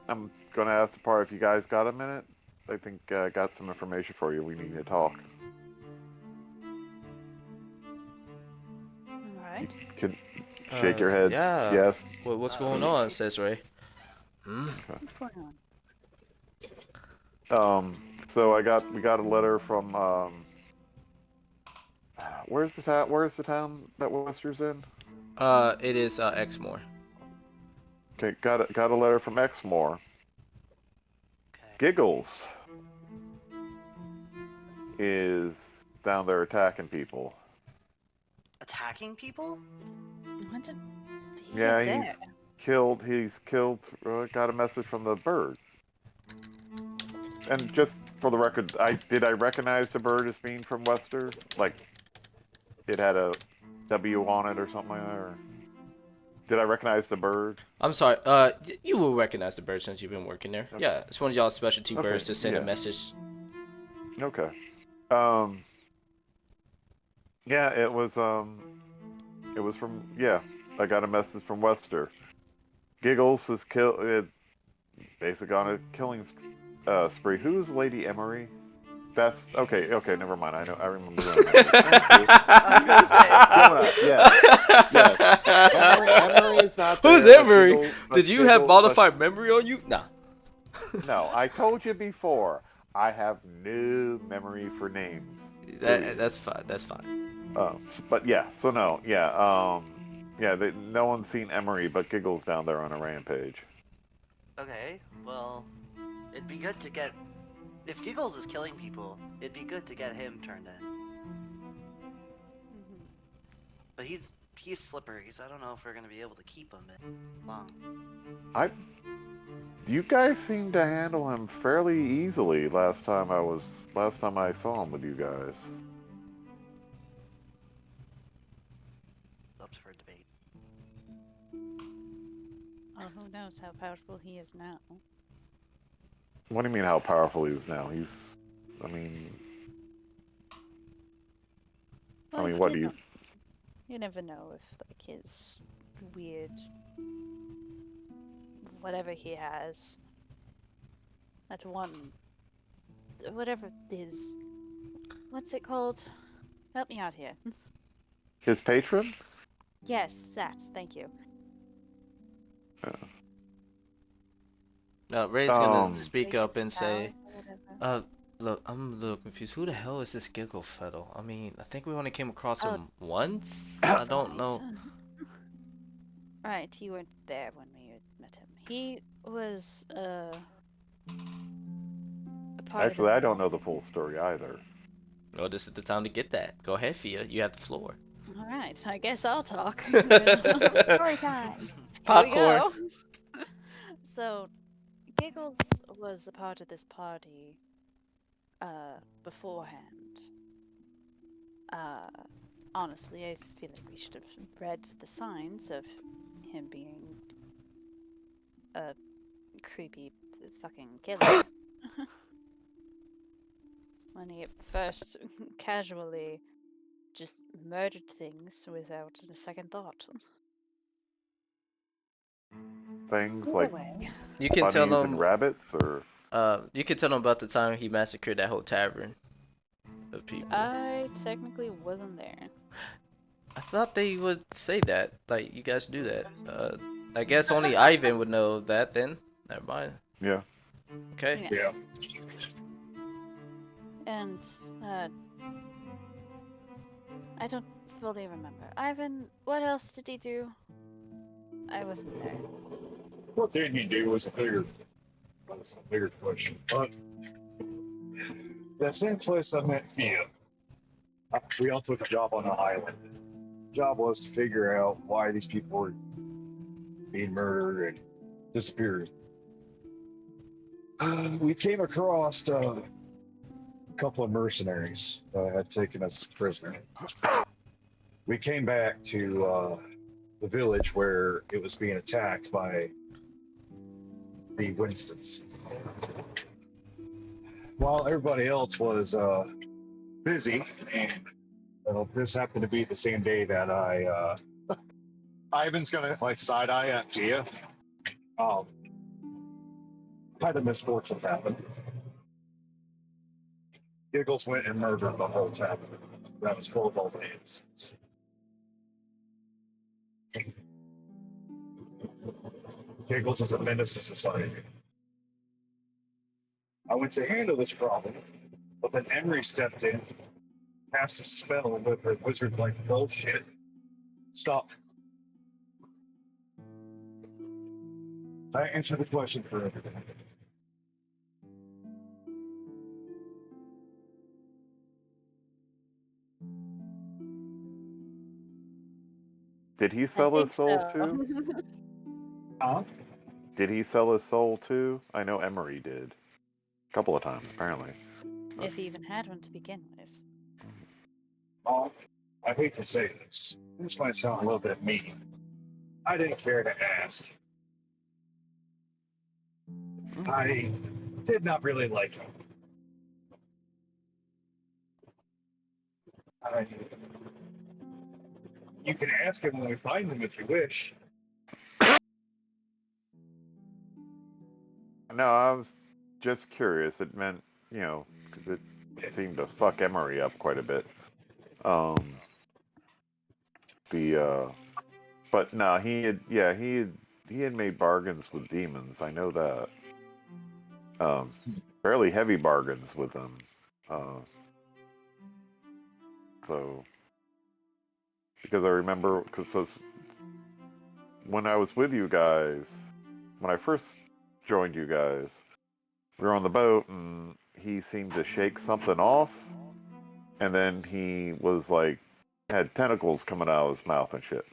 E: I'm gonna ask the part if you guys got a minute. I think I got some information for you. We need to talk.
C: All right.
E: Can shake your heads.
A: yeah.
E: Yes.
A: What's going on? Says Ray.
C: What's going on?
E: So we got a letter from where's the town that Wester's in?
A: It is Exmoor.
E: Okay, got a letter from Exmoor.
D: Okay.
E: Giggles is down there attacking people.
D: Attacking people?
C: When did he
E: Yeah,
C: get
E: he's
C: there?
E: killed. Got a message from the bird. And just for the record, I recognize the bird as being from Wester? Like, it had a W on it or something like that? Or did I recognize the bird?
A: I'm sorry. You will recognize the bird since you've been working there.
E: Okay.
A: Yeah, it's one of y'all's specialty
E: Okay,
A: birds to send a
E: yeah.
A: message.
E: Okay. Yeah, it was from, yeah, I got a message from Wester. Giggles is basically on a killing spree. Who's Lady Emery? That's okay, never mind. I remember that.
D: I was gonna say.
E: Yes. Emery is not there.
A: Who's
E: but
A: Emery?
E: but
A: Did you have
E: Giggles-
A: modified memory on you? Nah.
E: No, I told you before. I have no memory for names.
A: That's fine. That's fine.
E: But yeah, so no, yeah, no one's seen Emery, but Giggles down there on a rampage.
D: Okay, well, it'd be good to get. If Giggles is killing people, it'd be good to get him turned in.
C: Mhm.
D: But he's slippery, so I don't know if we're gonna be able to keep him long.
E: You guys seem to handle him fairly easily last time I saw him with you guys.
D: Up for debate.
C: Well, who knows how powerful he is now?
E: What do you mean how powerful he is now?
C: Like,
E: what do you...
C: know, you never know if like his weird whatever he has. That one whatever it is. What's it called? Help me out here.
E: His patron?
C: Yes, that. Thank you.
A: Ray's gonna speak
C: Like,
A: up
C: it's
A: and
C: his
A: say,
C: powers or whatever.
A: look, I'm a little confused. Who the hell is this Giggle Fiddle? I mean, I think we only came across
C: Oh.
A: him once? I don't know.
C: Right, you weren't there when we met him. He was a part
E: Actually,
C: of
E: I don't know the full story either.
A: Well, this is the time to get that. Go ahead, Fia. You have the floor.
C: All right, I guess I'll talk.
F: Story time.
C: Here we
A: Popcorn.
C: go. So, Giggles was a part of this party beforehand. Honestly, I feel like we should have read the signs of him being a creepy fucking killer. When he first casually just murdered things without a second thought.
E: Things
C: Either
E: like
C: way.
A: You can tell
E: bunnies and
A: them.
E: rabbits, or
A: You can tell them about the time he massacred that whole tavern of people.
C: I technically wasn't there.
A: I thought they would say that. Like, you guys do that. I guess only Ivan would know that then. Never mind.
E: yeah.
A: Okay.
B: Yeah.
C: And, I don't fully remember. Ivan, what else did he do? I wasn't there.
B: What did he do was a bigger question. But that same place I met Fia, we all took a job on the island. The job was to figure out why these people were being murdered and disappeared. We came across a couple of mercenaries had taken us prisoner. We came back to the village where it was being attacked by the Winstons. While everybody else was busy, and this happened to be the same day that Ivan's gonna like side eye at Gia. Had a misfortune happen. Giggles went and murdered the whole tavern that was full of all the innocents. Giggles is a menace to society. I went to handle this problem, but then Emery stepped in, cast a spell with her wizard-like bullshit. Stop. I answered the question for everything.
E: Did he sell his soul
C: so.
E: too?
B: Huh?
E: Did he sell his soul too? I know Emery did. A couple of times, apparently.
C: If he even had one to begin with.
B: I hate to say this. This might sound a little bit mean. I didn't care to ask. I did not really like him. You can ask him when we find him if you wish.
E: No, I was just curious. It meant, you know, 'cause it seemed to fuck Emery up quite a bit. But no, he had made bargains with demons. I know that. Fairly heavy bargains with them. So, because I remember, because when I was with you guys, when I first joined you guys, we were on the boat and he seemed to shake something off, and then he was like, had tentacles coming out of his mouth and shit.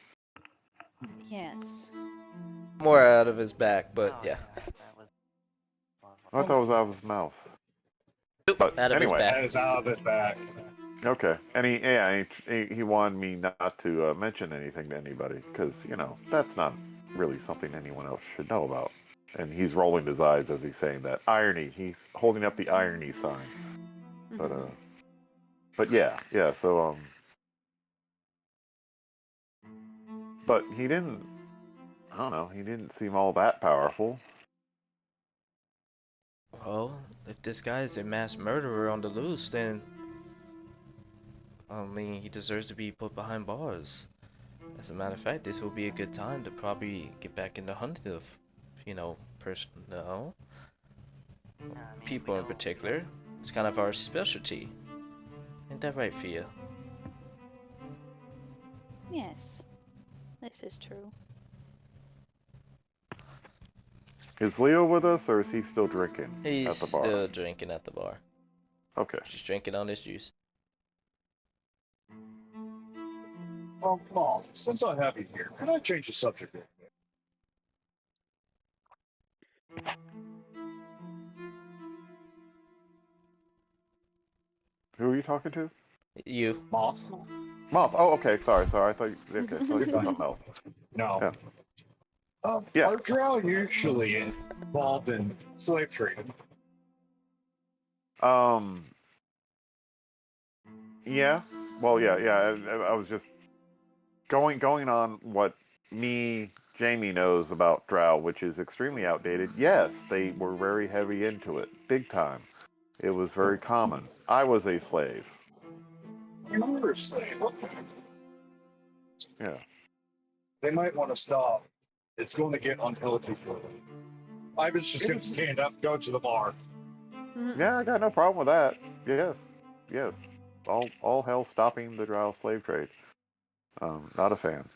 C: Yes.
A: More out of his back, but
D: Oh,
A: yeah.
D: That was.
E: I thought it was out of his mouth. But
A: Out of his
E: anyway.
A: back.
B: That is out of his back.
E: Okay, and he wanted me not to mention anything to anybody because that's not really something anyone else should know about. And he's rolling his eyes as he's saying that. Irony. He's holding up the irony sign. But yeah. So but he didn't. I don't know. He didn't seem all that powerful.
A: Well, if this guy is a mass murderer on the loose, then I mean, he deserves to be put behind bars. As a matter of fact, this will be a good time to probably get back into hunting of, personnel, people in particular. It's kind of our specialty. Ain't that right, Fia?
C: Yes. This is true.
E: Is Leo with us, or is he still drinking
A: He's
E: at the bar?
A: still drinking at the bar.
E: Okay.
A: Just drinking on his juice.
B: Oh, Paul, since I have you here, can I change the subject?
E: Who are you talking to?
A: You.
B: Moth?
E: Moth. Oh, okay. Sorry. I thought you. Okay. I thought you said something else.
B: No.
E: Yeah.
B: Yeah. Are drow usually involved in slave trading?
E: Yeah. Well, yeah. I was just going on what Jamie knows about drow, which is extremely outdated. Yes, they were very heavy into it, big time. It was very common. I was a slave.
B: You were a slave. Okay.
E: Yeah.
B: They might want to stop. It's going to get unhealthy for them. Ivan's just going to stand up, go to the bar.
E: Yeah, I got no problem with that. Yes. All hell stopping the drow slave trade. Not a fan.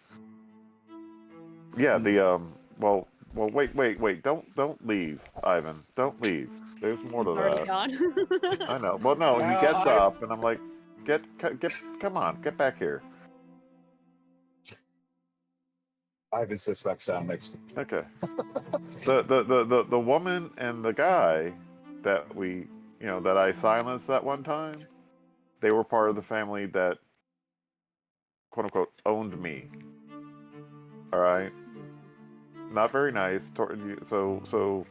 E: Yeah, well, wait. Don't leave, Ivan. Don't leave. There's more to
C: Already
E: that.
C: gone.
E: I know. Well, no, he gets up, and I'm like, come on, get back here.
B: Ivan suspects that makes.
E: Okay. The woman and the guy that that I silenced that one time, they were part of the family that, quote unquote, owned me. All right. Not very nice. So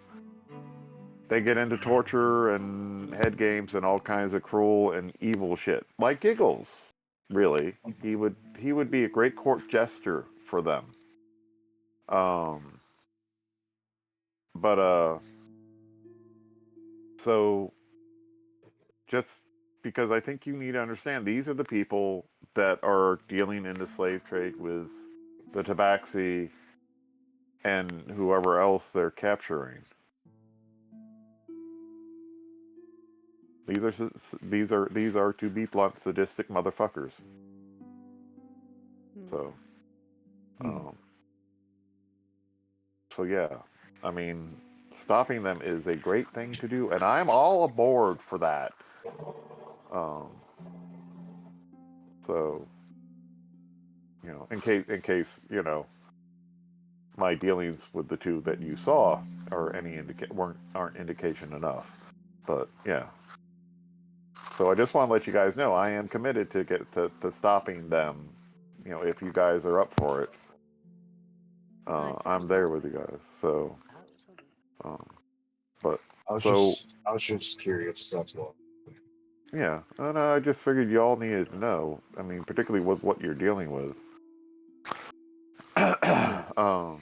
E: they get into torture and head games and all kinds of cruel and evil shit. Like Giggles, really. He would be a great court jester for them. So just because I think you need to understand, these are the people that are dealing in the slave trade with the Tabaxi and whoever else they're capturing. These are to be blunt, sadistic motherfuckers. So, so yeah, I mean, stopping them is a great thing to do, and I'm all aboard for that. So, in case my dealings with the two that you saw are aren't indication enough. But yeah. So I just want to let you guys know I am committed to stopping them. If you guys are up for it, I'm there with you guys. So, but
B: I was just curious. That's what.
E: Yeah, and I just figured you all needed to know. I mean, particularly with what you're dealing with.
B: Don't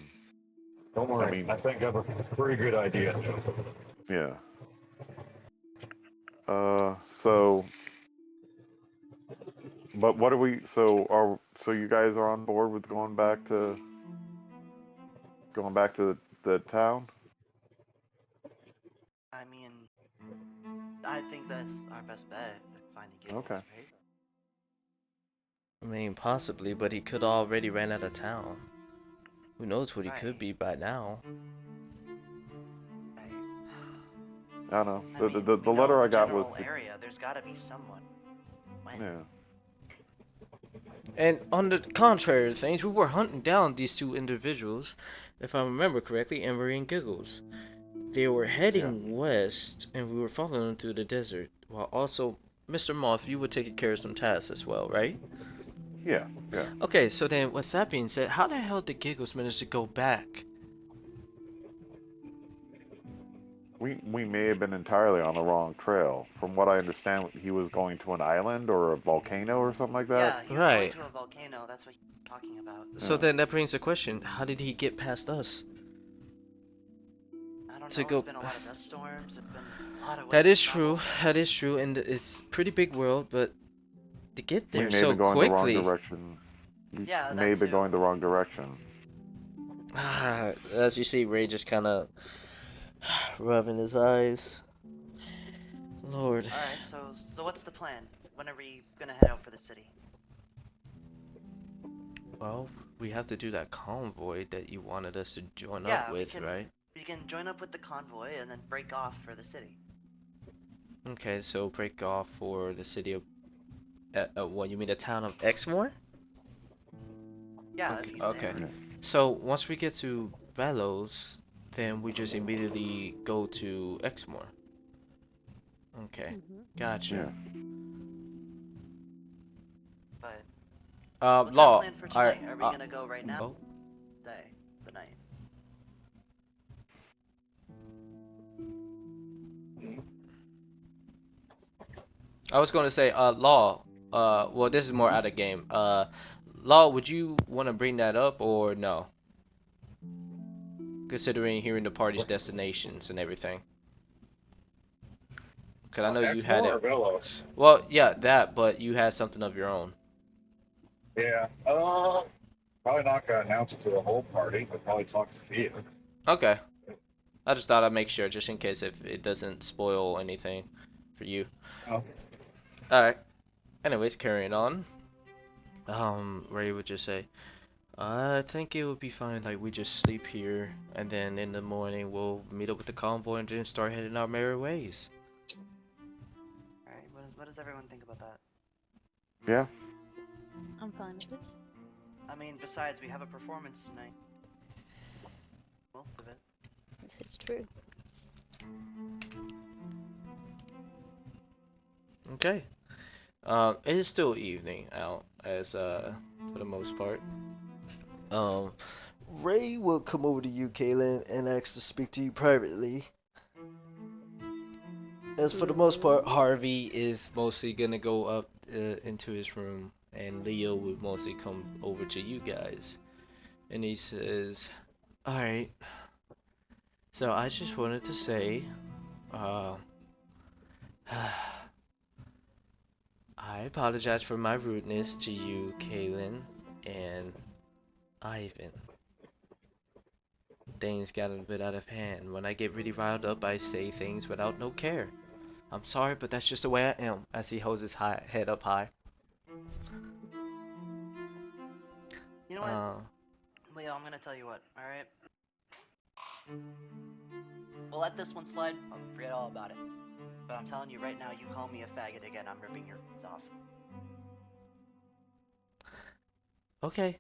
B: worry. I think I have a pretty good idea.
E: Yeah. So, but what are we? So you guys are on board with going back to the town?
D: I mean, I think that's our best bet. Finding Giggles,
E: Okay.
D: right?
A: I mean, possibly, but he could already ran out of town. Who knows what he could be by now?
D: Right.
E: I don't know.
D: I mean,
E: The letter I got was.
D: Area. There's got to be someone. When?
E: Yeah.
A: And on the contrary of things, we were hunting down these two individuals, if I remember correctly, Emery and Giggles. They were heading west, and we were following them through the desert. While also, Mr. Moth, you were taking care of some tasks as well, right?
E: Yeah.
A: Okay, so then with that being said, how the hell did Giggles manage to go back?
E: We may have been entirely on the wrong trail. From what I understand, he was going to an island or a volcano or something like that.
D: Yeah, he was going to a volcano. That's what you're talking about.
A: So then that brings the question: how did he get past us?
D: I don't know. There's been a lot of dust storms. There's been a lot of.
A: That is true. That is true, and it's a pretty big world, but to get there so quickly.
E: The wrong direction.
D: Yeah,
E: may have been going the wrong direction.
A: As you see, Ray just kind of rubbing his eyes. Lord.
D: All right, so what's the plan? When are we gonna head out for the city?
A: Well, we have to do that convoy that you wanted us to join up with, right?
D: We can join up with the convoy and then break off for the city.
A: Okay, so break off for the city of. What you mean the town of Exmoor?
D: Yeah,
A: Okay.
D: that's easy.
A: Okay. So once we get to Bellows, then we just immediately go to Exmoor. Okay. Gotcha.
E: Yeah.
D: But what's our
A: Law.
D: plan for tonight? Are we gonna go right now?
A: Oh.
D: Day, the night.
A: I was going to say, Law. Well, this is more out of game. Law, would you want to bring that up or no? Considering hearing the party's destinations and everything. Because I know you had
B: Exmoor or
A: it.
B: Velos?
A: Well, yeah, that, but you had something of your own.
B: Yeah. Probably not gonna announce it to the whole party, but probably talk to Fia.
A: Okay. I just thought I'd make sure, just in case if it doesn't spoil anything for you.
B: Oh.
A: Alright. Anyways, carrying on. Ray would just say, I think it would be fine, like, we just sleep here, and then in the morning we'll meet up with the convoy and then start heading our merry ways.
D: Alright, what does everyone think about that?
E: Yeah.
C: I'm fine with it.
D: I mean, besides, we have a performance tonight. Most of it.
C: This is true.
A: Okay. It is still evening out, as, for the most part. Ray will come over to you, Kaylin, and ask to speak to you privately. As for the most part, Harvey is mostly gonna go up into his room, and Leo would mostly come over to you guys. And he says, Alright, so I just wanted to say, I apologize for my rudeness to you, Kaylin, and Ivan. Things got a bit out of hand. When I get really riled up, I say things without no care. I'm sorry, but that's just the way I am, as he holds his head up high.
D: You know what? Leo, I'm gonna tell you what, alright? We'll let this one slide. I'll forget all about it. But I'm telling you right now, you call me a faggot again, I'm ripping your face off.
A: Okay.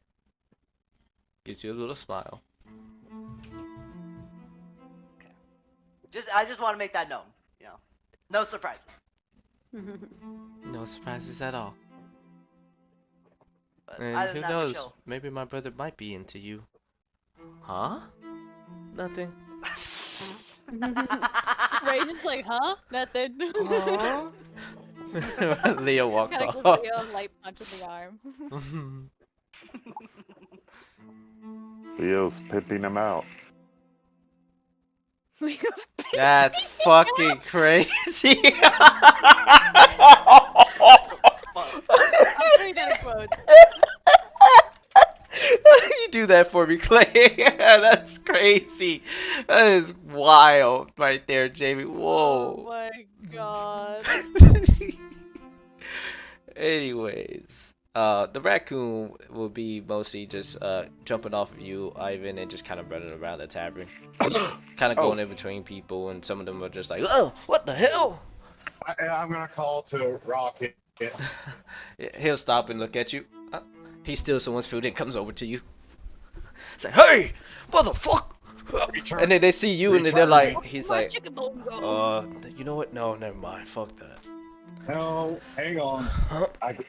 A: Gives you a little smile.
D: Okay. I just want to make that known, you know. No surprises.
A: No surprises at all.
D: But
A: And
D: other
A: who
D: than that, we're
A: knows?
D: chill.
A: Maybe my brother might be into you. Huh? Nothing.
C: Ray's just like, huh? Nothing.
A: Huh? Leo walks
C: Kinda gives
A: off.
C: Leo a light punch in the arm.
E: Leo's pimping him out.
C: Leo's
A: That's fucking crazy.
C: I'm putting that in quotes.
A: You do that for me, Clay. That's crazy. That is wild right there, Jamie.
C: Oh
A: Whoa.
C: my god.
A: Anyways, the raccoon will be mostly just jumping off of you, Ivan, and just kind of running around the tavern. Kind of going in between people, and some of them are just like, oh, what the hell?
B: I'm gonna call to Rocket.
A: He'll stop and look at you. He steals someone's food and comes over to you. Say, hey, motherfucker! And then they see you and then they're like, he's
C: My
A: like,
C: chicken bone go.
A: you know what? No, never mind. Fuck that.
B: No, hang on.
A: Huh?
B: I put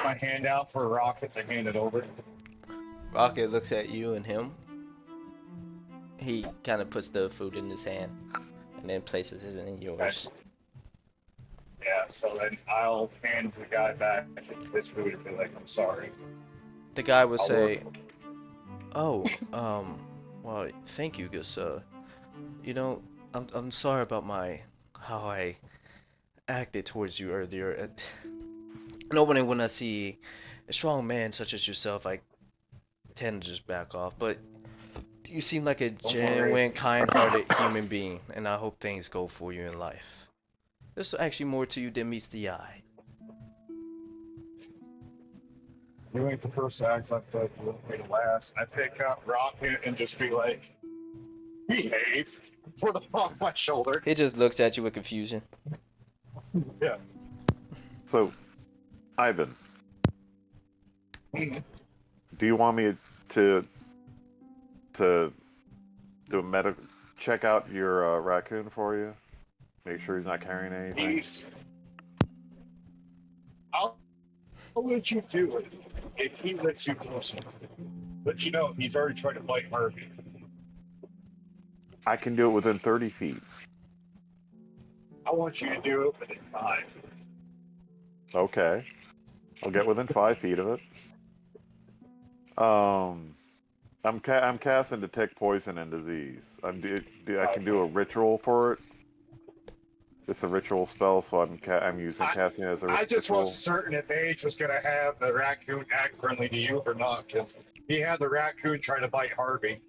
B: my hand out for Rocket to hand it over.
A: Rocket looks at you and him. He kind of puts the food in his hand and then places it in yours.
B: Yeah, so then I'll hand the guy back his food and be like, I'm sorry.
A: The guy will
B: I'll
A: say,
B: work.
A: oh, well, thank you, good sir. You know, I'm sorry about how I acted towards you earlier. Normally when I see a strong man such as yourself, I tend to just back off, but you seem like a genuine, kind-hearted human being, and I hope things go for you in life. There's actually more to you than meets the eye.
B: You ain't the first to act like that. You want me to last. I pick up Rocket and just be like, Behave. Put them off my shoulder.
A: He just looks at you with confusion.
B: Yeah.
E: So, Ivan, do you want me to do a medical check out your raccoon for you? Make sure he's not carrying anything.
B: I'll let you do it if he lets you closer. But you know, he's already tried to bite Harvey.
E: I can do it within 30 feet.
B: I want you to do it within 5.
E: Okay. I'll get within 5 feet of it. I'm casting Detect Poison and Disease. I can do a ritual for it. It's a ritual spell, so I'm casting it as a ritual.
B: I just wasn't certain if Age was going to have the raccoon act friendly to you or not, because he had the raccoon try to bite Harvey.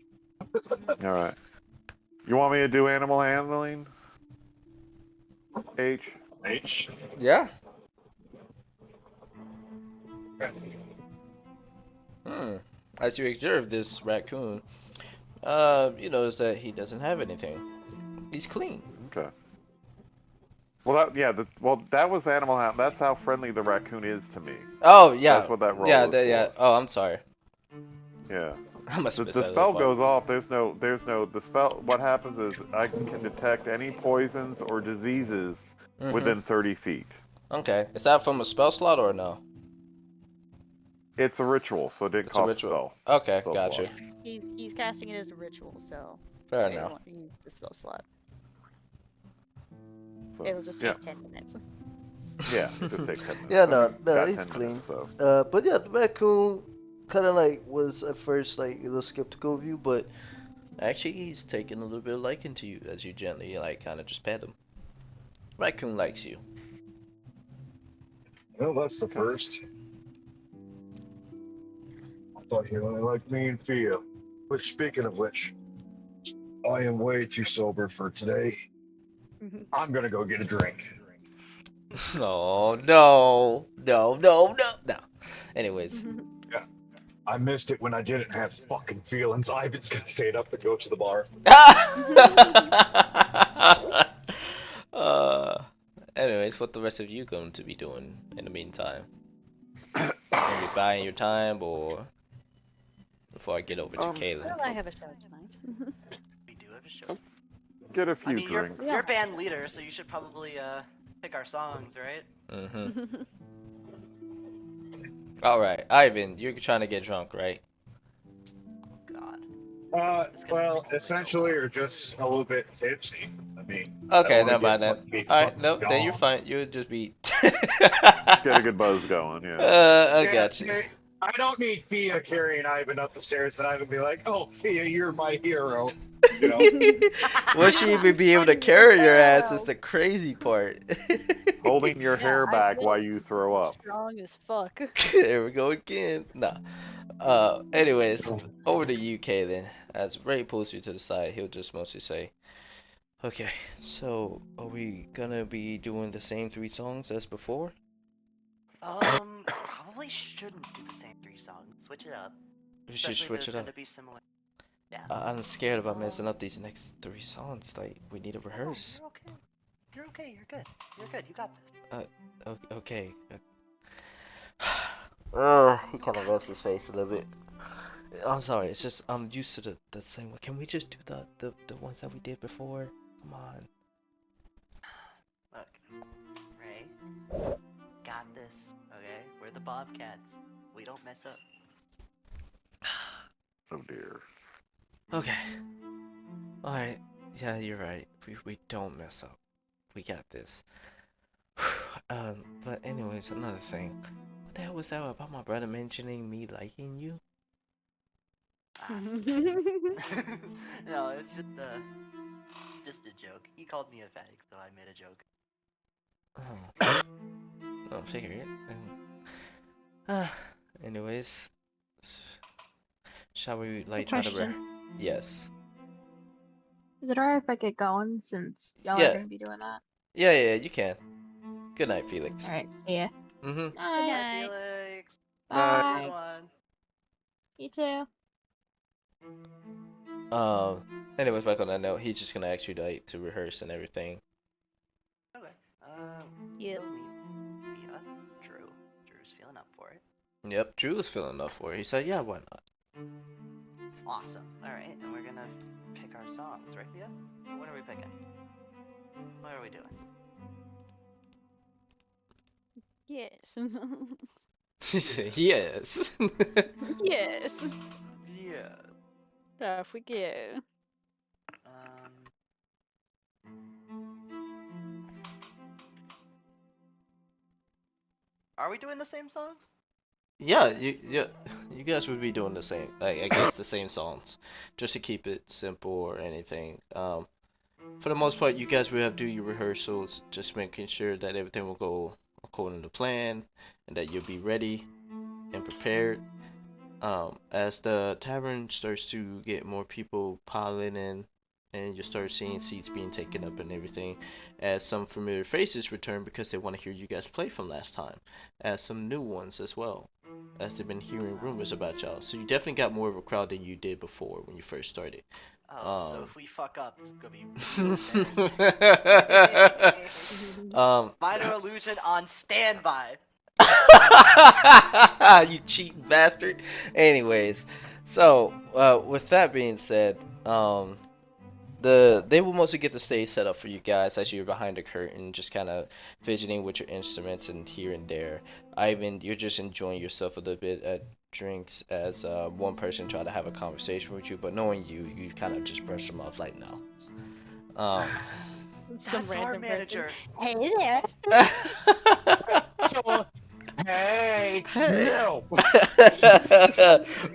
E: All right. You want me to do animal handling? H?
A: Yeah. As you observe this raccoon, you notice that he doesn't have anything. He's clean.
E: Okay. Well, that was animal handling. That's how friendly the raccoon is to me.
A: Oh yeah.
E: That's what that roll
A: yeah,
E: was for.
A: yeah. Oh, I'm sorry.
E: Yeah.
A: I must have
E: The
A: missed that
E: spell
A: little
E: goes off. The spell. What happens is I can detect any poisons or diseases within 30 feet.
A: Okay. Is that from a spell slot or no?
E: It's a ritual, so it didn't
A: It's a
E: cost
A: ritual.
E: spell.
A: Okay,
E: Spell
A: gotcha.
E: slot.
C: He's casting it as a ritual, so
A: Fair
C: they
A: enough.
C: won't use the spell slot.
E: So,
C: It'll just take 10 minutes.
E: Yeah, it just takes 10 minutes.
G: Yeah,
E: I
G: no,
E: mean,
G: no,
E: got
G: he's
E: 10
G: clean.
E: minutes, so.
G: But yeah, the raccoon kind of like was at first like a little skeptical of you, but
A: Actually, he's taking a little bit of liking to you as you gently, like, kind of just pet him. Raccoon likes you.
B: Well, that's the first. I thought he only liked me and Fia. Which, speaking of which, I am way too sober for today. I'm gonna go get a drink.
A: Oh, no. Anyways.
B: Yeah. I missed it when I didn't have fucking feelings. Ivan's gonna stay up and go to the bar.
A: Anyways, what the rest of you going to be doing in the meantime? Maybe buying your time, or before I get over to Kaylin?
C: Well, I have a show tonight.
D: We do have a show.
E: Get a few
D: I mean,
E: drinks.
D: you're band leader, so you should probably pick our songs, right?
A: Mm-hmm. All right, Ivan, you're trying to get drunk, right?
D: God.
B: Well, essentially, or just a little bit tipsy. I mean.
A: Okay,
B: I don't
A: never mind
B: wanna
A: then.
B: get
A: All right,
B: fucking
A: no, then you're
B: gone.
A: fine. You'll just be.
E: Get a good buzz going, yeah.
A: I
B: Yeah,
A: got you.
B: see, I don't need Fia carrying Ivan up the stairs and Ivan be like, "Oh, Fia, you're my hero." You know?
A: Will she even be able to carry your ass? Is the crazy part.
E: Holding your hair
C: I
E: back
C: will.
E: while you throw up.
C: Strong as fuck.
A: There we go again. Nah. Anyways, over to you, Kaylin. As Ray pulls you to the side, he'll just mostly say, "Okay, so are we gonna be doing the same 3 songs as before?"
D: Probably shouldn't do the same 3 songs. Switch it up.
A: We should
D: Especially
A: switch
D: if
A: it
D: it's
A: up.
D: gonna be similar. Yeah.
A: I'm scared about messing up these next 3 songs. Like, we need to rehearse.
D: You're okay. You're okay. You're good. You're good. You got this.
A: Okay.
G: he kind of rubs his face a little bit.
A: I'm sorry. It's just I'm used to the same one. Can we just do the ones that we did before? Come on.
D: Look, Ray, got this. Okay, we're the Bobcats. We don't mess up.
E: Oh dear.
A: Okay. Alright. Yeah, you're right. We don't mess up. We got this. But anyways, another thing. What the hell was that about my brother mentioning me liking you?
D: No, it's just a joke. He called me a fag, so I made a joke.
A: Oh. I'll figure it. Anyways. Shall we, like, try to...
F: Question.
A: Yes.
F: Is it alright if I get going since y'all
A: Yeah.
F: are gonna be doing that?
A: Yeah, you can. Good night, Felix.
F: Alright, see ya.
A: Mm-hmm.
F: Night.
C: night.
D: Felix.
F: Bye.
D: Everyone.
F: You too.
A: Anyways, back on that note, he's just gonna ask you to rehearse and everything.
D: Okay.
C: Yep.
D: We'll meet via Drew. Drew's feeling up for it.
A: Yep, Drew was feeling up for it. He said, "Yeah, why not?"
D: Awesome. All right, and we're gonna pick our songs, right, Via? What are we picking? What are we doing?
C: Yes.
A: Yes.
C: Yes.
D: Yeah.
C: Off we go.
D: Are we doing the same songs?
A: Yeah, you guys would be doing the same. I guess the same songs, just to keep it simple or anything. For the most part, you guys will have to do your rehearsals, just making sure that everything will go according to plan, and that you'll be ready and prepared. As the tavern starts to get more people piling in, and you start seeing seats being taken up and everything, as some familiar faces return because they want to hear you guys play from last time, as some new ones as well, as they've been hearing rumors about y'all. So you definitely got more of a crowd than you did before when you first started.
D: Oh, so if we fuck up, it's gonna be really Minor illusion on standby.
A: You cheating bastard. Anyways, so with that being said, they will mostly get the stage set up for you guys as you're behind the curtain, just kind of fidgeting with your instruments and here and there. Ivan, you're just enjoying yourself a little bit at drinks as one person tried to have a conversation with you, but knowing you kind of just brush them off like no.
C: Some
D: That's our
C: random
D: manager.
C: person. Hey there.
B: So, hey, no.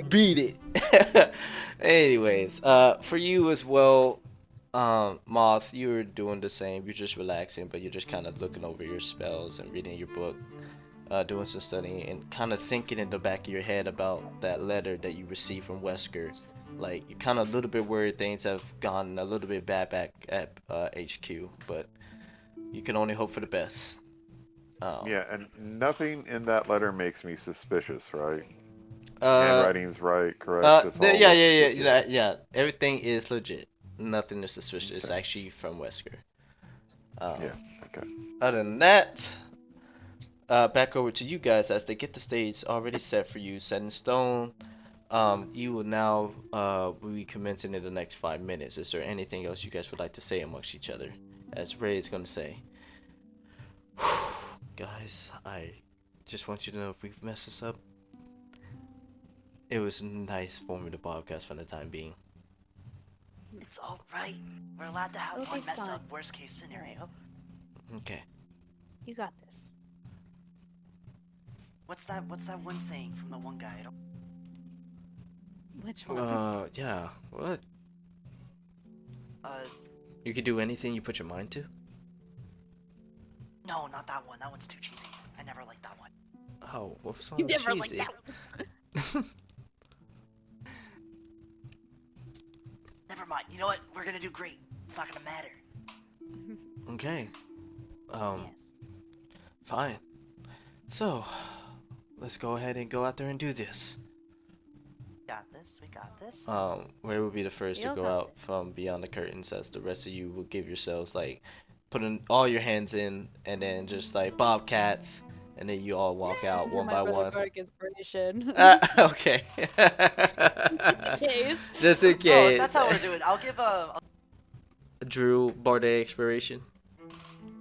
A: Beat it. Anyways, for you as well, Moth, you're doing the same. You're just relaxing, but you're just kind of looking over your spells and reading your book, doing some studying, and kind of thinking in the back of your head about that letter that you received from Wesker. Like, you're kind of a little bit worried things have gone a little bit bad back at HQ, but you can only hope for the best.
E: Yeah, and nothing in that letter makes me suspicious, right?
A: Uh,
E: Handwriting's right, correct? It's all
A: yeah. Everything is legit. Nothing is suspicious. It's
E: Okay.
A: actually from Wesker.
E: Yeah, okay.
A: Other than that, back over to you guys as they get the stage already set for you, set in stone. You will now be commencing in the next 5 minutes. Is there anything else you guys would like to say amongst each other? As Ray is gonna say, guys, I just want you to know if we mess this up, it was nice forming the podcast for the time being.
D: It's all right. We're allowed to have
C: It'll
D: one
C: be
D: mess
C: fine.
D: up. Worst case scenario.
A: Okay.
C: You got this.
D: What's that one saying from the one guy? I don't...
C: Which one?
A: Yeah. What?
D: Uh,
A: You can do anything you put your mind to?
D: no, not that one. That one's too cheesy. I never liked that one.
A: Oh, what song
C: You
A: is
C: never like
A: cheesy?
C: that.
D: Never mind. You know what? We're gonna do great. It's not gonna matter.
A: Okay.
C: Yes.
A: Fine. So, let's go ahead and go out there and do this.
D: Got this. We got this.
A: Ray will be the first to
C: You'll
A: go
C: got
A: out
C: this.
A: from beyond the curtains, as the rest of you will give yourselves like putting all your hands in, and then just like bobcats, and then you all walk out one
C: My
A: by
C: brother
A: one.
C: Bardic inspiration.
A: Okay.
C: Just in case.
A: Just in
D: Oh, if
A: case.
D: that's how we're doing, I'll give a.
A: Drew Bardic inspiration.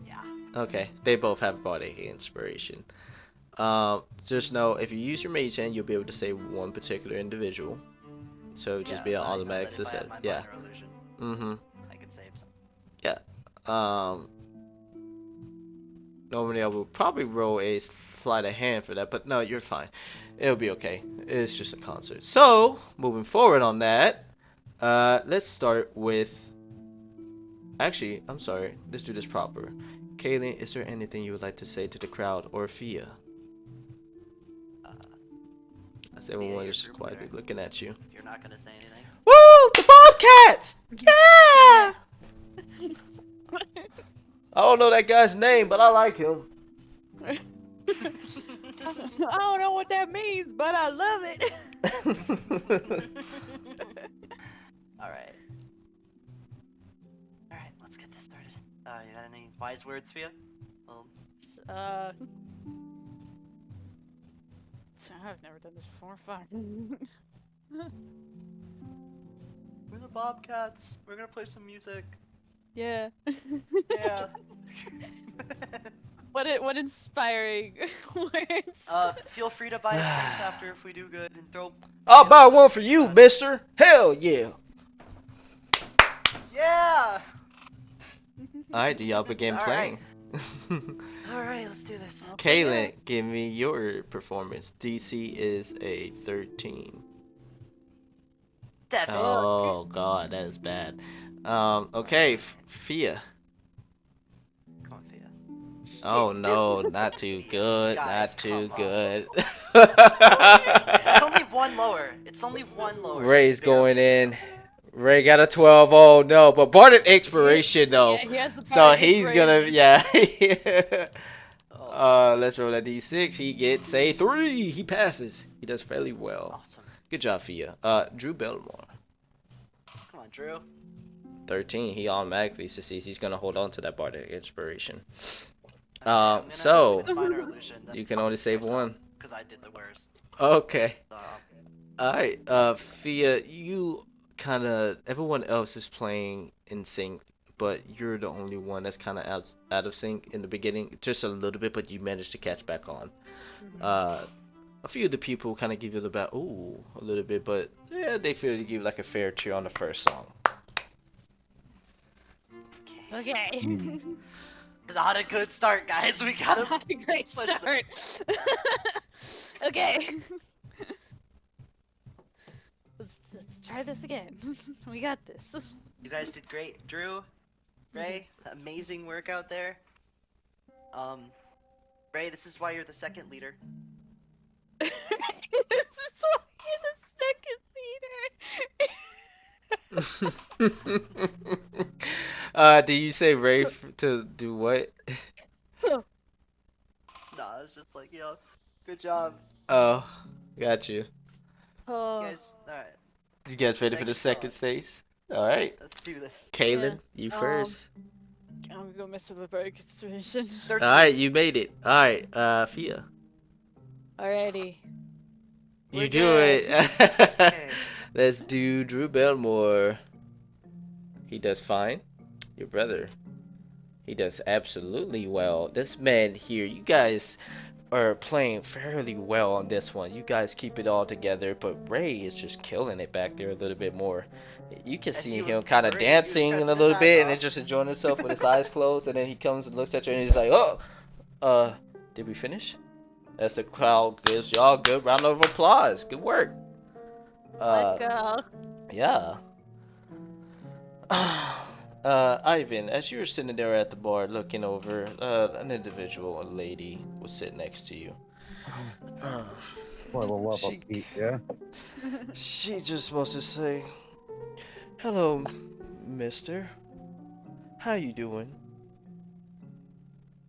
D: Yeah.
A: Okay, they both have Bardic inspiration. Just know if you use your mage hand, you'll be able to save one particular individual. So it'll just be an
D: but I know
A: automatic
D: that if I had
A: success.
D: my
A: Yeah.
D: minor illusion,
A: Mm-hmm.
D: I could save some.
A: Normally I would probably roll a sleight of hand for that, but no, you're fine. It'll be okay. It's just a concert. So, moving forward on that, let's start with... Actually, I'm sorry. Let's do this proper. Kaylin, is there anything you would like to say to the crowd or Fia? As everyone
D: your
A: is
D: group
A: quietly
D: leader.
A: looking at you.
D: If you're not gonna say anything.
A: Woo! The Bobcats! Yeah! I don't know that guy's name, but I like him.
C: I don't know what that means, but I love it.
D: All right. let's get this started. You got any wise words, Fia? Well,
C: I've never done this before. Fuck.
D: we're the Bobcats. We're gonna play some music.
C: Yeah.
D: Yeah.
C: What inspiring words.
D: Feel free to buy us drinks after if we do good and throw.
A: I'll buy one for you, mister. Hell yeah.
D: Yeah.
A: Alright, do y'all begin
D: All
A: playing?
D: All right, let's do this.
A: Kaylin, give me your performance. DC is a 13.
D: 7.
A: Oh god, that is bad. Okay, Fia.
D: Come on, Fia.
A: Oh no, not too good,
D: Guys,
A: not too
D: come
A: good.
D: It's only one lower. It's only one lower. so
A: Ray's
D: it's barely
A: going in. Ray got a 12. Oh no, but Bardic Inspiration though.
C: Yeah, he has the
A: So
C: Bardic
A: he's gonna,
C: Inspiration.
A: yeah.
D: Oh,
A: Let's roll a d6. He gets a 3. He passes. He does fairly well.
D: awesome.
A: Good job, Fia. Drew Belmore.
D: Come on, Drew.
A: 13. He automatically succeeds. He's gonna hold on to that Bardic Inspiration.
D: Okay, I'm gonna
A: so
D: go with minor illusion, then
A: you can only save one.
D: because I did the worst.
A: Okay.
D: So,
A: Alright, Fia, you kinda, everyone else is playing in sync, but you're the only one that's kinda out of sync in the beginning, just a little bit, but you managed to catch back on. A few of the people kinda give you a little bit, but yeah, they feel to give like a fair cheer on the first song.
C: Okay.
D: not a good start, guys. We gotta.
C: Not a great
D: push
C: start. Okay. Let's try this again. We got this.
D: You guys did great, Drew, Ray. Amazing work out there. Ray, this is why you're the second leader.
C: This is why you're the second leader.
A: Do you say Ray to do what?
D: Nah, it's just like, yo, good job.
A: Oh, got you.
C: Oh,
D: You guys, alright,
A: You guys ready for
D: Thank
A: the
D: you so
A: second
D: much.
A: stage? Alright.
D: let's do this.
A: Kaylin, you
C: um,
A: first.
C: I'm gonna mess up a very good situation.
D: 13.
A: Alright, you made it. Alright, Fia.
C: Alrighty.
A: You
C: We're
A: do
C: good.
A: it.
D: Okay.
A: Let's do Drew Belmore. He does fine. Your brother. He does absolutely well. This man here, you guys are playing fairly well on this one. You guys keep it all together, but Ray is just killing it back there a little bit more. You can
D: And
A: see
D: he was
A: him kind of
D: great. He was
A: dancing
D: stressing
A: a
D: his
A: little
D: eyes
A: bit and then
D: off.
A: just enjoying himself with his eyes closed, and then he comes and looks at you and he's like, oh, did we finish? As the crowd gives y'all a good round of applause. Good work.
C: Let's go.
A: Yeah. Ivan, as you were sitting there at the bar looking over, an individual, a lady, was sitting next to you.
B: For the love
A: She-
B: of Pete, yeah?
A: She just wants to say, "Hello, mister. How you doing?"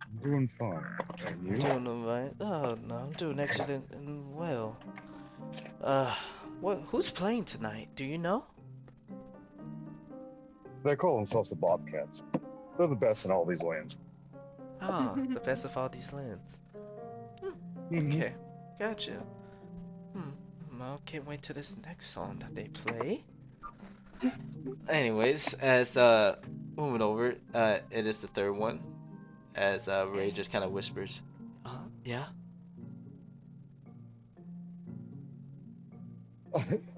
B: I'm doing fine. And you?
A: Doing alright? Oh no, I'm doing excellent and well. Who's playing tonight? Do you know?
B: They call themselves the Bobcats. They're the best in all these lands.
A: Oh, the best of all these lands.
B: Mhm.
A: Okay, gotcha. Well, can't wait till this next song that they play. Anyways, as moving over, it is the third one. As Ray just kind of whispers, yeah.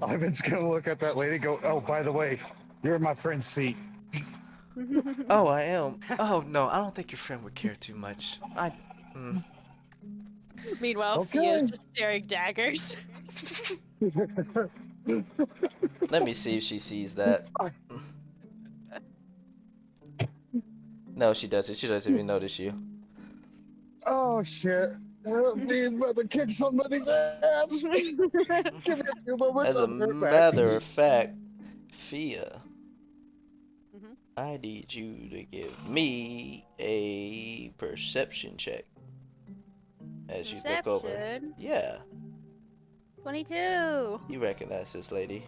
B: Ivan's gonna look at that lady and go, oh, by the way, you're in my friend's seat.
A: Oh, I am. Oh no, I don't think your friend would care too much.
C: Meanwhile,
B: Okay.
C: Fia's just staring daggers.
A: Let me see if she sees that. No, she doesn't. She doesn't even notice you.
B: Oh, shit. He's about to kick somebody's ass. Give me a few moments.
A: As a
B: I'll be right back.
A: matter of fact, Fia,
C: Mhm.
A: I need you to give me a perception check. As you look over.
C: Perception.
A: Yeah,
C: 22.
A: you recognize this lady.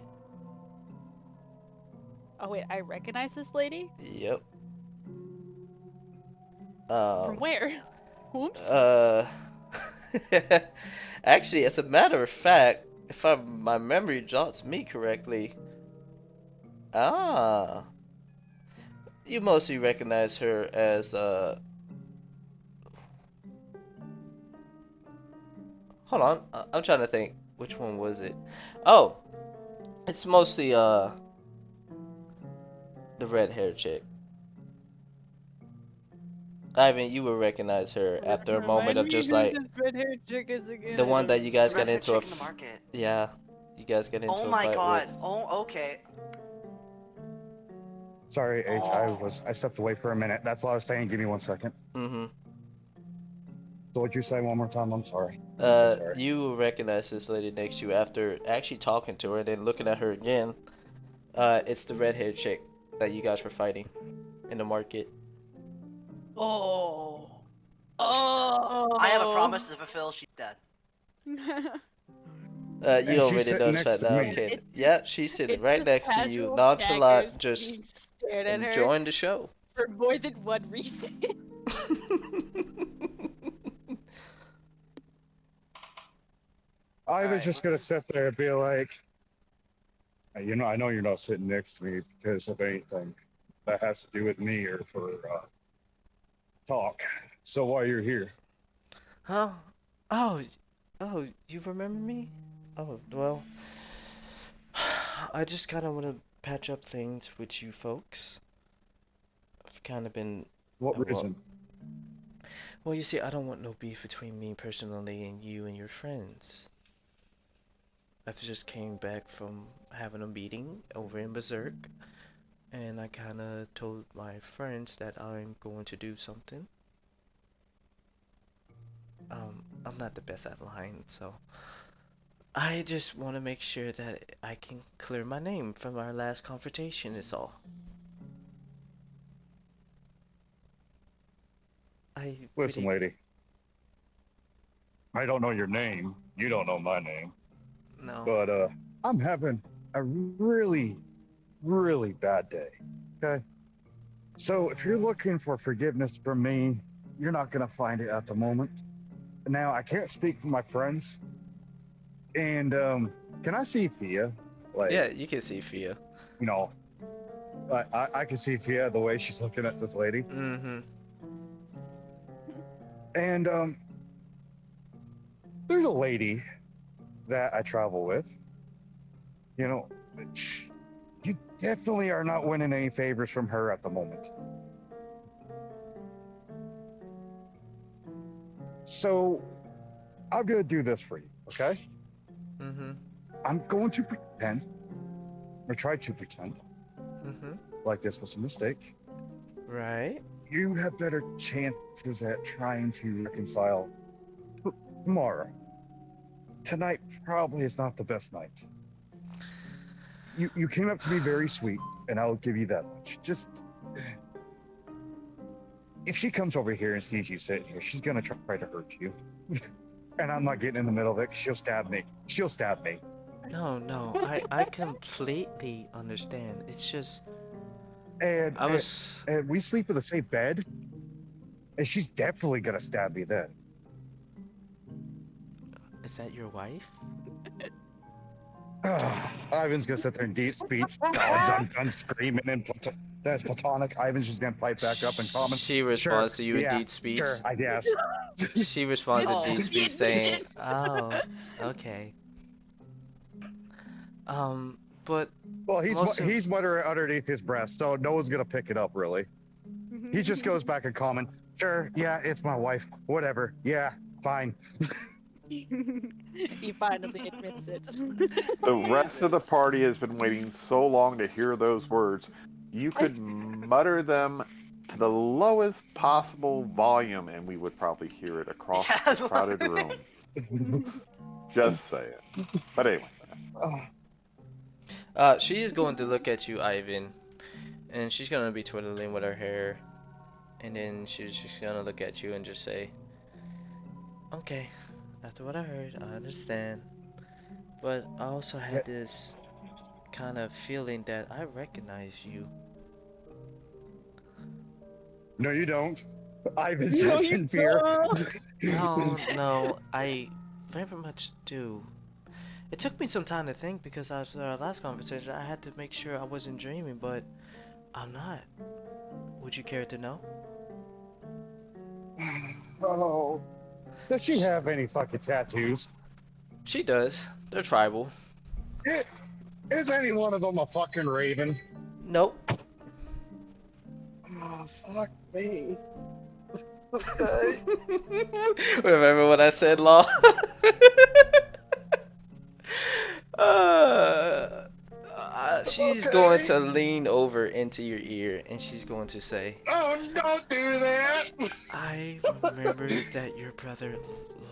C: Oh wait, I recognize this lady.
A: Yep.
C: From where? Whoops.
A: Actually, as a matter of fact, if my memory jots me correctly, ah, you mostly recognize her as hold on, I'm trying to think. Which one was it? Oh, it's mostly the red hair chick. Ivan, you will recognize her after a moment
C: Remind
A: of
C: me
A: just
C: who
A: like
C: this red haired chick is again.
A: the one that you guys
D: The
A: got
D: red-haired
A: into a
D: chick in the market.
A: yeah, you guys get into
D: Oh
A: a
D: my
A: fight
D: god.
A: with.
D: Oh, okay.
B: Sorry, H.
D: Oh.
B: I stepped away for a minute. That's what I was saying. Give me 1 second.
A: Mm-hmm.
B: So what'd you say one more time? I'm sorry. I'm so sorry.
A: You will recognize this lady next to you after actually talking to her and then looking at her again. It's the red-haired chick that you guys were fighting in the market.
C: Oh. Oh.
D: I have a promise to fulfill. She's dead.
A: You
B: And
A: don't
B: she's
A: really
B: sitting
A: notice
B: next
A: that
B: to
A: now,
B: me.
A: kid.
C: It's
A: Yeah,
C: just-
A: she's sitting
C: it's
A: right
C: just
A: next to you,
C: casual
A: nonchalant,
C: daggers
A: just
C: being stared at her
A: enjoying the show.
C: for more than one reason.
B: I was
D: Alright,
B: just gonna
D: let's-
B: sit there and be like, you know, I know you're not sitting next to me because of anything that has to do with me or for talk. So while you're here,
A: Huh? Oh, oh, you remember me? Oh, well, I just kind of want to patch up things with you folks. I've kind of been,
B: what
A: well,
B: reason?
A: well, you see, I don't want no beef between me personally and you and your friends. I've just came back from having a meeting over in Berserk, and I kind of told my friends that I'm going to do something. I'm not the best at lying, so I just want to make sure that I can clear my name from our last confrontation, is all.
B: Listen, lady. I don't know your name. You don't know my name.
A: No.
B: But I'm having a really, really bad day. Okay. So if you're looking for forgiveness from me, you're not gonna find it at the moment. Now I can't speak for my friends. And can I see Fia? Like,
A: Yeah, you can see Fia.
B: you know, I can see Fia the way she's looking at this lady.
A: Mm-hmm.
B: And there's a lady that I travel with. You know, you definitely are not winning any favors from her at the moment. So I'm gonna do this for you, okay?
A: Mm-hmm.
B: I'm going to pretend, or try to pretend,
A: Mm-hmm.
B: like this was a mistake.
A: Right.
B: You have better chances at trying to reconcile tomorrow. Tonight probably is not the best night. You came up to me very sweet, and I'll give you that much. Just if she comes over here and sees you sitting here, she's gonna try to hurt you. And I'm not getting in the middle of it. 'Cause she'll stab me. She'll stab me.
A: No, I completely understand. It's just
B: And
A: I was.
B: and we sleep in the same bed, and she's definitely gonna stab me then.
A: Is that your wife?
B: Ivan's gonna sit there in deep speech. Gods, I'm done screaming and that's platonic. Ivan's just gonna pipe back up in common.
A: She responds to you in deed speech.
B: Sure, I guess.
A: She responds in
D: Oh.
A: deed speech saying, "Oh, okay." But
B: Well,
A: most of-
B: he's muttering underneath his breath, so no one's gonna pick it up really. He just goes back in common. Sure, yeah, it's my wife. Whatever. Yeah, fine.
C: He finally admits it.
E: The rest of the party has been waiting so long to hear those words. You could mutter them to the lowest possible volume, and we would probably hear it across
D: Yeah.
E: the crowded room. Just saying. But anyway.
A: she is going to look at you, Ivan, and she's gonna be twiddling with her hair, and then she's just gonna look at you and just say, "Okay, after what I heard, I understand, but I also had this kind of feeling that I recognize you."
B: No, you don't. Ivan says in fear.
A: No, I very much do. It took me some time to think because after our last conversation, I had to make sure I wasn't dreaming, but I'm not. Would you care to know?
B: Oh, does she have any fucking tattoos?
A: She does. They're tribal.
B: Is any one of them a fucking raven?
A: Nope.
B: Oh, fuck me.
A: Remember what I said, Law? She's going to lean over into your ear and she's going to say,
B: Oh, don't do that!
A: I remember that your brother,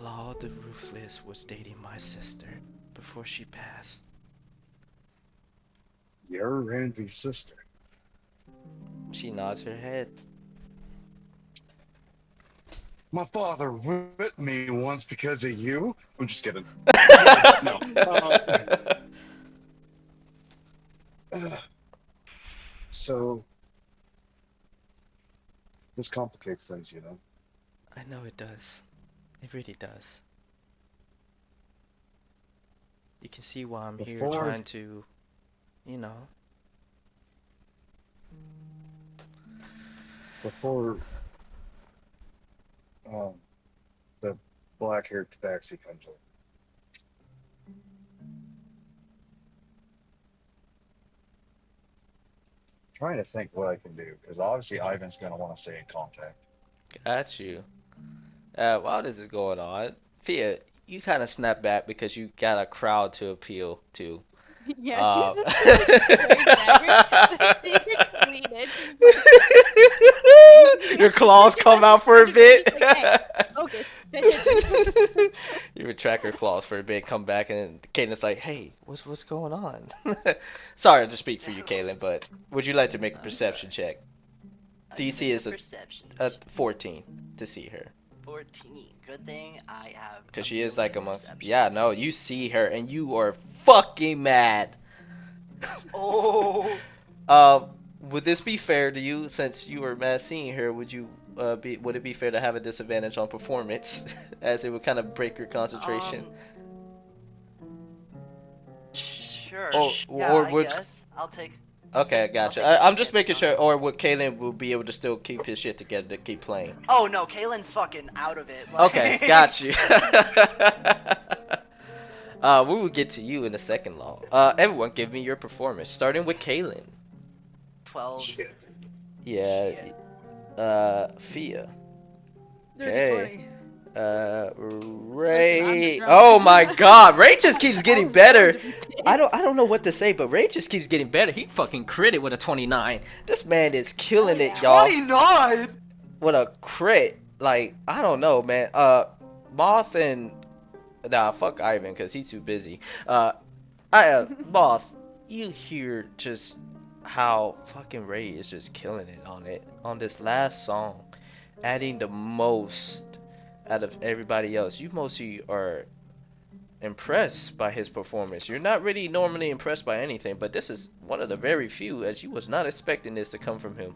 A: Law the Ruthless, was dating my sister before she passed.
B: You're Randy's sister.
A: She nods her head.
B: My father whipped me once because of you. I'm just kidding. No. So, this complicates things, you know.
A: I know it does. It really does. You can see why I'm here trying to, you know.
B: Before the black-haired tabaxi comes over. Trying to think what I can do, because obviously Ivan's going to want to stay in contact.
A: Got you. While this is going on, Fia, you kind of snap back because you got a crowd to appeal to.
C: Yeah, she's just staring at it.
A: Your claws come out for a bit.
C: Focus.
A: You retract your claws for a bit, come back, and Caitlin's like, "Hey, what's going on?" Sorry to speak for you, Caitlin, but would you like to make a perception check? DC is a 14 to see her.
D: 14. Good thing I have.
A: Because she is like amongst. Yeah, no, you see her and you are fucking mad.
D: Oh.
A: Would this be fair to you since you were mad seeing her? Would it be fair to have a disadvantage on performance, as it would kind of break your concentration?
D: Sure.
A: Or
D: I
A: would.
D: guess. I'll take.
A: Okay, gotcha. I'm just making sure. Or would Kalen will be able to still keep his shit together to keep playing?
D: Oh no, Kalen's fucking out of it. Like...
A: Okay, got you. We will get to you in a second, Law. Everyone, give me your performance, starting with Kalen.
D: 12.
A: Yeah. Fia.
C: Okay.
A: Ray. Oh my God, Ray just keeps getting better. I don't know what to say, but Ray just keeps getting better. He fucking critted with a 29. This man is killing it, y'all.
D: 29.
A: What a crit! Like, I don't know, man. Moth and fuck Ivan, cause he's too busy. Moth, you hear just how fucking Ray is just killing it on this last song, adding the most out of everybody else. You mostly are impressed by his performance. You're not really normally impressed by anything, but this is one of the very few, as you was not expecting this to come from him.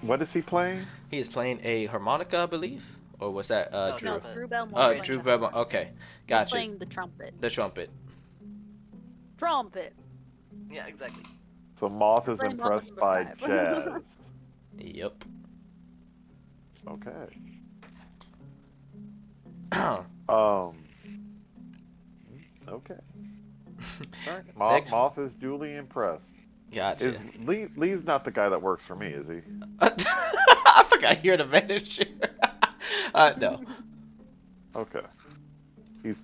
E: What is he playing?
A: He is playing a harmonica, I believe. Or was that Drew?
C: No, Drew Belmont.
A: Drew Belmont. Okay, gotcha.
C: He's playing the trumpet.
A: The trumpet.
C: Trumpet.
D: Yeah, exactly.
E: So Moth is
C: Playing
E: impressed
C: Moth
E: by
C: number 5.
E: jazz.
A: Yep.
E: Okay. Okay. All right. Moth is duly impressed.
A: Gotcha.
E: Lee's not the guy that works for me, is he?
A: I forgot you're the manager. No.
E: Okay. He's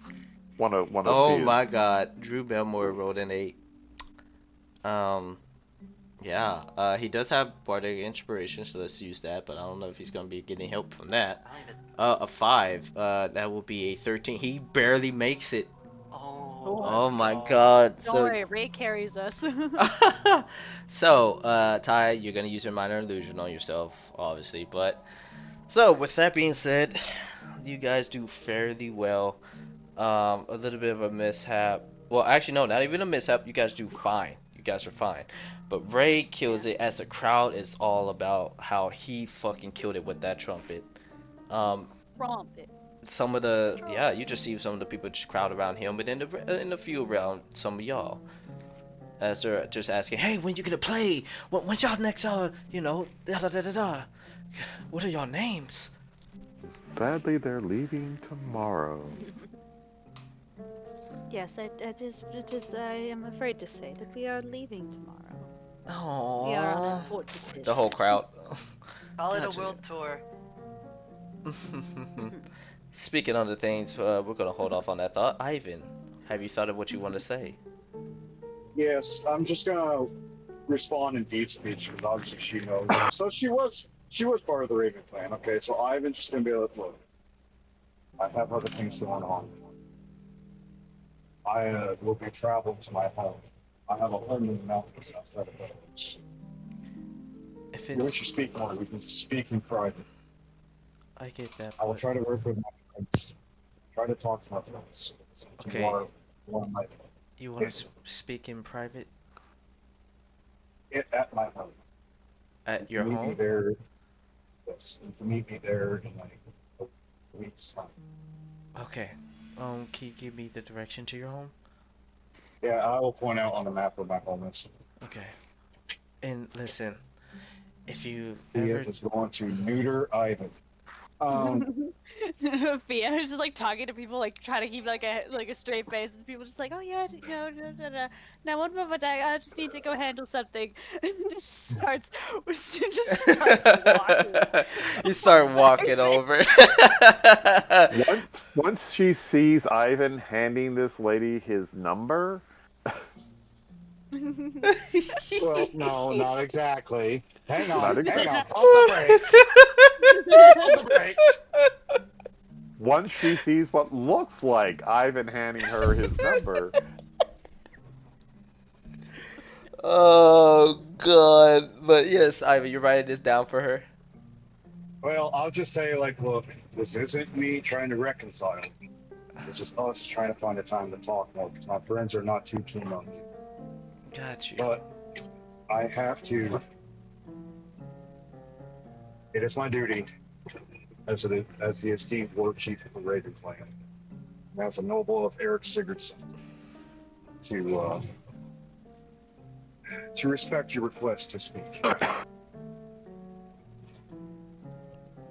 E: one of
A: Oh
E: his.
A: my God, Drew Belmore rolled an 8. Yeah. He does have bardic inspiration, so let's use that. But I don't know if he's gonna be getting help from that. A 5. That will be a 13. He barely makes it. Oh my God.
C: Don't worry, Ray carries us.
A: So, Ty, you're gonna use your minor illusion on yourself, obviously. But so, with that being said, you guys do fairly well. A little bit of a mishap. Well, actually, no, not even a mishap. You guys do fine. You guys are fine. But Ray kills it as the crowd is all about how he fucking killed it with that trumpet.
C: Trumpet.
A: Some of the you just see some of the people just crowd around him, but in the few around some of y'all, as they're just asking, hey, when you gonna play? When's y'all next? You know, da da da da da. What are your names?
E: Sadly, they're leaving tomorrow.
C: Yes, I am afraid to say that we are leaving tomorrow.
A: Oh.
C: We are on important business.
A: The whole crowd.
D: Call it a
A: Gotcha.
D: world tour.
A: Speaking of the things, we're gonna hold off on that thought. Ivan, have you thought of what you want to say?
B: Yes, I'm just gonna respond in deep speech because obviously she knows. So she was part of the Raven clan. Okay, so Ivan's just gonna be like, look, I have other things going on. I will be traveling to my home. I have a home in the mountains outside of Belarus.
A: If
B: If you wish to
A: it's,
B: speak more, we can speak in private.
A: I get that.
B: I will
A: But
B: try to work with my friends. Try to talk to my friends.
A: Okay.
B: You are one of my
A: You want to speak in private
B: at my home.
A: at your
B: Meet me
A: home?
B: there. Yes, you can meet me there in like a week's time.
A: Okay. Can you give me the direction to your home?
B: Yeah, I will point out on the map where my home is.
A: Okay. And listen, if you
B: Thea
A: ever
B: is going to neuter Ivan.
C: Fia is just like talking to people, like trying to keep like a straight face, and people just like, oh yeah, you know, now one moment, I just need to go handle something, and just starts walking.
A: you start walking over.
E: Once she sees Ivan handing this lady his number,
B: Well, no, not exactly. Hang on,
E: Not
B: hang
E: exactly.
B: on. Pump the brakes. Pump the brakes.
E: once she sees what looks like Ivan handing her his number,
A: Oh god. But yes, Ivan, you're writing this down for her.
B: Well, I'll just say, like, look, this isn't me trying to reconcile. This is us trying to find a time to talk more because my friends are not too keen on it.
A: Got you.
B: But I have to. It is my duty as the esteemed war chief of the Raven clan, and as a noble of Eric Sigurdsson, to respect your request to speak.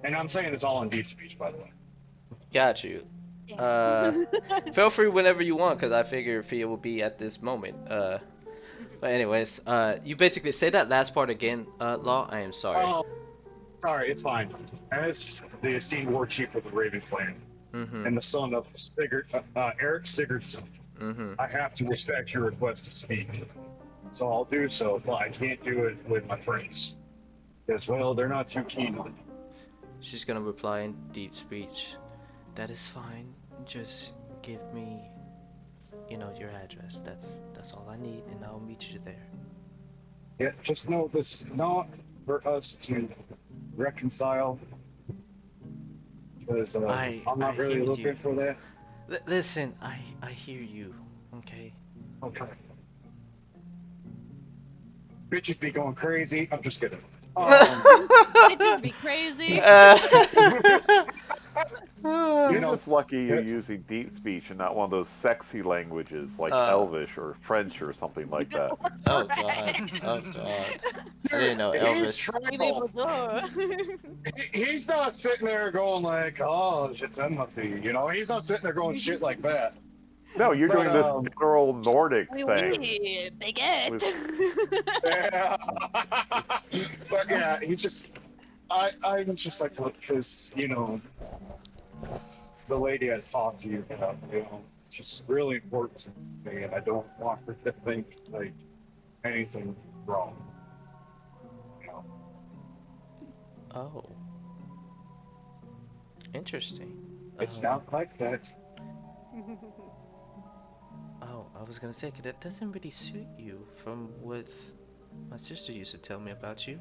B: And I'm saying this all in deep speech, by the way.
A: Got you. Feel free whenever you want, because I figure Fia will be at this moment. But anyways, you basically say that last part again, Law. I am sorry.
B: Oh, sorry, it's fine. As the esteemed war chief of the Raven clan and the son of Eric Sigurdsson, I have to respect your request to speak. So I'll do so, but I can't do it with my friends. Because, well, they're not too keen on it.
A: She's gonna reply in deep speech. That is fine. Just give me, your address. That's all I need, and I'll meet you there.
B: Yeah, just know this is not for us to reconcile. Because I'm not really looking for that.
A: Listen, I hear you. Okay.
B: Okay. Bitches be going crazy. I'm just kidding.
C: Bitches be crazy.
E: you're just lucky you're using deep speech and not one of those sexy languages like Elvish or French or something like that.
A: Oh god. Oh god. I didn't know
B: He's
A: Elvis.
B: He's not sitting there going like, oh, je t'aime, you know, he's not sitting there going shit like that.
E: No, you're doing this literal Nordic thing.
C: Baguette.
B: Yeah. But yeah, he's just, I was just like, look, because, the lady I talked to you about, it's just really important to me, and I don't want her to think, like, anything wrong.
A: Oh. Interesting.
B: It's not like that.
A: Oh, I was gonna say, 'cause that doesn't really suit you from what my sister used to tell me about you.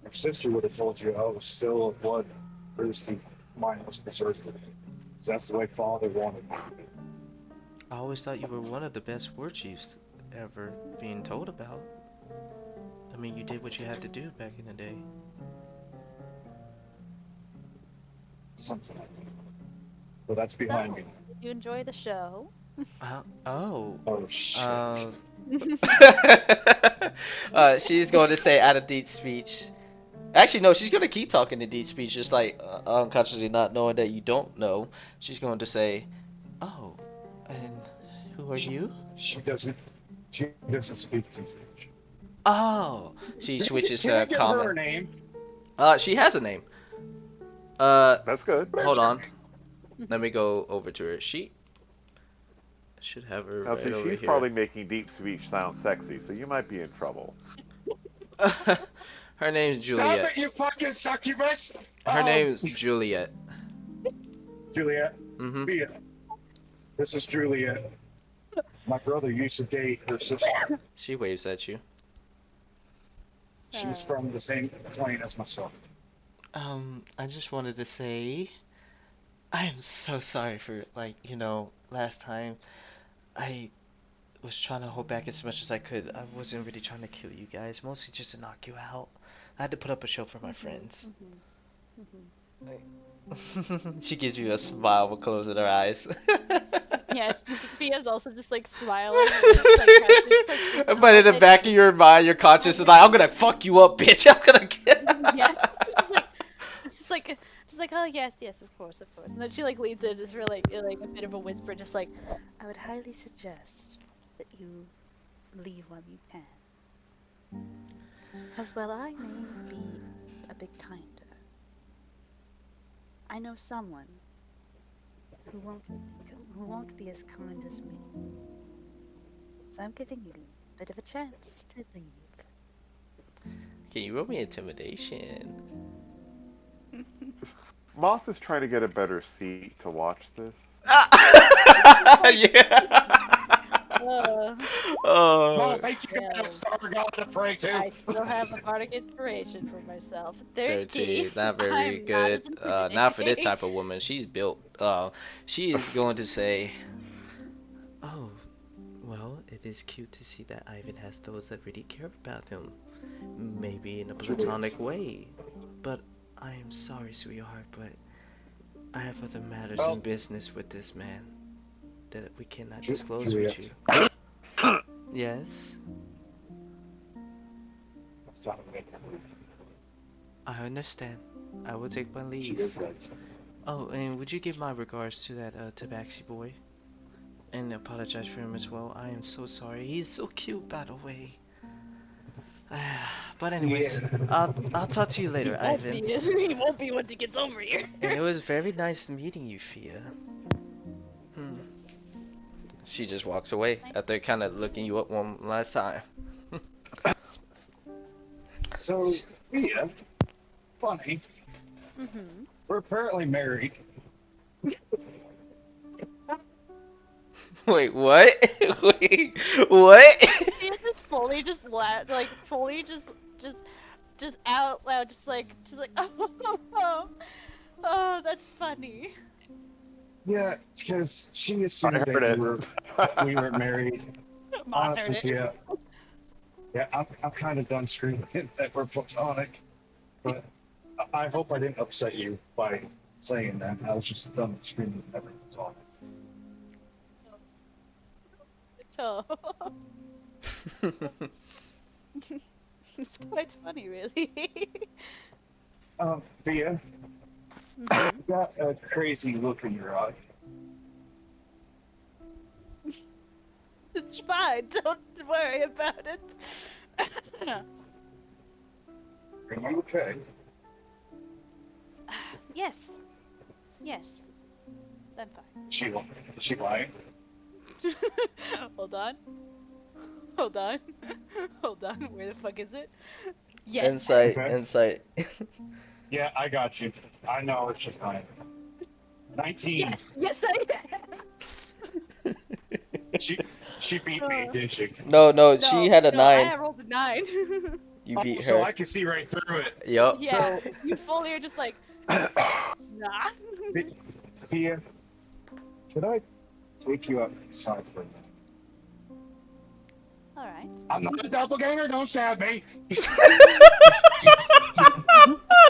B: My sister would have told you I was still a blood thirsty, mindless berserker. That's the way Father wanted me.
A: I always thought you were one of the best war chiefs ever being told about. I mean, you did what you had to do back in the day.
B: Something like that. Well, that's
C: So,
B: behind me.
C: did you enjoy the show?
A: Oh.
B: Oh, shit.
A: She's going to say out of Deed's speech. Actually, no, she's going to keep talking to Deed's speech, just like unconsciously not knowing that you don't know. She's going to say, oh, and who are you?
B: She doesn't speak to speech.
A: Oh, she switches
B: Can I
A: to
B: give her a
A: common.
B: name?
A: She has a name.
E: That's good.
A: Hold on. Let me go over to her sheet. I should have her
E: Now,
A: right
E: see,
A: over
E: she's
A: here.
E: probably making deep speech sound sexy, so you might be in trouble.
A: Her name's
B: Stop
A: Juliet.
B: it, you fucking succubus!
A: Her name's Juliet.
B: Juliet.
A: Mm-hmm.
B: Mia. This is Juliet. My brother used to date her sister.
A: She waves at you.
B: She's from the same plane as myself.
A: I just wanted to say, I am so sorry for, like, last time I was trying to hold back as much as I could. I wasn't really trying to kill you guys, mostly just to knock you out. I had to put up a show for my friends. She gives you a smile with closing her eyes.
C: Yes, Fia's also just like smiling. Just, like,
A: But in the back of your mind, your conscience is like, I'm gonna fuck you up, bitch. I'm gonna get.
C: Yeah, just like, oh yes, of course. And then she like leads in just for like a bit of a whisper, just like, I would highly suggest that you leave while you can, as well I may be a bit kinder. I know someone who won't be as kind as me, so I'm giving you a bit of a chance to leave.
A: Can you roll me intimidation?
E: Moth is trying to get a better seat to watch this.
A: Yeah.
B: Well, thank you guys, Star God to pray to.
C: I still have a bardic inspiration for myself. 13.
A: Not very
C: I'm
A: good.
C: Not,
A: Not for this type of woman. She's built. She is going to say, oh, well, it is cute to see that Ivan has those that really care about him. Maybe in a platonic way. But I am sorry, sweetheart, but I have other matters in business with this man that we cannot disclose with you. Yes? I understand. I will take my leave. Oh, and would you give my regards to that Tabaxi boy? And apologize for him as well. I am so sorry. He's so cute, by the way. But anyways, I'll talk to you later, Ivan.
C: He won't be once he gets over here.
A: And it was very nice meeting you, Fia. She just walks away after kind of looking you up one last time.
B: So, Fia, funny. We're apparently married.
A: Wait, what? Wait, what?
C: Fia just fully just just out loud, just like, oh, that's funny.
B: Yeah, because she assumed that we were married. Honestly, yeah, I'm kind of done screaming that we're platonic. But I hope I didn't upset you by saying that. I was just done screaming that we're platonic.
C: It's quite funny, really.
B: Fia, you got a crazy look in your eye.
C: It's fine. Don't worry about it.
B: Are you okay?
C: Yes. I'm fine.
B: Is she lying?
C: Hold on. Where the fuck is it? Yes.
A: Insight.
B: Yeah, I got you. I know it's just lying. 19.
C: Yes, I am.
B: She beat me, didn't she?
A: No, she had a 9.
C: I rolled a 9.
A: You beat her.
B: So I can see right through it.
A: Yup.
C: Yeah, you fully are just like, nah.
B: Fia, could I take you outside for a minute?
C: All right.
B: I'm not a doppelganger. Don't stab me.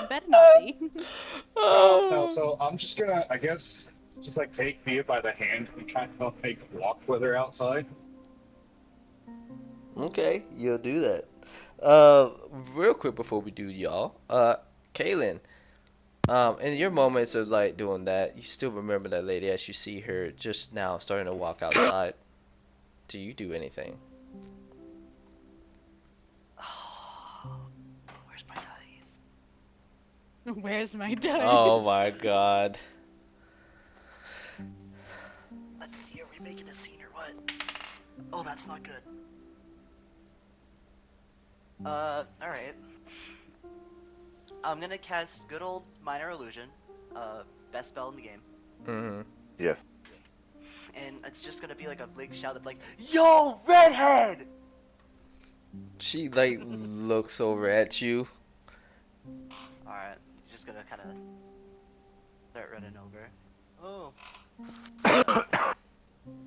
C: Better not be.
B: No. So I'm just gonna, I guess, just like take Thea by the hand and kind of like walk with her outside.
A: Okay, you'll do that. Real quick before we do, y'all. Kaylin. In your moments of like doing that, you still remember that lady as you see her just now starting to walk outside. Do you do anything?
D: Where's my dice?
C: Where's my dice?
A: Oh my god.
D: Let's see, are we making a scene or what? Oh, that's not good. Alright. I'm gonna cast good old Minor Illusion. Best spell in the game.
A: Mm-hmm.
E: Yes.
D: And it's just gonna be like a big shout that's like, Yo, redhead!
A: She like looks over at you.
D: Alright, just gonna kinda start running over. Oh.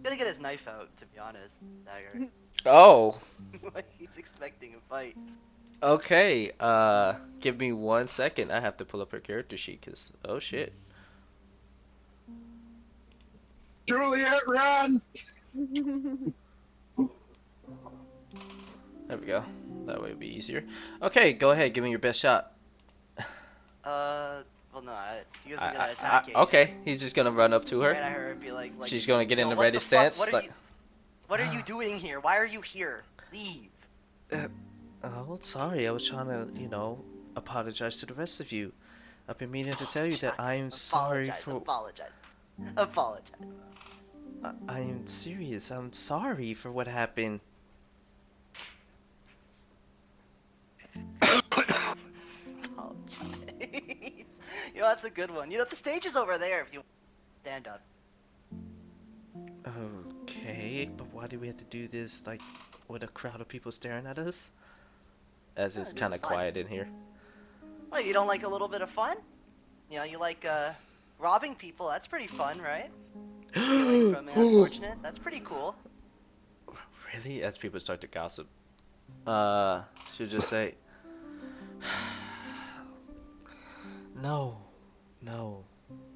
D: Gonna get his knife out, to be honest. Dagger.
A: Oh.
D: Like he's expecting a fight.
A: Okay. Give me 1 second. I have to pull up her character sheet because oh shit.
B: Juliet, run!
A: There we go. That way it'll be easier. Okay, go ahead. Give me your best shot.
D: Well, no, he wasn't gonna attack you.
A: Okay, he's just gonna run up to
D: Ran
A: her.
D: at her and be like
A: She's gonna get in the
D: what
A: ready
D: fuck?
A: stance.
D: What are you doing here? Why are you here? Leave.
A: Oh, sorry. I was trying to, apologize to the rest of you. I've been meaning to tell you that I am sorry for.
D: Apologize.
A: I am serious. I'm sorry for what happened.
D: Apologize. That's a good one. The stage is over there if you stand up.
A: Okay, but why do we have to do this, like, with a crowd of people staring at us? As it's kind of quiet in here.
D: Well, you don't like a little bit of fun? You like, robbing people. That's pretty fun, right? Stealing from the unfortunate. That's pretty cool.
A: Really? As people start to gossip. Should just say... No,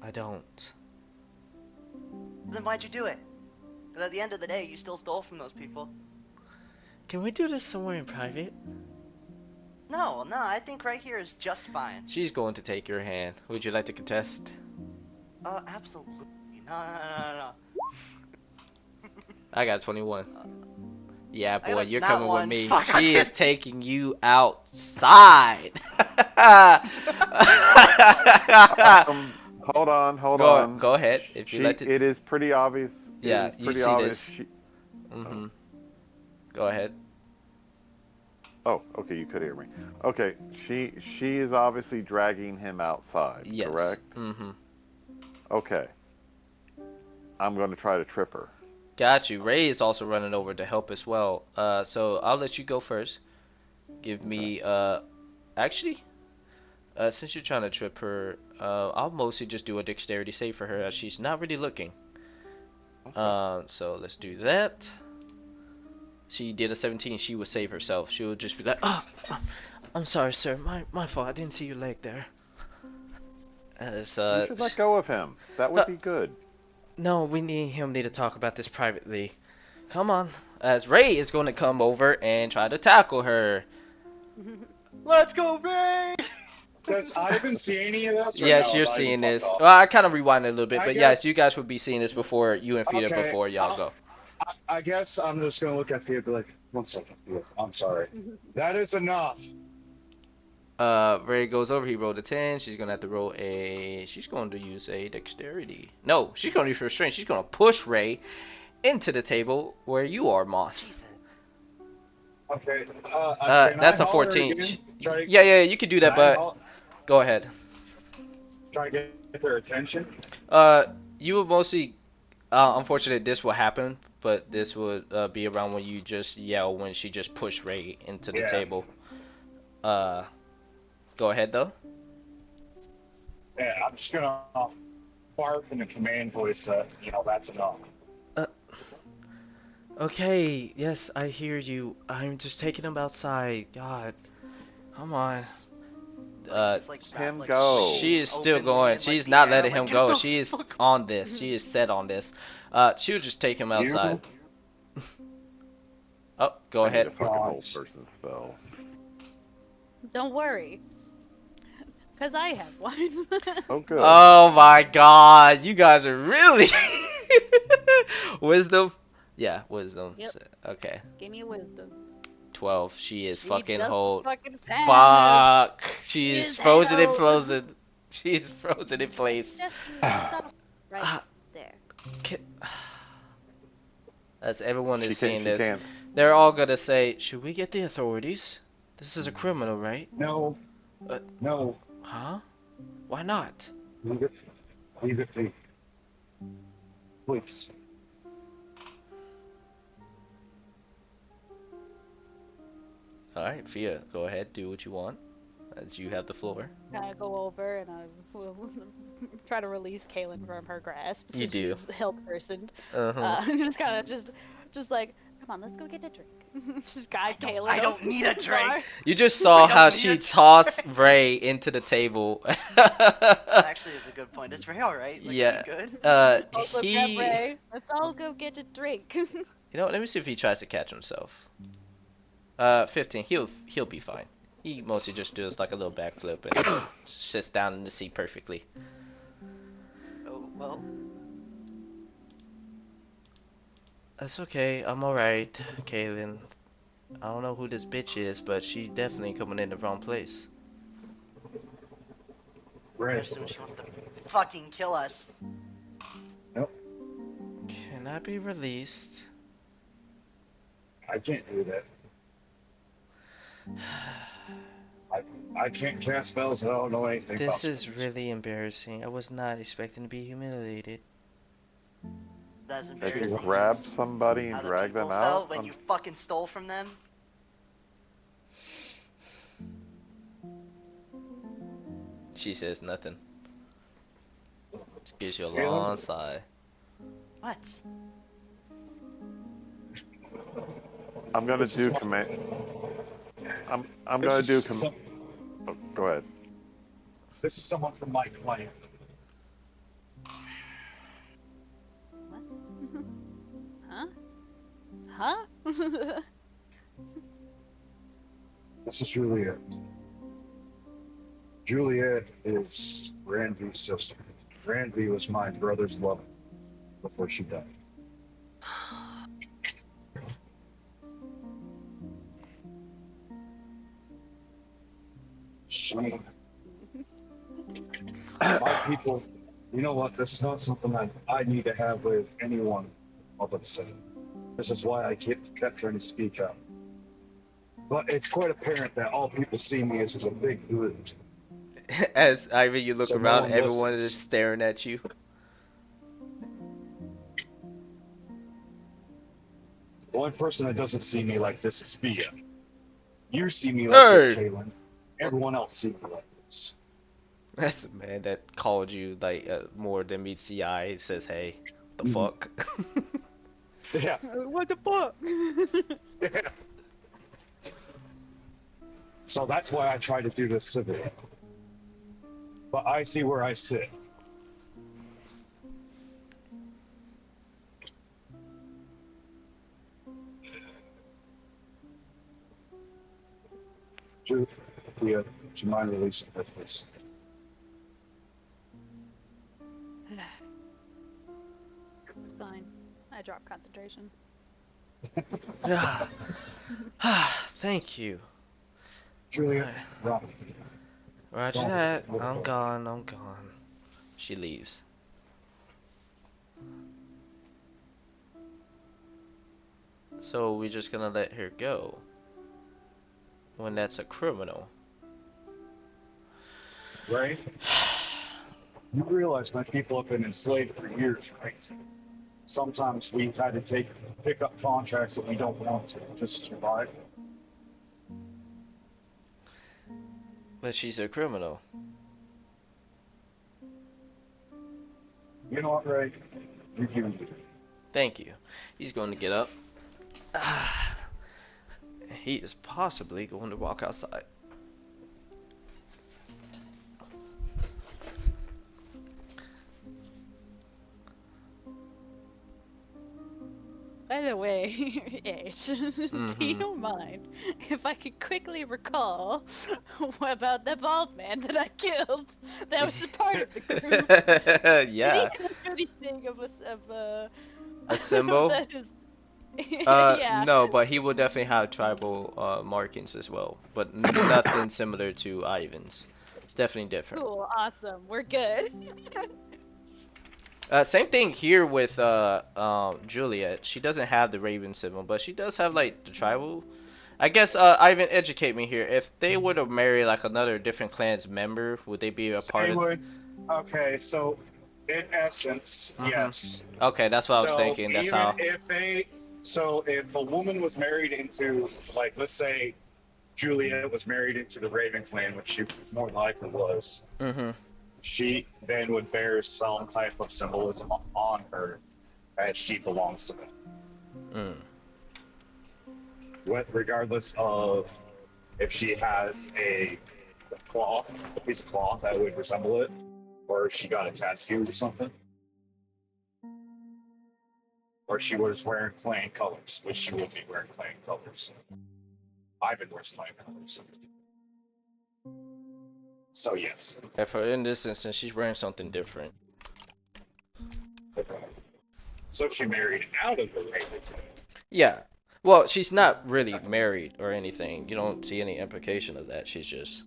A: I don't.
D: Then why'd you do it? Because at the end of the day, you still stole from those people.
A: Can we do this somewhere in private?
D: No, I think right here is just fine.
A: She's going to take your hand. Would you like to contest?
D: Absolutely. No.
A: I got 21. Yeah, boy, you're
D: not
A: coming with
D: one.
A: me.
D: Fuck,
A: She is taking you outside.
E: Hold on.
A: Go ahead. If you like to.
E: It is pretty obvious.
A: Yeah,
E: it is
A: you
E: pretty
A: see
E: obvious.
A: this. Go ahead.
E: Oh, okay, you could hear me. Okay, she is obviously dragging him outside,
A: Yes.
E: correct? Okay. I'm going to try to trip her.
A: Got you. Ray is also running over to help as well. So I'll let you go first. Give me, actually, since you're trying to trip her, I'll mostly just do a dexterity save for her as she's not really looking.
E: Okay.
A: So let's do that. She did a 17. She will save herself. She will just be like, "Oh, I'm sorry, sir. My fault. I didn't see your leg there."
E: You should let go of him. That would be good.
A: No, we need to talk about this privately. Come on. As Ray is going to come over and try to tackle her.
D: Let's go, Ray!
B: Does Ivan see any of this?
A: Yes,
B: no?
A: you're
B: Is Ivan
A: seeing
B: fucked
A: this.
B: off?
A: Well, I kind of rewinded a little bit,
B: I
A: but yes,
B: guess-
A: you guys would be seeing this before you and Fida
B: Okay,
A: before y'all go.
B: I guess I'm just gonna look at Thea and be like, 1 second. Thea, I'm sorry. That is enough.
A: Ray goes over. He rolled a 10. She's gonna have to roll a. She's going to use a dexterity. No, she's gonna use her strength. She's gonna push Ray into the table where you are, Moth.
D: Jesus.
B: Okay.
A: That's a 14. Yeah, you can do that, but go ahead.
B: Try to get their attention.
A: You would mostly. Unfortunately, this will happen, but this would be around when you just yell when she just pushed Ray into the table. Go ahead though.
B: Yeah, I'm just gonna bark in a command voice. That's enough.
A: Okay, yes, I hear you. I'm just taking him outside. God, come on.
D: Like he's like
E: Him
D: like
E: go.
A: She
D: swinging
A: is still
D: openly
A: going.
D: in like
A: She's
D: the
A: not
D: air.
A: letting
D: I'm
A: him
D: like, get
A: go.
D: the
A: She is
D: fuck.
A: on this. She is set on this. She'll just take him outside.
B: You
A: Oh, go
E: I need
A: ahead.
E: a fucking whole
B: gods.
E: person spell.
C: Don't worry, cause I have one.
E: Oh, good.
A: Oh my God, you guys are really wisdom. Yeah, wisdom.
C: Yep.
A: Okay,
C: Give me wisdom.
A: 12. She is
C: She
A: fucking
C: doesn't
A: hold.
C: fucking pass.
A: Fuck. She is
C: Is
A: frozen and
C: hell.
A: frozen. She is frozen in
C: Let's
A: place.
C: just stop right
A: Ah.
C: there.
A: As everyone is
E: She can't.
A: seeing
E: She
A: this,
E: can't.
A: they're all gonna say, "Should we get the authorities? This is a criminal, right?"
B: No.
A: Uh,
B: No.
A: Huh? Why not?
B: Leave it. Leave it be. Please.
A: All right, Fia, go ahead, do what you want, as you have the floor.
C: I go over and I try to release Kaylin from her grasp
A: You
C: since
A: do.
C: she's held personed.
A: Uh-huh.
C: Just kind of just like, come on, let's go get a drink. Just guide Kaylin.
D: I don't
C: over
D: need a
C: to the bar.
D: drink.
A: You just saw
D: I don't
A: how
D: need
A: she
D: a
A: tossed Ray into the table.
D: Actually, is a good point. Is Ray alright? Like,
A: Yeah.
D: is he good?
C: Also,
A: He.
C: Ray, let's all go get a drink.
A: You know what? Let me see if he tries to catch himself. 15. He'll be fine. He mostly just does like a little backflip and sits down in the seat perfectly.
D: Oh well.
A: That's okay. I'm alright, Kaylin. I don't know who this bitch is, but she definitely coming in the wrong place.
D: I
B: Ray.
D: assume she wants to fucking kill us.
A: Can I be released?
B: I can't do that. I can't cast spells and I don't know anything about
A: This is
B: spells.
A: really embarrassing. I was not expecting to be humiliated.
D: That's
E: I can
D: embarrassing.
E: grab
D: Just
E: somebody and
D: how the
E: drag
D: people
E: them out.
D: felt when you fucking stole from them.
A: She says nothing. She gives you a
B: Kaylin?
A: long sigh.
D: What?
E: I'm gonna
B: This is
E: do
B: what-
E: command. I'm
B: This
E: gonna
B: is
E: do
B: some-
E: Oh, go ahead.
B: This is someone from my clan.
C: What? Huh? Huh?
B: This is Juliet. Juliet is Randy's sister. Randy was my brother's lover before she died. She, my people, you know what? This is not something that I need to have with anyone of the same. This is why I kept trying to speak up. But it's quite apparent that all people see me as a big brute.
A: As Ivy, you look
B: So no
A: around,
B: one
A: everyone
B: listens.
A: is staring at you.
B: The one person that doesn't see me like this is Fia. You see me like this, Kaylin. Everyone else sees me like this.
A: That's the man that called you like more than meets the eye. He says, "Hey, the
B: Mhm.
A: fuck."
B: Yeah.
C: What the fuck?
B: Yeah. So that's why I try to do this civilly. But I see where I sit. Julia, do you mind releasing her, please?
C: Fine. I drop concentration.
A: Thank you.
B: Julia, Rob.
A: Roger that. I'm gone. I'm gone. She leaves. So we're just gonna let her go when that's a criminal.
B: Right? You realize my people have been enslaved for years, right? Sometimes we've had to pick up contracts that we don't want to survive.
A: But she's a criminal.
B: You know what, Ray? You do.
A: Thank you. He's going to get up. He is possibly going to walk outside.
C: By the way, Ace, do you mind if I could quickly recall about the bald man that I killed? That was a part of the group.
A: Yeah.
C: Did he have anything of
A: A symbol?
C: that is? Yeah.
A: No, but he will definitely have tribal markings as well, but nothing similar to Ivan's. It's definitely different.
C: Cool. Awesome. We're good.
A: Same thing here with Juliet. She doesn't have the Raven symbol, but she does have like the tribal. I guess Ivan, educate me here. If they were to marry like another different clan's member, would they be a part
B: They
A: of?
B: would. Okay, so in essence, yes.
A: Okay, that's what I was thinking. That's
B: even
A: how.
B: if a woman was married into, like, let's say Juliet was married into the Raven clan, which she more likely was, she then would bear some type of symbolism on her as she belongs to them. Regardless of if she has a piece of cloth that would resemble it, or if she got a tattoo or something, or she was wearing clan colors, which she would be wearing clan colors. Ivan wears clan colors. So yes.
A: If in this instance, she's wearing something different.
B: So she married out of the Raven.
A: Yeah. Well, she's not really married or anything. You don't see any implication of that. She's just.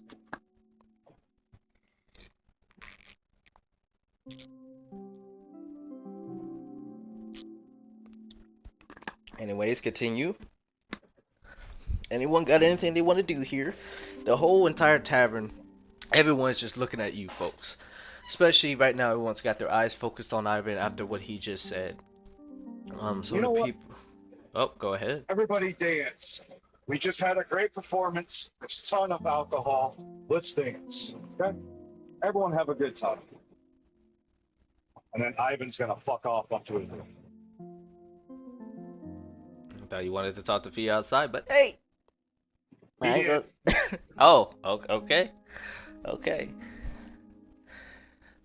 A: Anyways, continue. Anyone got anything they want to do here? The whole entire tavern, everyone's just looking at you folks. Especially right now, everyone's got their eyes focused on Ivan after what he just said. Some of the people. Oh, go ahead.
B: Everybody dance. We just had a great performance. There's a ton of alcohol. Let's dance. Okay? Everyone have a good time. And then Ivan's gonna fuck off up to his room.
A: I thought you wanted to talk to Fia outside, but hey. Oh, okay. Okay.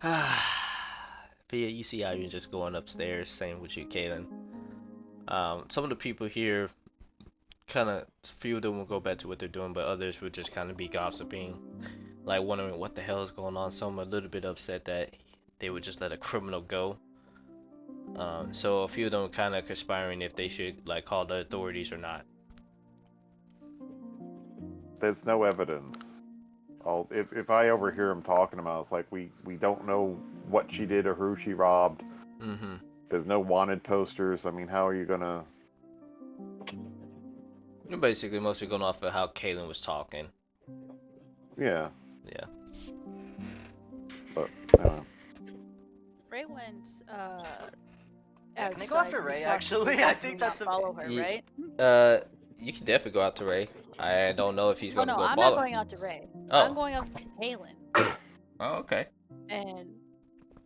A: Fia, you see Ivan just going upstairs, same with you, Kaylin. Some of the people here, kind of, few of them will go back to what they're doing, but others would just kind of be gossiping, like wondering what the hell is going on. Some are a little bit upset that they would just let a criminal go. So a few of them are kind of conspiring if they should like call the authorities or not.
E: There's no evidence. If I overhear him talking about, it's like we don't know what she did or who she robbed. There's no wanted posters. I mean, how are you gonna?
A: You're basically mostly going off of how Kaylin was talking.
E: Yeah.
A: Yeah.
E: But
C: Ray went
D: Yeah, can I go after Ray, actually? I think that's
C: follow her, right?
A: You can definitely go out to Ray. I don't know if he's going to go
C: I'm
A: follow.
C: not going out to Ray.
A: Oh.
C: I'm going up to Kaylin.
A: Oh, okay.
C: And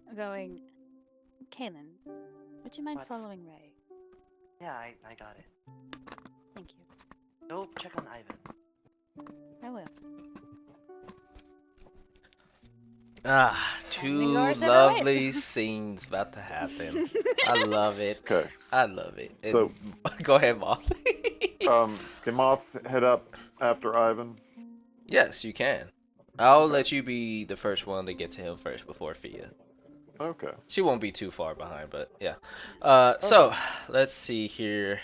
C: I'm going, Kaylin, would you mind
D: What?
C: following Ray?
D: Yeah, I got it.
C: Thank you.
D: Go check on Ivan.
C: I will.
A: Two lovely scenes about to happen. I love it.
E: Okay.
A: I love it.
E: So,
A: go ahead, Moth.
E: can Moth head up after Ivan?
A: Yes, you can. I'll let you be the first one to get to him first before Fia.
E: Okay.
A: She won't be too far behind, but yeah. So let's see here.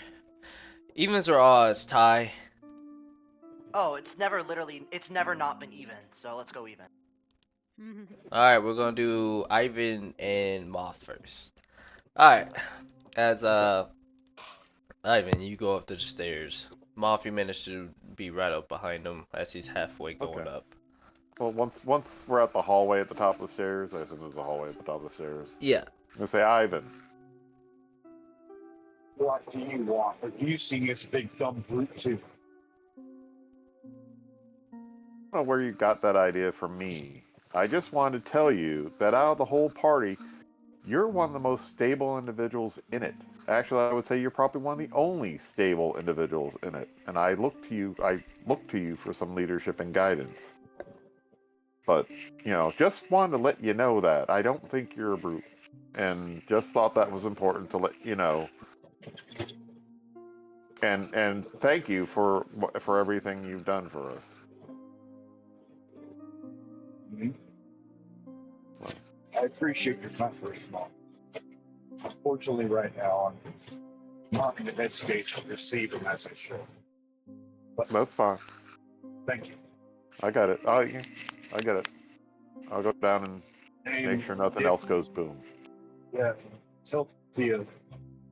A: Evens or odds, tie.
D: Oh, it's never not been even. So let's go even.
A: All right, we're gonna do Ivan and Moth first. All right, as Ivan, you go up the stairs. Moth, you manage to be right up behind him as he's halfway going up.
E: Well, once we're at the hallway at the top of the stairs, I assume there's a hallway at the top of the stairs.
A: Yeah.
E: I'm gonna say, Ivan.
B: What do you want? Are you seeing this big dumb brute too?
E: I don't know where you got that idea from me. I just wanted to tell you that out of the whole party, you're one of the most stable individuals in it. Actually, I would say you're probably one of the only stable individuals in it, and I look to you for some leadership and guidance. But, just wanted to let you know that I don't think you're a brute, and just thought that was important to let you know. And thank you for everything you've done for us.
B: I appreciate your comfort, Mom. Unfortunately, right now, I'm not in the headspace to receive a message. But
E: That's fine.
B: thank you.
E: I got it. I get it. I'll go down and make sure nothing else goes boom.
B: Yeah, tell Thea,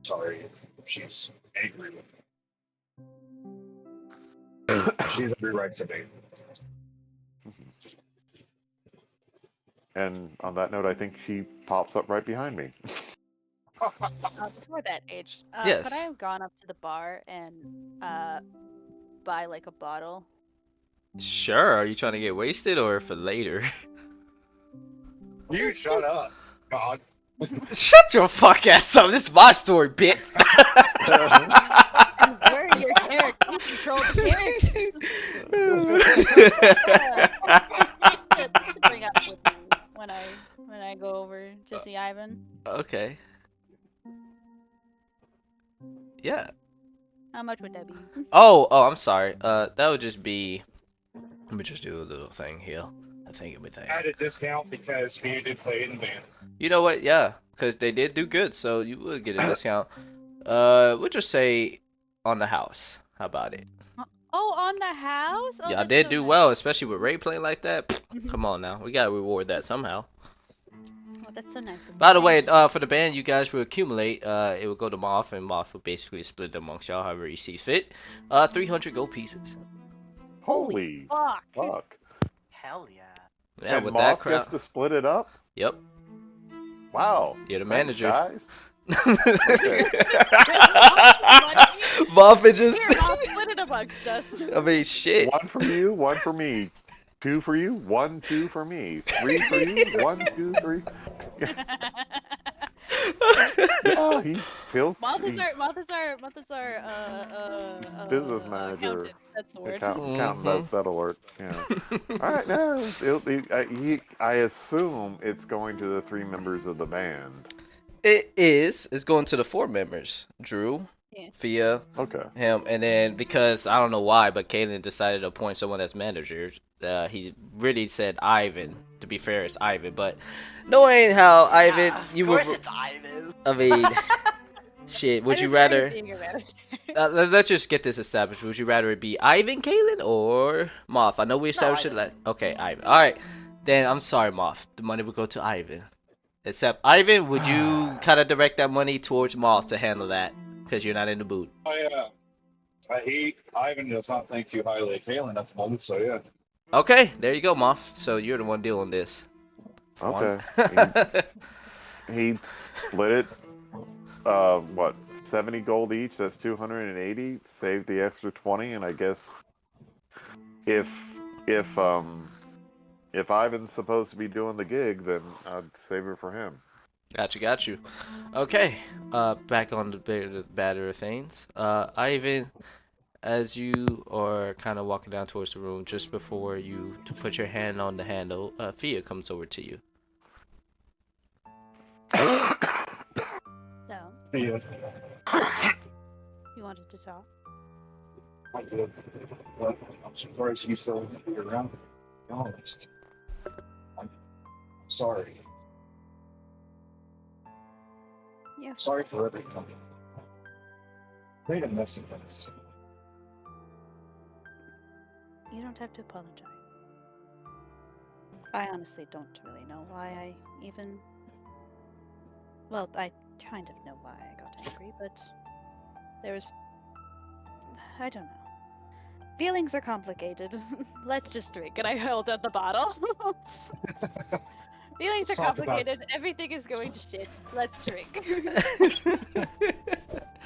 B: sorry if she's angry with me. She has every right to be.
E: And on that note, I think she pops up right behind me.
C: Before that, H,
A: Yes.
C: could I have gone up to the bar and buy like a bottle?
A: Sure. Are you trying to get wasted or for later?
B: You shut up, God.
A: Shut your fuck ass up. This is my story, bitch.
C: And we're your character. You control the characters. Just to bring up with me when I go over to see Ivan.
A: Okay. Yeah.
C: How much would that be?
A: Oh, I'm sorry. That would just be. Let me just do a little thing here. I think it would take.
B: At a discount because me did play in the band.
A: You know what? Yeah, because they did do good, so you would get a discount. We'll just say on the house. How about it?
C: Oh, on the house? Oh,
A: Y'all
C: that's
A: did
C: so
A: do
C: nice.
A: well, especially with Ray playing like that. Come on now, we gotta reward that somehow.
C: Oh, that's so nice of you.
A: By the way,
C: Thank you.
A: for the band, you guys will accumulate. It will go to Moth, and Moth will basically split it amongst y'all however he sees fit. 300 gold pieces.
E: Holy fuck!
D: Hell yeah.
A: Yeah,
E: and
A: with
E: Moth
A: that crowd.
E: gets to split it up.
A: Yep.
E: Wow.
A: You're the
E: Thanks,
A: manager.
E: guys.
A: Moth is just.
C: Here, I'll split it amongst us.
A: I mean, shit.
E: One for you, one for me. 2 for you, 1, 2 for me. 3 for you, 1, 2, 3. Oh, he feels.
C: Moth is our
E: Business manager.
C: accountant. That's the word.
E: Accountant, that'll work. Yeah. All right, now I assume it's going to the 3 members of the band.
A: It is. It's going to the 4 members. Drew,
C: Yeah.
A: Fia,
E: Okay.
A: him, and then because I don't know why, but Kaylin decided to appoint someone as manager. He really said Ivan. To be fair, it's Ivan, but knowing how Ivan, you
D: Of course
A: would.
D: it's Ivan.
A: I mean, shit. Would
C: I
A: you
C: just started
A: rather?
C: being your manager.
A: Let's just get this established. Would you rather it be Ivan, Kaylin, or Moth? I know we established it
D: Ivan.
A: okay, Ivan. All right, then I'm sorry, Moth. The money will go to Ivan. Except Ivan, would you kind of direct that money towards Moth to handle that? Because you're not in the boot.
B: Ivan does not think too highly of Kaylin at the moment, so yeah.
A: Okay, there you go, Moth. So you're the one dealing this.
E: Okay. He split it. What? 70 gold each. That's 280. Saved the extra 20, and I guess if Ivan's supposed to be doing the gig, then I'd save it for him.
A: Got you. Okay, back on the batter of things. Ivan, as you are kind of walking down towards the room, just before you to put your hand on the handle, Fia comes over to you.
C: So,
B: Yeah.
C: you wanted to talk?
B: I did. Well, I'm surprised you still be around. To be honest. I'm sorry.
C: Yeah.
B: Sorry for everything. Made a mess of things.
C: You don't have to apologize. I honestly don't really know why I even. Well, I kind of know why I got angry, but there was. I don't know. Feelings are complicated. Let's just drink. And I held out the bottle. Feelings are
B: Let's talk about
C: complicated. Everything is going to shit. Let's drink.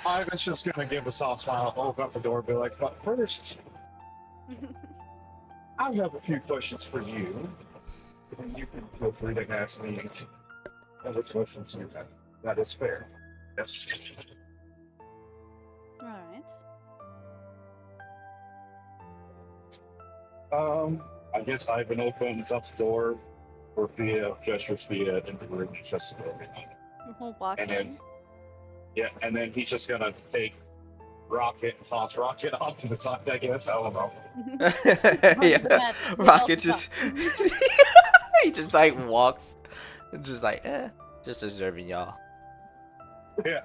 B: Ivan's just gonna give a soft smile, open up the door, and be like, but first, I have a few questions for you. And you can feel free to ask me other questions you have. That is fair. Yes.
C: Alright.
B: I guess Ivan opens up the door for Fia, gestures Fia into the room. He's just
C: We'll walk
B: and
C: in.
B: then he's just gonna take Rocket and toss Rocket off to the side. I guess I don't know.
A: Yeah, Rocket just he just like walks and just like just observing y'all.
B: Yeah.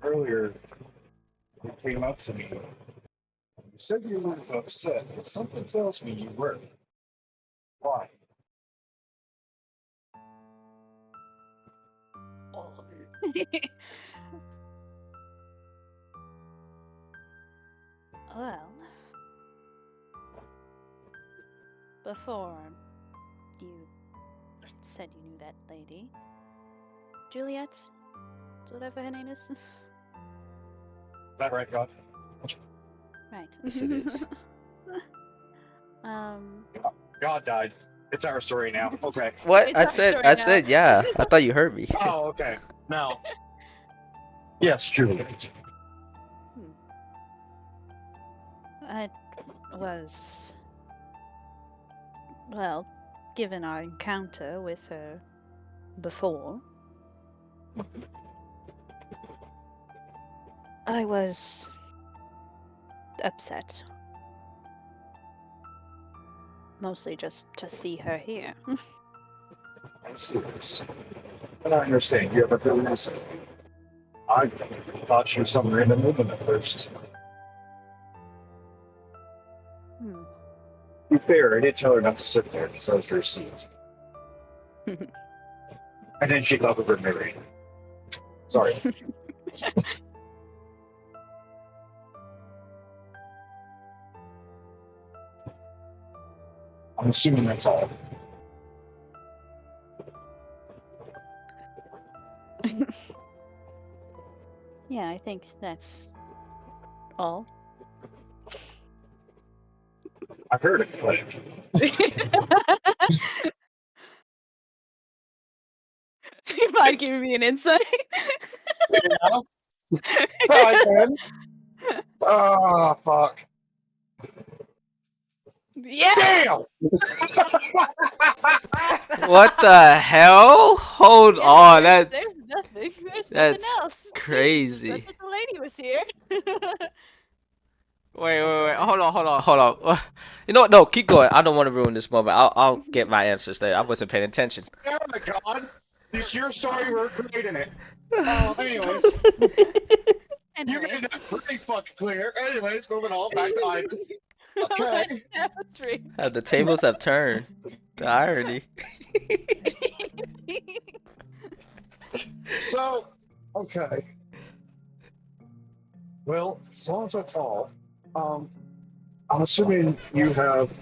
B: Earlier, you came up to me. You said you weren't upset, but something tells me you were. Why?
C: Well, before you said you knew that lady, Juliet, whatever her name is.
B: Is that right, God?
C: Right.
A: Yes, it is.
B: God died. It's our story now. Okay.
A: What?
C: It's
A: I
C: our
A: said
C: story
A: I
C: now.
A: said yeah. I thought you heard me.
B: Oh, okay. Now. Yes, Juliet.
C: I was, well, given our encounter with her before, I was upset. Mostly just to see her here.
B: I'm serious. And I understand you have a good reason. I thought you were some random woman at first.
C: Hmm.
B: To be fair, I did tell her not to sit there because I was her seat. And then she thought we were married. Sorry. I'm assuming that's all.
C: Yeah, I think that's all.
B: I heard it click.
C: Do you mind giving me an insight?
B: Yeah. I can. Ah, fuck.
C: Yeah!
B: Damn!
A: What the hell? Hold
C: Yeah,
A: on,
C: there's
A: that's
C: nothing. There's
A: that's
C: nothing else. Jesus,
A: crazy.
C: I thought the lady was here.
A: Wait, hold on. You know what? No, keep going. I don't want to ruin this moment. I'll get my answers there. I wasn't paying attention.
B: Oh my god. It's your story, we're creating it. Anyways. You made that pretty fucking clear. Anyways, moving on back to Ivan. Okay.
A: The tables have turned. The irony.
B: So, okay. Well, as long as that's all, I'm assuming you have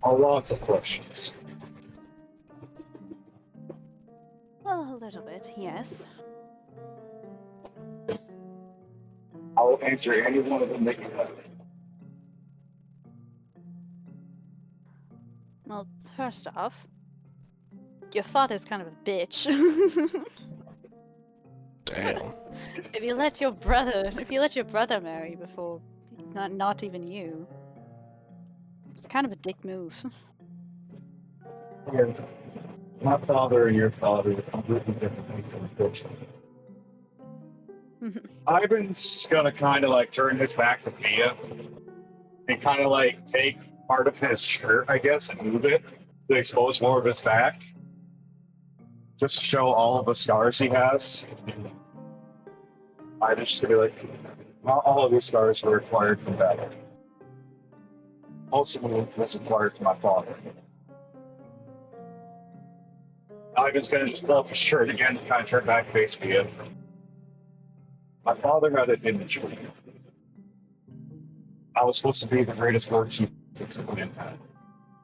B: a lot of questions.
C: Well, a little bit, yes.
B: I'll answer any one of them that you have.
C: Well, first off, your father's kind of a bitch.
A: Damn.
C: If you let your brother marry before, not even you, it's kind of a dick move.
B: Yeah. My father and your father are completely different people, unfortunately. Ivan's gonna kind of like turn his back to Mia and kind of like take part of his shirt, I guess, and move it to expose more of his back. Just to show all of the scars he has. Ivan's just gonna be like, not all of these scars were acquired from battle. Most of them was acquired from my father. Ivan's gonna just pull up his shirt again, kind of turn back face Mia. My father had an image of me. I was supposed to be the greatest warchief that the clan had.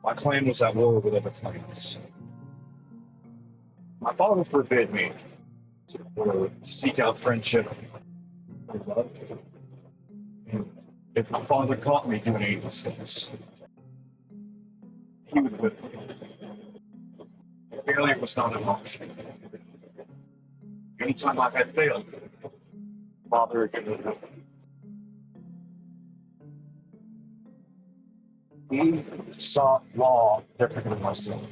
B: My clan was at war with other clans. My father forbid me to seek out friendship or love. And if my father caught me doing any of these things, he would whip me. Failure was not an option. Anytime I had failed, Father had given me. He saw law differently than myself.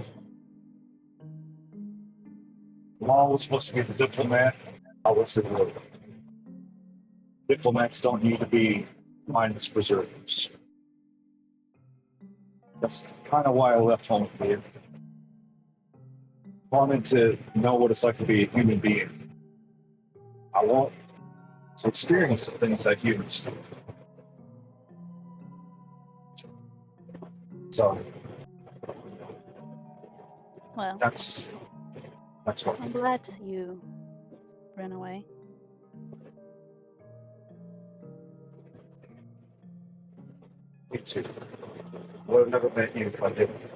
B: Law was supposed to be the diplomat. I was the lawyer. Diplomats don't need to be mindless preservers. That's kind of why I left home here. Wanted to know what it's like to be a human being. I want to experience the things that humans do. So
C: Well,
B: that's what.
C: I'm glad you ran away.
B: Me too. I would have never met you if I didn't.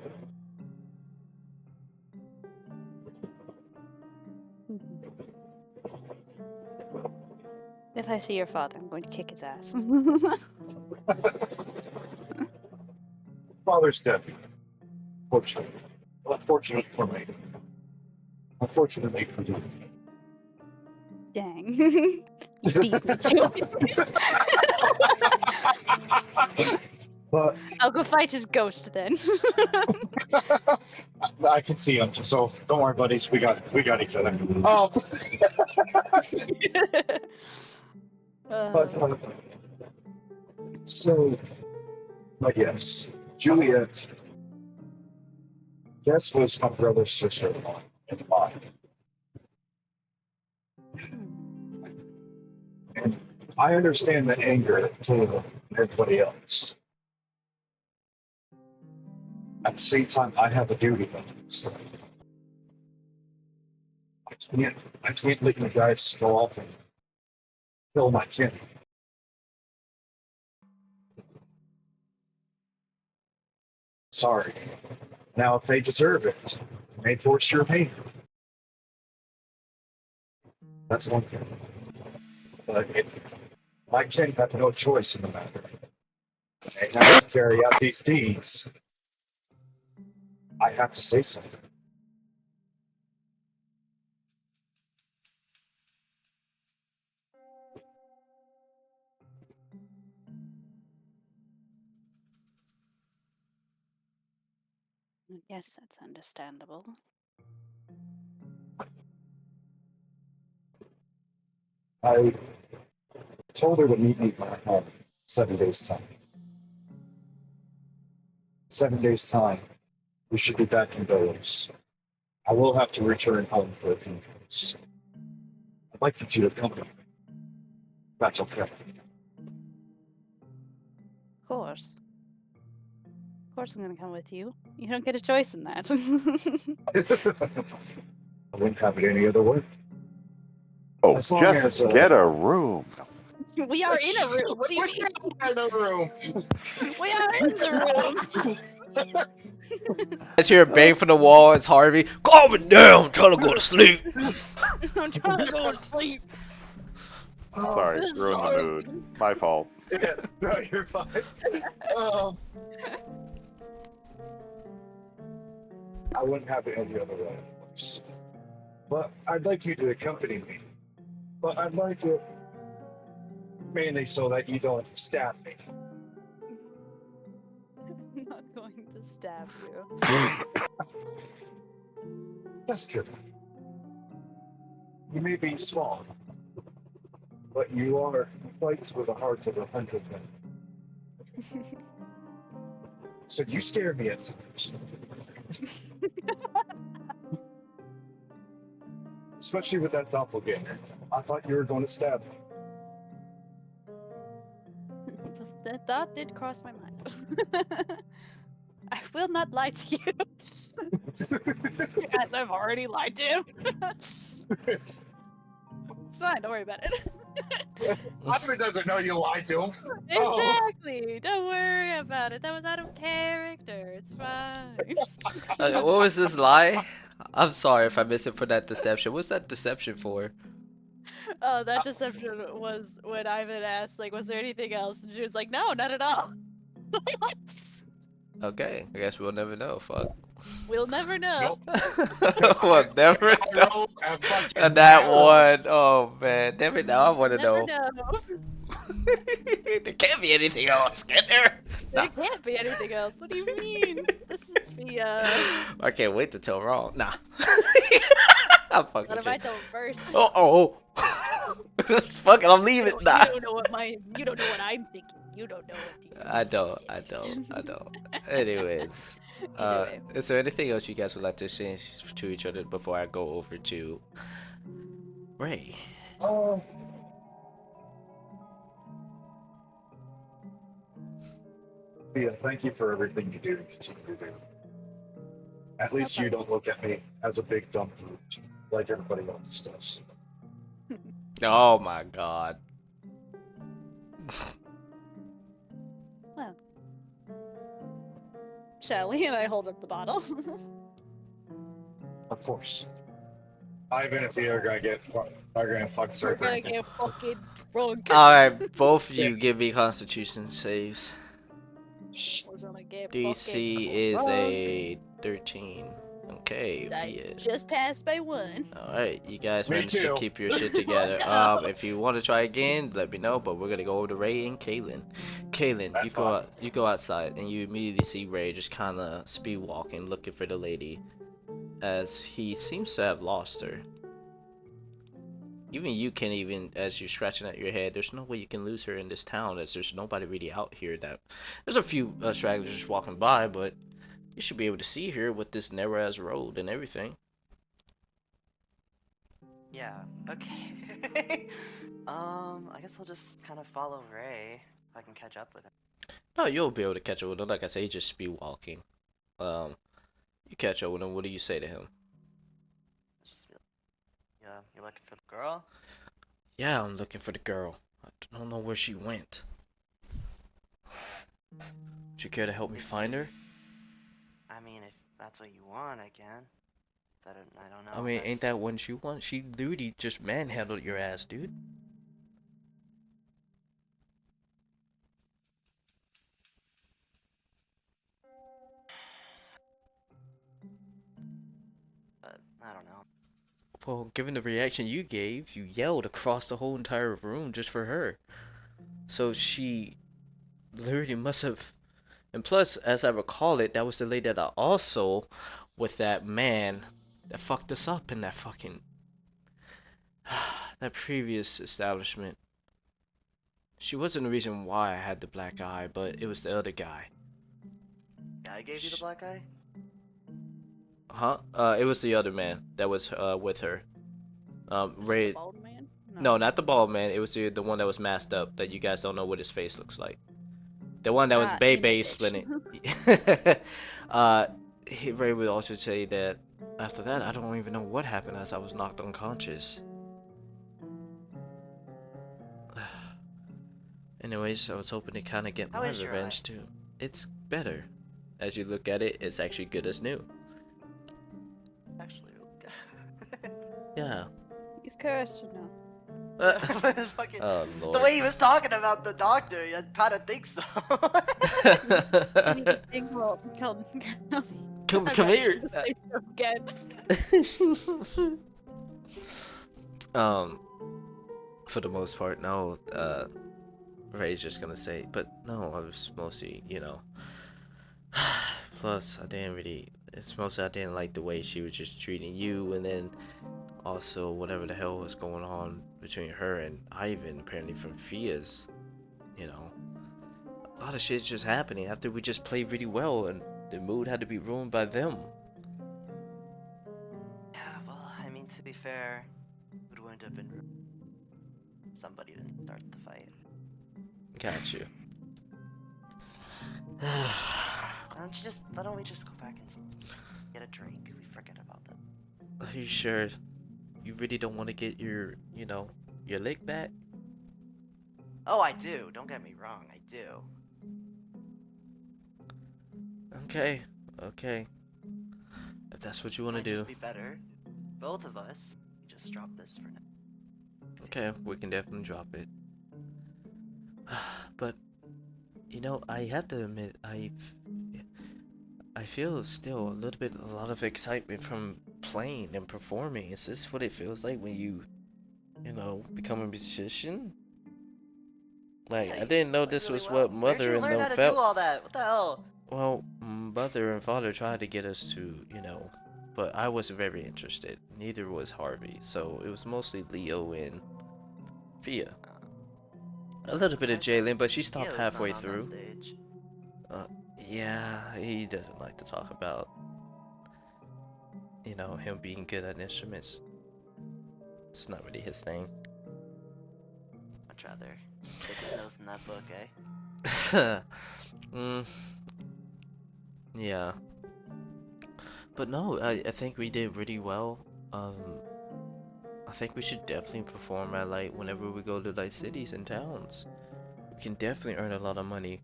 C: If I see your father, I'm going to kick his ass.
B: Father's dead. Fortunately. Unfortunate for me. Unfortunately for you.
C: Dang. You beat me to it.
B: But
C: I'll go fight his ghost then.
B: I can see him, so don't worry, buddies. We got each other. But yes, Juliet. Jess was my brother's sister-in-law and mine. And I understand the anger to everybody else. At the same time, I have a duty. So I can't let you guys go off and kill my kin. Sorry. Now, if they deserve it, may force your hand. That's one thing. But my kin have no choice in the matter. They have to carry out these deeds. I have to say something.
C: Yes, that's understandable.
B: I told her to meet me back home 7 days' time. 7 days' time, we should be back in Belarus. I will have to return home for a few days. I'd like you to accompany me. That's okay.
C: Of course. Of course I'm gonna come with you. You don't get a choice in that.
B: I wouldn't have it any other way.
E: Oh,
B: As long
E: just
B: as,
E: get a room.
C: We are in a room. What do you mean?
B: in a room.
C: We are in the room.
A: Guys hear a bang from the wall. It's Harvey. Calm down. I'm trying to go to sleep.
C: I'm trying to go to sleep.
E: Sorry,
C: this is
E: ruined the
C: hard.
E: mood. My fault.
B: Yeah, no, you're fine. I wouldn't have it any other way, of course. But I'd like you to accompany me. But I'd like it mainly so that you don't stab me.
C: I'm not going to stab you.
B: That's good. You may be small, but you are fights with the hearts of 100 men. So you scare me at times. Especially with that doppelganger. I thought you were going to stab me.
C: The thought did cross my mind. I will not lie to you. As I've already lied to him. It's fine, don't worry about it.
B: Otto doesn't know you lied to him.
C: Exactly. Don't worry about it. That was out of character. It's fine.
A: What was this lie? I'm sorry if I missed it for that deception. What's that deception for?
C: Oh, that deception was when Ivan asked, like, was there anything else? And she was like, no, not at all.
A: Okay, I guess we'll never know. Fuck.
C: We'll never know.
B: Nope.
A: We'll never
B: I
A: know.
B: roll and fucking
A: And that
B: roll.
A: one, oh man, damn it! Now I want to
C: Never
A: know.
C: know.
A: There can't be anything else, can there?
C: There
A: Nah.
C: can't be anything else. What do you mean? This is Fia.
A: I can't wait to tell wrong. Nah. I'm fucking
C: What if I
A: just.
C: tell him first?
A: Oh. Fuck it, I'm
C: You
A: leaving.
C: don't,
A: Nah.
C: you don't know what I'm thinking. You don't know what
A: I don't. Anyways,
C: Either way.
A: is there anything else you guys would like to say to each other before I go over to Ray?
B: Oh. Thea, thank you for everything you do and continue to do. At least you don't look at me as a big dumb brute like everybody else does.
A: Oh my god.
C: Well, shall we? And I hold up the bottle.
B: Of course. Ivan and Thea are gonna get fucking
C: We're
B: start
C: gonna
B: drinking.
C: get fucking drunk.
A: Alright, both of you give me Constitution saves.
C: We're gonna get
A: DC
C: fucking
A: is
C: drunk.
A: a 13. Okay,
C: I
A: Thea.
C: just passed by one.
A: Alright, you guys
B: Me
A: managed to
B: too.
A: keep your shit together.
C: No.
A: If you want to try again, let me know. But we're gonna go over to Ray and Kaylin. Kaylin,
B: That's fine.
A: you go outside, and you immediately see Ray just kind of speed walking, looking for the lady, as he seems to have lost her. Even you can't even, as you're scratching at your head, there's no way you can lose her in this town, as there's nobody really out here. There's a few stragglers just walking by, but you should be able to see her with this narrow ass road and everything.
D: Yeah. Okay. I guess I'll just kind of follow Ray if I can catch up with him.
A: No, you'll be able to catch up with him. Like I say, he's just speed walking. You catch up with him. What do you say to him?
D: Let's just be like, yeah, you looking for the girl?
A: Yeah, I'm looking for the girl. I don't know where she went. Would you care to help me find her?
D: I mean, if that's what you want, I can. But I don't know.
A: I mean, ain't that what you want? She literally just manhandled your ass, dude.
D: But I don't know.
A: Well, given the reaction you gave, you yelled across the whole entire room just for her. So she literally must have. And plus, as I recall it, that was the lady that I also, with that man that fucked us up in that fucking. That previous establishment. She wasn't the reason why I had the black eye, but it was the other guy.
D: Yeah, I gave you the black eye?
A: Huh? It was the other man that was with her. Ray.
C: Bald man?
A: No, not the bald man. It was the one that was masked up. That you guys don't know what his face looks like. The one that was
C: In
A: Bay
C: the
A: Bay
C: ditch.
A: splitting. Ray would also say that after that, I don't even know what happened as I was knocked unconscious. Anyways, I was hoping to kind of get
D: How
A: my
D: is your
A: revenge
D: eye?
A: too. It's better. As you look at it, it's actually good as new.
D: Actually, really good.
A: Yeah.
C: He's cursed, you know.
D: Fucking,
A: Oh
D: the
A: lord.
D: way he was talking about the doctor, I kind of think so.
C: I need this thing called
A: come
C: I'm not
A: here.
C: gonna say it again.
A: For the most part, no. Ray's just gonna say, but no, I was mostly, you know. Plus, it's mostly I didn't like the way she was just treating you, and then also whatever the hell was going on between her and Ivan, apparently from Fia's, you know. A lot of shit's just happening after we just played really well, and the mood had to be ruined by them.
D: Yeah, well, I mean, to be fair, it would have been rude. Somebody didn't start the fight.
A: Got you.
D: Why don't we just go back and get a drink? We forget about that.
A: Are you sure you really don't want to get your, you know, your lick back?
D: Oh, I do. Don't get me wrong, I do.
A: Okay, okay. If that's what you want to
D: Might
A: do.
D: just be better. Both of us. We just drop this for now.
A: Okay, we can definitely drop it. But, you know, I have to admit, I feel still a lot of excitement from playing and performing. Is this what it feels like when you know, become a musician? Like,
D: Yeah,
A: I
D: you
A: didn't know
D: played
A: this
D: really
A: was what
D: well. Where'd
A: mother
D: you
A: and
D: learn
A: them
D: how to do
A: felt.
D: all that? What the hell?
A: Well, mother and father tried to get us to, you know, but I wasn't very interested. Neither was Harvey. So it was mostly Leo and Fia. A little bit of
D: Surprised that
A: Jalen, but she stopped
D: Theo's not
A: halfway
D: on that
A: through.
D: stage.
A: Yeah, he doesn't like to talk about, you know, him being good at instruments. It's not really his thing.
D: Much rather stick his nose in that book, eh?
A: mm, yeah. But no, I think we did really well. Um, I think we should definitely perform at like whenever we go to like cities and towns. We can definitely earn a lot of money.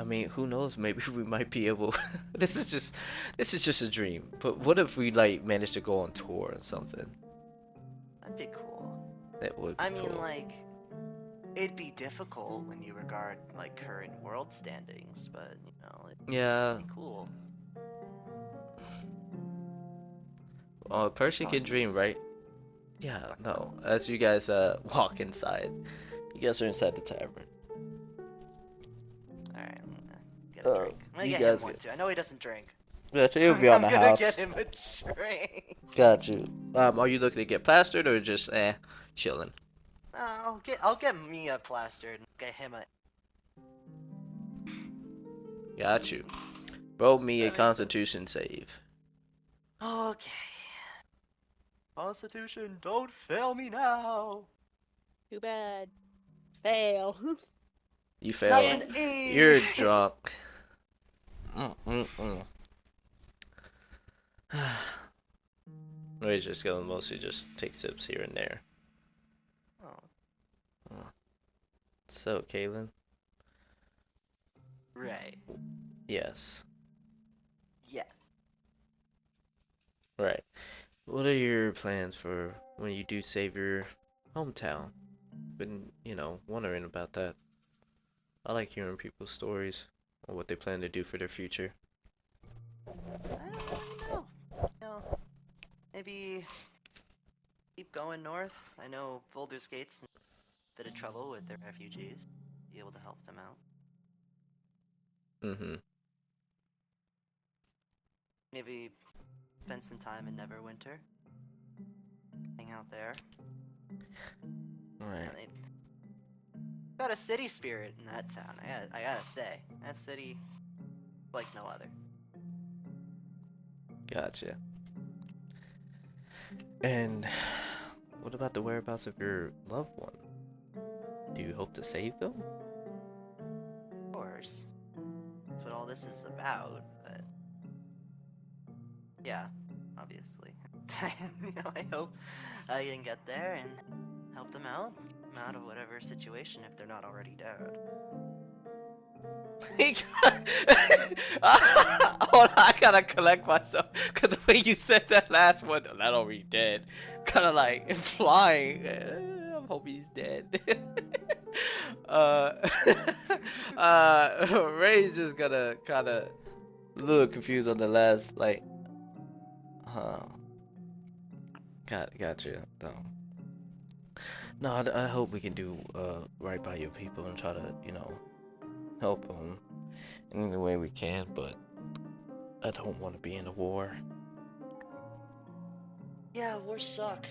A: I mean, who knows? Maybe we might be able. This is just a dream. But what if we like managed to go on tour or something?
D: That'd be cool.
A: That would be
D: I mean,
A: cool.
D: like, it'd be difficult when you regard like current world standings, but you know, it'd
A: Yeah.
D: be cool.
A: A person can dream, right? Yeah. No. As you guys walk inside, you guys are inside the tavern.
D: Alright, I'm gonna get a drink. I'm gonna
A: You
D: get him
A: guys
D: one
A: get.
D: too. I know he doesn't drink.
A: Gotcha. You'll be on
D: I'm
A: the
D: gonna get
A: house.
D: him a drink.
A: Got you. Are you looking to get plastered or just chilling?
D: I'll get me a plaster and get him a.
A: Got you. Roll me a
D: That makes sense.
A: Constitution save.
D: Okay. Constitution, don't fail me now.
C: Too bad. Fail.
A: You
D: That's
A: failed.
D: an E.
A: You're drunk. We're just gonna mostly just take sips here and there.
D: Oh,
A: So, Kaylin?
D: right.
A: Yes.
D: Yes.
A: Right. What are your plans for when you do save your hometown? Been, you know, wondering about that. I like hearing people's stories or what they plan to do for their future.
D: I don't really know. You know, maybe keep going north. I know Boulder's Gate's in a bit of trouble with their refugees. Be able to help them out.
A: Mm-hmm.
D: Maybe spend some time in Neverwinter. Hang out there.
A: Right.
D: Yeah, they got a city spirit in that town. I gotta say, that city, like no other.
A: Gotcha. And what about the whereabouts of your loved one? Do you hope to save them?
D: Of course, that's what all this is about. But yeah, obviously, you know, I hope I can get there and help them out of whatever situation if they're not already dead.
A: Hold on, I gotta collect myself because the way you said that last one, not already dead, kind of like implying. I'm hoping he's dead. uh, Ray's just gonna kind of a little confused on the last, like, huh? Gotcha. No, I hope we can do right by your people and try to, you know, help them in any way we can, but I don't want to be in a war.
D: Yeah, wars suck.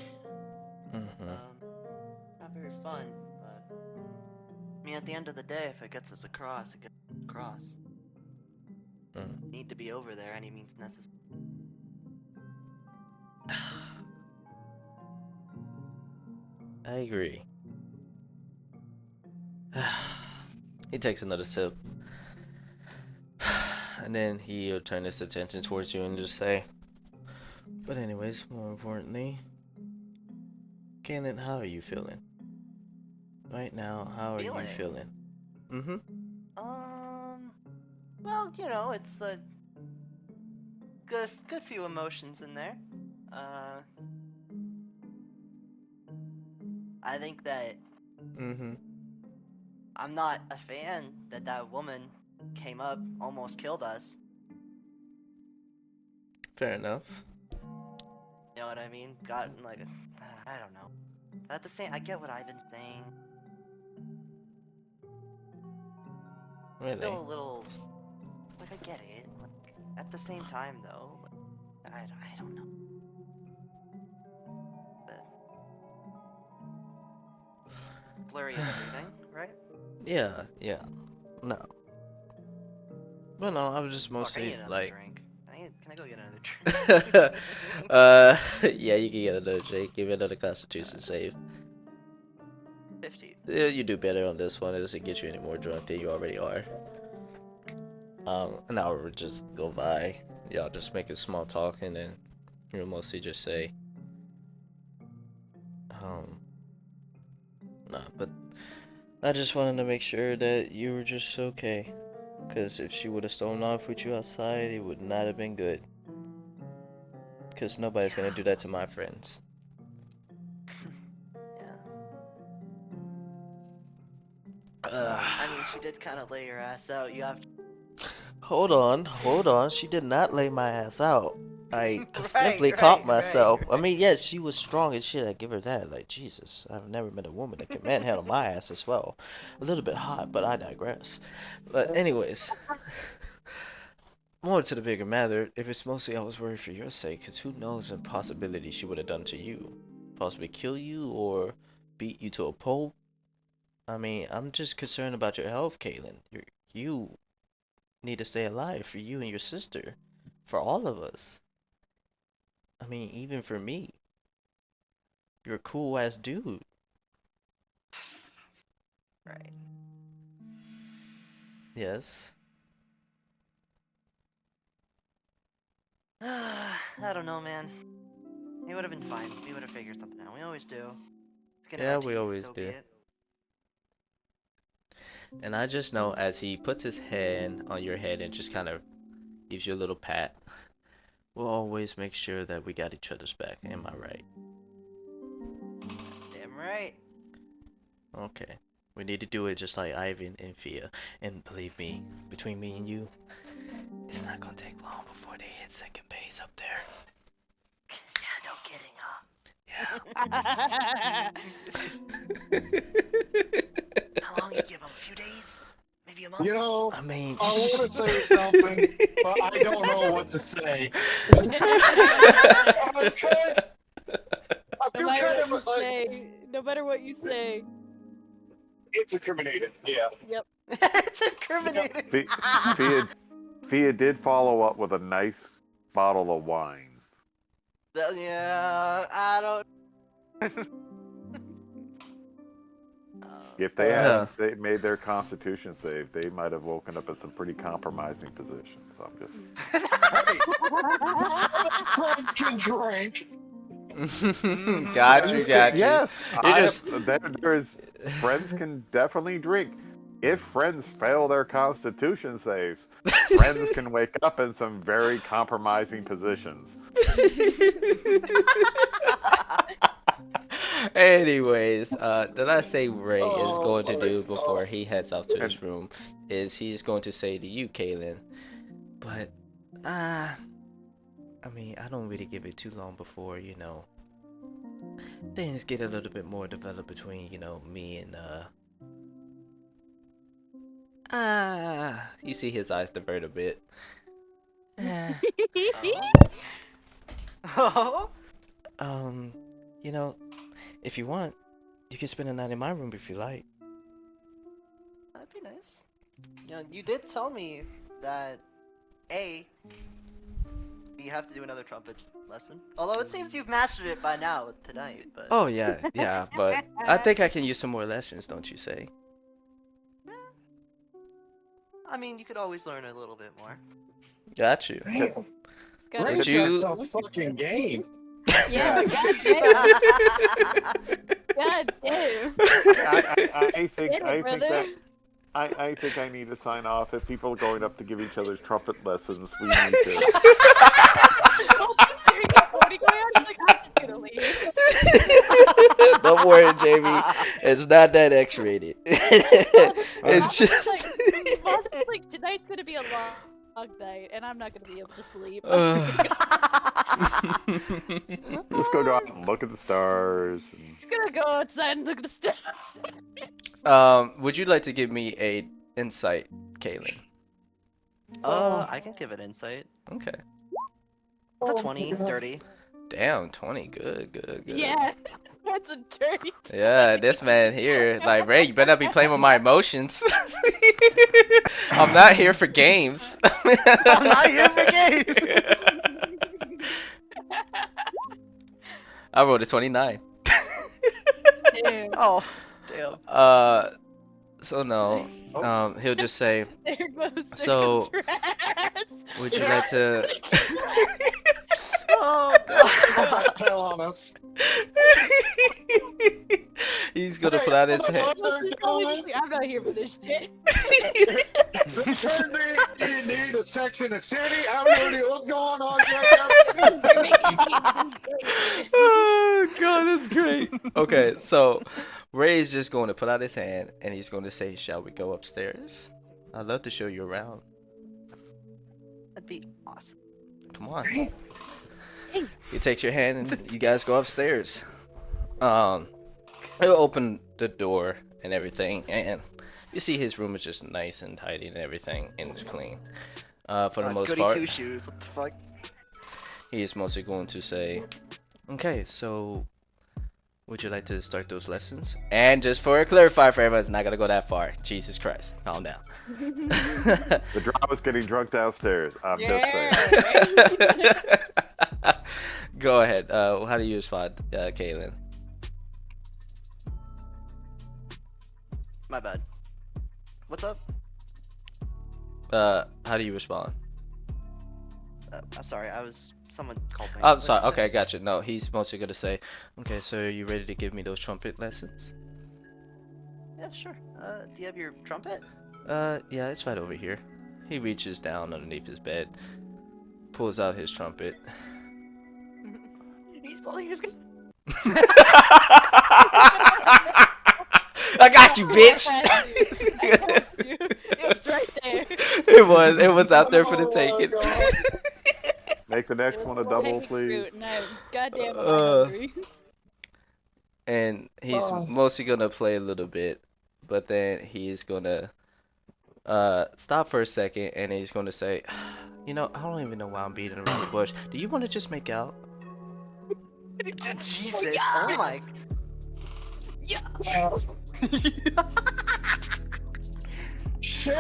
A: Mm-hmm.
D: Not very fun, but I mean, at the end of the day, if it gets us across, it gets us across. Need to be over there any means necessary.
A: I agree. He takes another sip. And then he'll turn his attention towards you and just say, but anyways, more importantly, Kaylin, how are you feeling? Right now, how are you feeling? Mm-hmm.
D: Well, you know, it's a good few emotions in there. I think that I'm not a fan that woman came up, almost killed us.
A: Fair enough.
D: You know what I mean? Gotten like, I don't know. At the same, I get what Ivan's saying.
A: Really?
D: Still a little, like I get it. Like, at the same time though, like, I don't know. But blurry of everything, right?
A: Yeah, yeah. No. But no, I was just
D: Fuck, I
A: mostly
D: need another
A: like.
D: drink. Can I go get another drink?
A: Yeah, you can get another drink. Give me another Constitution save.
D: 50.
A: Yeah, you do better on this one. It doesn't get you any more drunk than you already are. An hour would just go by. Y'all just make a small talk, and then you'll mostly just say, nah, but I just wanted to make sure that you were just okay. Because if she would have stolen off with you outside, it would not have been good. Because nobody's gonna do that to my friends.
D: I mean, she did kind of lay her ass out. You have to...
G: Hold on. She did not lay my ass out. I
D: Right,
G: simply
D: right,
G: caught myself.
D: right.
G: I mean, yes, she was strong and shit. I give her that. Like, Jesus, I've never met a woman that can manhandle my ass as well. A little bit hot, but I digress. But anyways, more to the bigger matter. If it's mostly I was worried for your sake, because who knows the possibility she would have done to you, possibly kill you or beat you to a pulp. I mean, I'm just concerned about your health, Caitlin. You need to stay alive for you and your sister, for all of us. I mean, even for me. You're a cool ass dude.
D: Right.
A: Yes.
D: I don't know, man. He would have been fine. We would have figured something out. We always do. It's gonna
A: Yeah,
D: hurt to
A: we
D: you,
A: always
D: so
A: do.
D: be it.
A: And I just know as he puts his hand on your head and just kind of gives you a little pat, we'll always make sure that we got each other's back. Am I right?
D: Damn right.
A: Okay. We need to do it just like Ivan and Fia. And believe me, between me and you, it's not gonna take long before they hit second base up there.
D: Yeah, no kidding, huh?
A: Yeah.
D: How long you give him? A few days? Maybe a month?
B: You know,
A: I mean,
B: I want to say something, but I don't know what to say. Okay. I
C: No
B: feel
C: matter
B: kind
C: what
B: of
C: you
B: like
C: say, no matter what you say.
B: it's incriminating. Yeah.
C: Yep.
D: It's incriminating.
E: Fia did follow up with a nice bottle of wine.
D: Yeah, I don't.
E: If they
A: Yeah.
E: hadn't made their Constitution save, they might have woken up in some pretty compromising positions. I'm just.
B: Friends can drink.
A: got you.
E: Yes,
A: You're just
E: friends can definitely drink. If friends fail their Constitution saves, friends can wake up in some very compromising positions.
A: Anyways, the last thing Ray is going to do before he heads off to his room is he's going to say to you, Kaylin, but, I mean, I don't really give it too long before, you know, things get a little bit more developed between, you know, me and, you see his eyes divert a bit.
D: Oh?
A: You know, if you want, you can spend a night in my room if you like.
D: That'd be nice. You know, you did tell me that you have to do another trumpet lesson. Although it seems you've mastered it by now tonight, but
A: Oh yeah, but I think I can use some more lessons, don't you say?
D: I mean, you could always learn a little bit more.
A: Got you.
B: Damn.
C: It's gotta
B: Ray's
C: be-
A: you-
B: got some fucking game.
C: Yeah, goddamn. Goddamn.
E: I think
C: Get it, brother.
E: I think I need to sign off. If people are going up to give each other trumpet lessons, we need to.
C: I'm just gonna leave.
A: Don't worry, Jamie. It's not that X-rated. It's just.
C: Like, tonight's gonna be a long night, and I'm not gonna be able to sleep. I'm just gonna
E: Just go out and look at the stars. And...
C: Just gonna go outside and look at the stars.
A: Would you like to give me a insight, Kaylin?
D: I can give it insight.
A: Okay.
D: It's a 20, dirty.
A: Damn, 20. Good, good, good.
C: Yeah, that's a dirty.
A: Yeah, this man here, like, Ray, you better not be playing with my emotions. I'm not here for games.
D: I'm not here for games.
A: I rolled a 29.
C: Damn.
D: Oh, damn.
A: So no, he'll just say,
C: There goes
A: So,
C: Rats.
A: would you like to...
D: Oh, God.
B: Tell on us.
A: He's gonna put out his hand.
C: I'm not here for this shit.
B: Return me. You need a sex in the city. I don't know what's going on.
A: Oh god, that's great. Okay, so Ray's just going to put out his hand and he's going to say, "Shall we go upstairs? I'd love to show you around."
D: That'd be awesome.
A: Come on. He takes your hand and you guys go upstairs. He'll open the door and everything, and you see his room is just nice and tidy and everything, and it's clean. For the most
D: goody
A: part,
D: two shoes. What the fuck?
A: he is mostly going to say, "Okay, so would you like to start those lessons?" And just for a clarify for everyone, it's not gonna go that far. Jesus Christ, calm down.
E: The drama's getting drunk downstairs. I'm just saying.
A: Go ahead. How do you respond, Kaylin?
D: My bad. What's up?
A: How do you respond?
D: I'm sorry. Someone called me.
A: I'm sorry. Okay, gotcha. No, he's mostly gonna say, "Okay, so are you ready to give me those trumpet lessons?"
D: Yeah, sure. Do you have your trumpet?
A: Yeah, it's right over here. He reaches down underneath his bed, pulls out his trumpet.
C: He's pulling his gun.
A: I got you, bitch.
C: I told you. It was right there.
A: It was out there for the taking.
E: Make the next one a double,
C: Hanging
E: please.
C: fruit, and I'm goddamn hungry.
A: And he's mostly gonna play a little bit, but then he's gonna stop for a second, and he's gonna say, "You know, I don't even know why I'm beating around the bush. Do you want to just make out?"
D: Jesus! Oh my!
C: Yeah.
B: Shit.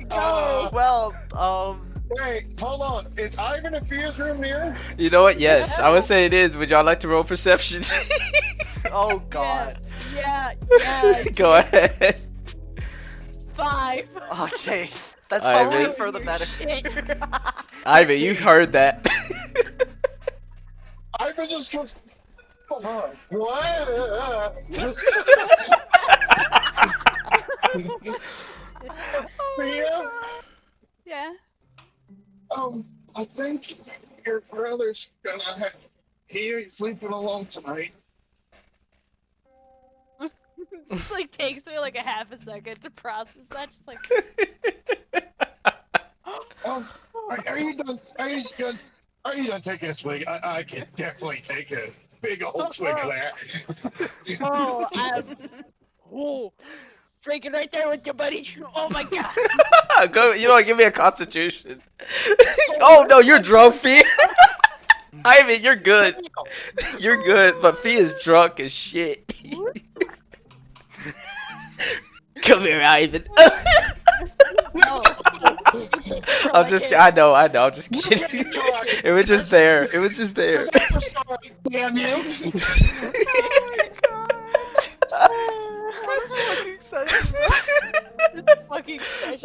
D: Well,
B: Wait, hold on. Is Ivan and Fia's room near?
A: You know what? Yes, I would say it is. Would y'all like to roll perception?
D: oh God.
C: Yeah.
A: Go ahead.
C: 5.
D: Okay, that's
A: Ivan.
D: probably for the
C: Your
D: better.
C: shit.
A: Ivan, you heard that.
B: Ivan just goes, "Come on." What? Fia?
C: Yeah.
B: I think your brother's he ain't sleeping alone tonight.
C: It just like takes me like a half a second to process that. Just like.
B: Are you done? Are you done taking a swig? I can definitely take a big old swig of that.
C: Oh, drinking right there with you, buddy. Oh my god.
A: Go. You know what? Give me a constitution. Oh no, you're drunk, Fia. Ivan, you're good. You're good, but Fia's drunk as shit. Come here, Ivan.
C: No.
A: I'm just. I know. I'm just kidding. It was just there. It was just there.
B: Damn you!
C: Fucking session.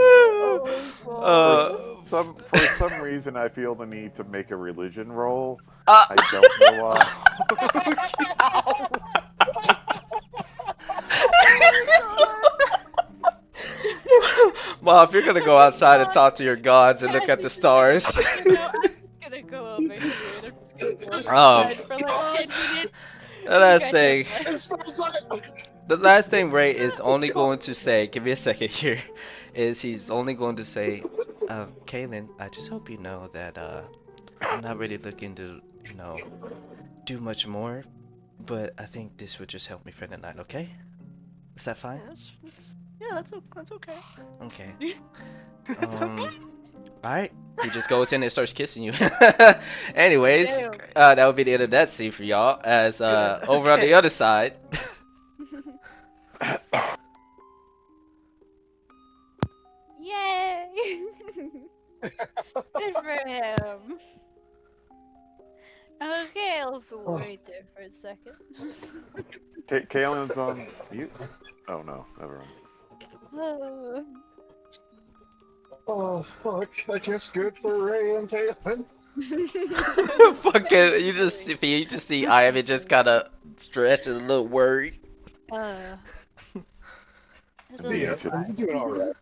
C: Oh,
E: For some reason, I feel the need to make a religion roll.
A: Uh.
E: I don't know why.
A: Well, if you're gonna go outside and talk to your gods and look at the stars.
C: I'm just gonna go over here. I'm just gonna go
A: Oh.
C: for like 10 minutes.
A: The last
C: You
A: thing.
C: guys have fun.
A: The last thing Ray is only going to say, give me a second here, is he's only going to say,
G: Kaylin, I just hope you know that I'm not really looking to, do much more, but I think this would just help me for the night, okay? Is that fine?
D: That's okay.
G: Okay. Alright. He just goes in and starts kissing you. Anyways,
C: Damn.
G: that would be the end of that scene for y'all. As over on the
D: Okay.
G: other side.
C: Yay! Good for him. Okay, I'll wait there for a second.
E: Kaylin's on mute. Oh no, never mind.
B: Oh, fuck. I guess good for Ray and Caitlin.
G: Fucking, you just see Ivan just kind of stretched and a little worried.
C: It's
B: Yeah,
C: okay.
B: I'm doing alright.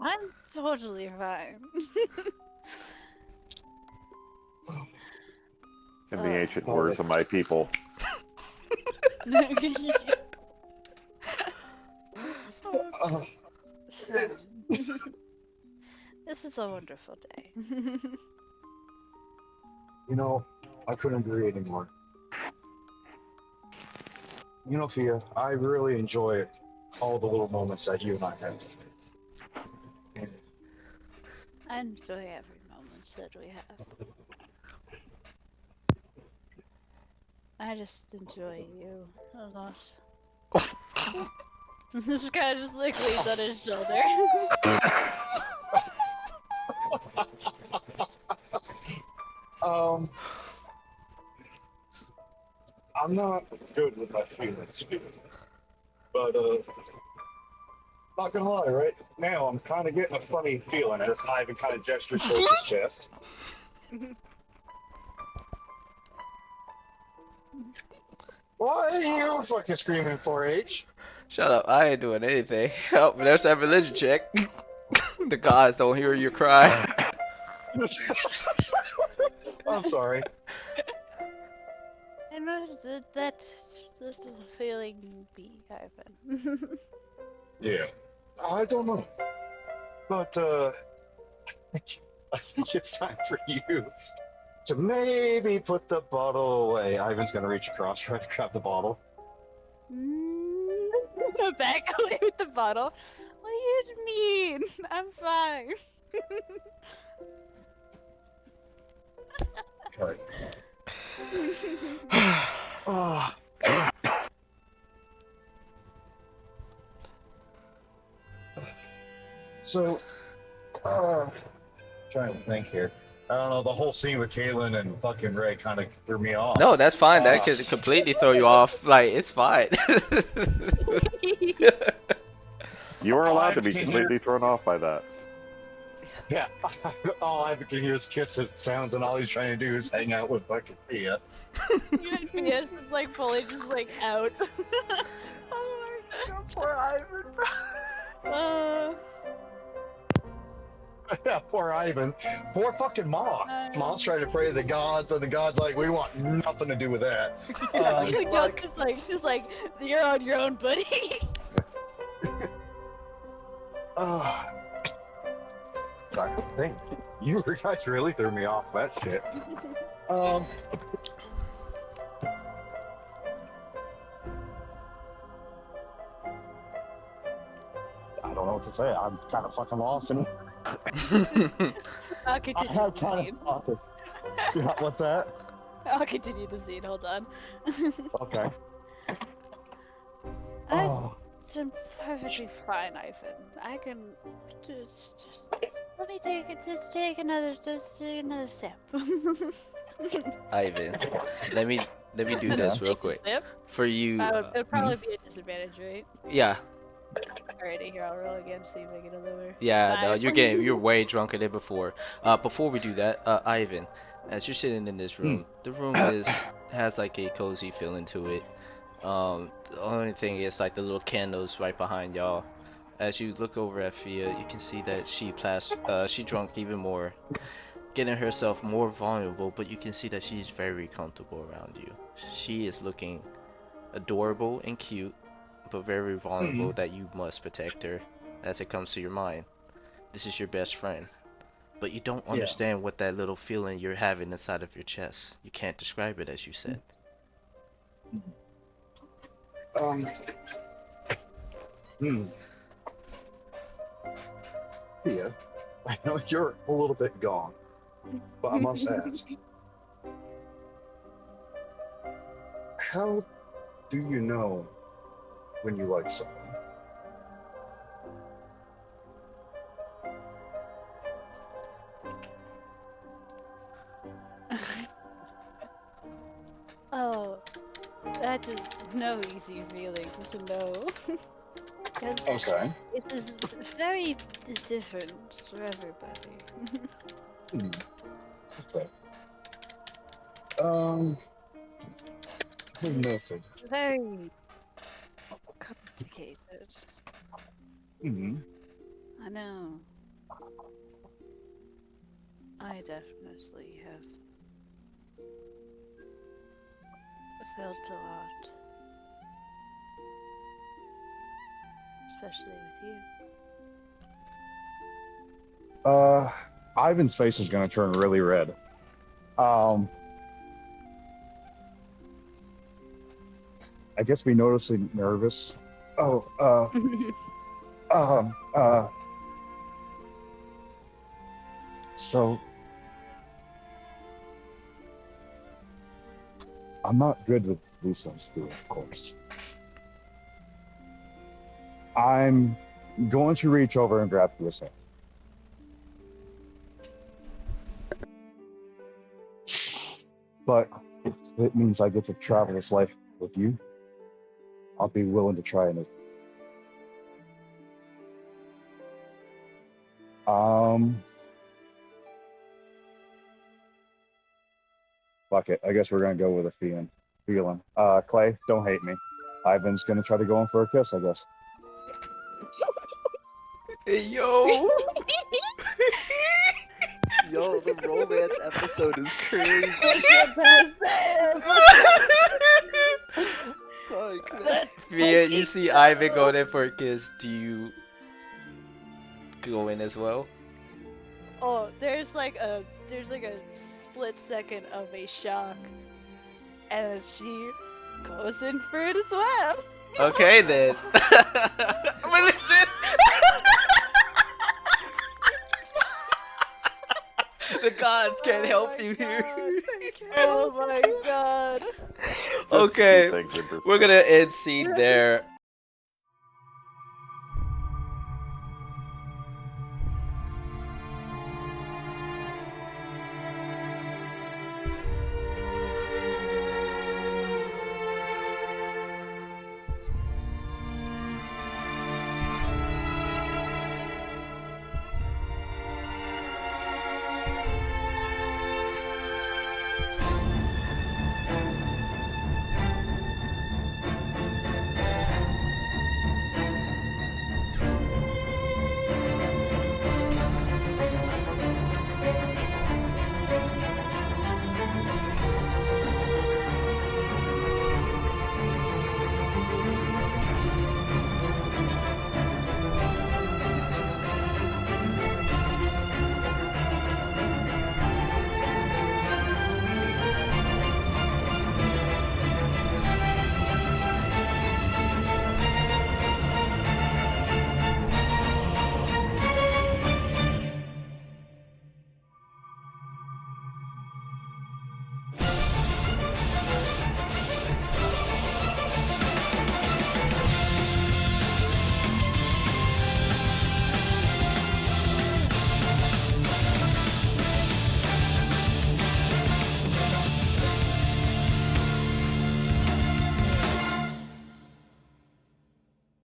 C: I'm totally fine.
E: In the ancient words of my people.
C: This is a wonderful day.
B: You know, I couldn't agree anymore. You know, Fia, I really enjoy all the little moments that you and I had.
C: I enjoy every moment that we have. I just enjoy you a lot. This guy just like leans on his shoulder.
B: I'm not good with my feelings, but not gonna lie, right now I'm kind of getting a funny feeling as Ivan kind of gestures towards his chest. What are you fucking screaming for, H?
G: Shut up! I ain't doing anything. Oh, there's that religion check. The gods don't hear your cry.
B: I'm sorry.
C: And what is it that's feeling be, Ivan?
B: Yeah. I don't know. But, I think it's time for you to maybe put the bottle away. Ivan's gonna reach across, try to grab the bottle.
C: Back away with the bottle. What do you mean? I'm fine.
B: Okay. Ah. So, trying to think here. I don't know, the whole scene with Caitlin and fucking Ray kind of threw me off.
G: No, that's fine. That could completely throw you off. Like, it's fine.
E: You are allowed to be
B: I can
E: completely thrown off by that.
B: Yeah, all I can hear is kisses sounds, and all he's trying to do is hang out with fucking Fia.
C: Fia's just like fully just like out.
D: Oh my god, poor Ivan.
B: Yeah, poor Ivan. Poor fucking Ma. Ma's trying to pray to the gods, and the gods like, we want nothing to do with that.
C: The god's just like, you're on your own, buddy.
B: Sorry, think you guys really threw me off that shit. I don't know what to say. I'm kind of fucking lost, and
C: I'll
B: I
C: continue
B: had
C: the
B: kind
C: scene.
B: of thought this. Yeah, what's that?
C: I'll continue the scene. Hold on.
B: Okay.
C: I'm
B: Oh,
C: perfectly fine, Ivan. I can just let me take another sip.
G: Ivan, let me do this real quick
C: Sip?
G: for you.
C: It'd probably be a disadvantage, right?
G: Yeah,
C: Alrighty, here I'll roll again. See if I get a lower.
G: yeah. No,
C: 5.
G: you're way drunker than before. Before we do that, Ivan, as you're sitting in this room, the room has like a cozy feeling to it. The only thing is like the little candles right behind y'all. As you look over at Fia, you can see that she drunk even more, getting herself more vulnerable, but you can see that she's very comfortable around you. She is looking adorable and cute, but very vulnerable that you must protect her as it comes to your mind.
A: This is your best friend. But you don't
B: Yeah.
A: understand what that little feeling you're having inside of your chest. You can't describe it, as you said.
B: Hmm. Thea, I know you're a little bit gone, but I must ask, how do you know when you like someone?
C: Oh, that is no easy feeling to know. And
B: Okay.
C: it is very different for everybody.
B: Hmm. Okay.
C: It's
B: Noted.
C: very complicated.
B: Hmm.
C: I know. I definitely have felt a lot. Especially with you.
B: Ivan's face is gonna turn really red. I guess we noticeably nervous. Oh, um, uh, so I'm not good with these things, too, of course. I'm going to reach over and grab Thea's hand. But if it means I get to travel this life with you, I'll be willing to try anything. Fuck it. I guess we're gonna go with a feeling. Clay, don't hate me. Ivan's gonna try to go in for a kiss, I guess.
A: Hey, yo!
H: Yo, the romance episode is crazy. Fuck, man.
A: Mia, you see Ivan going in for a kiss. Do you go in as well?
C: Oh, there's like a split second of a shock, and she goes in for it as well.
A: Okay then. I'm legit. The gods can't help you here.
C: Oh my god.
A: Okay,
E: Things in
A: we're gonna end scene there.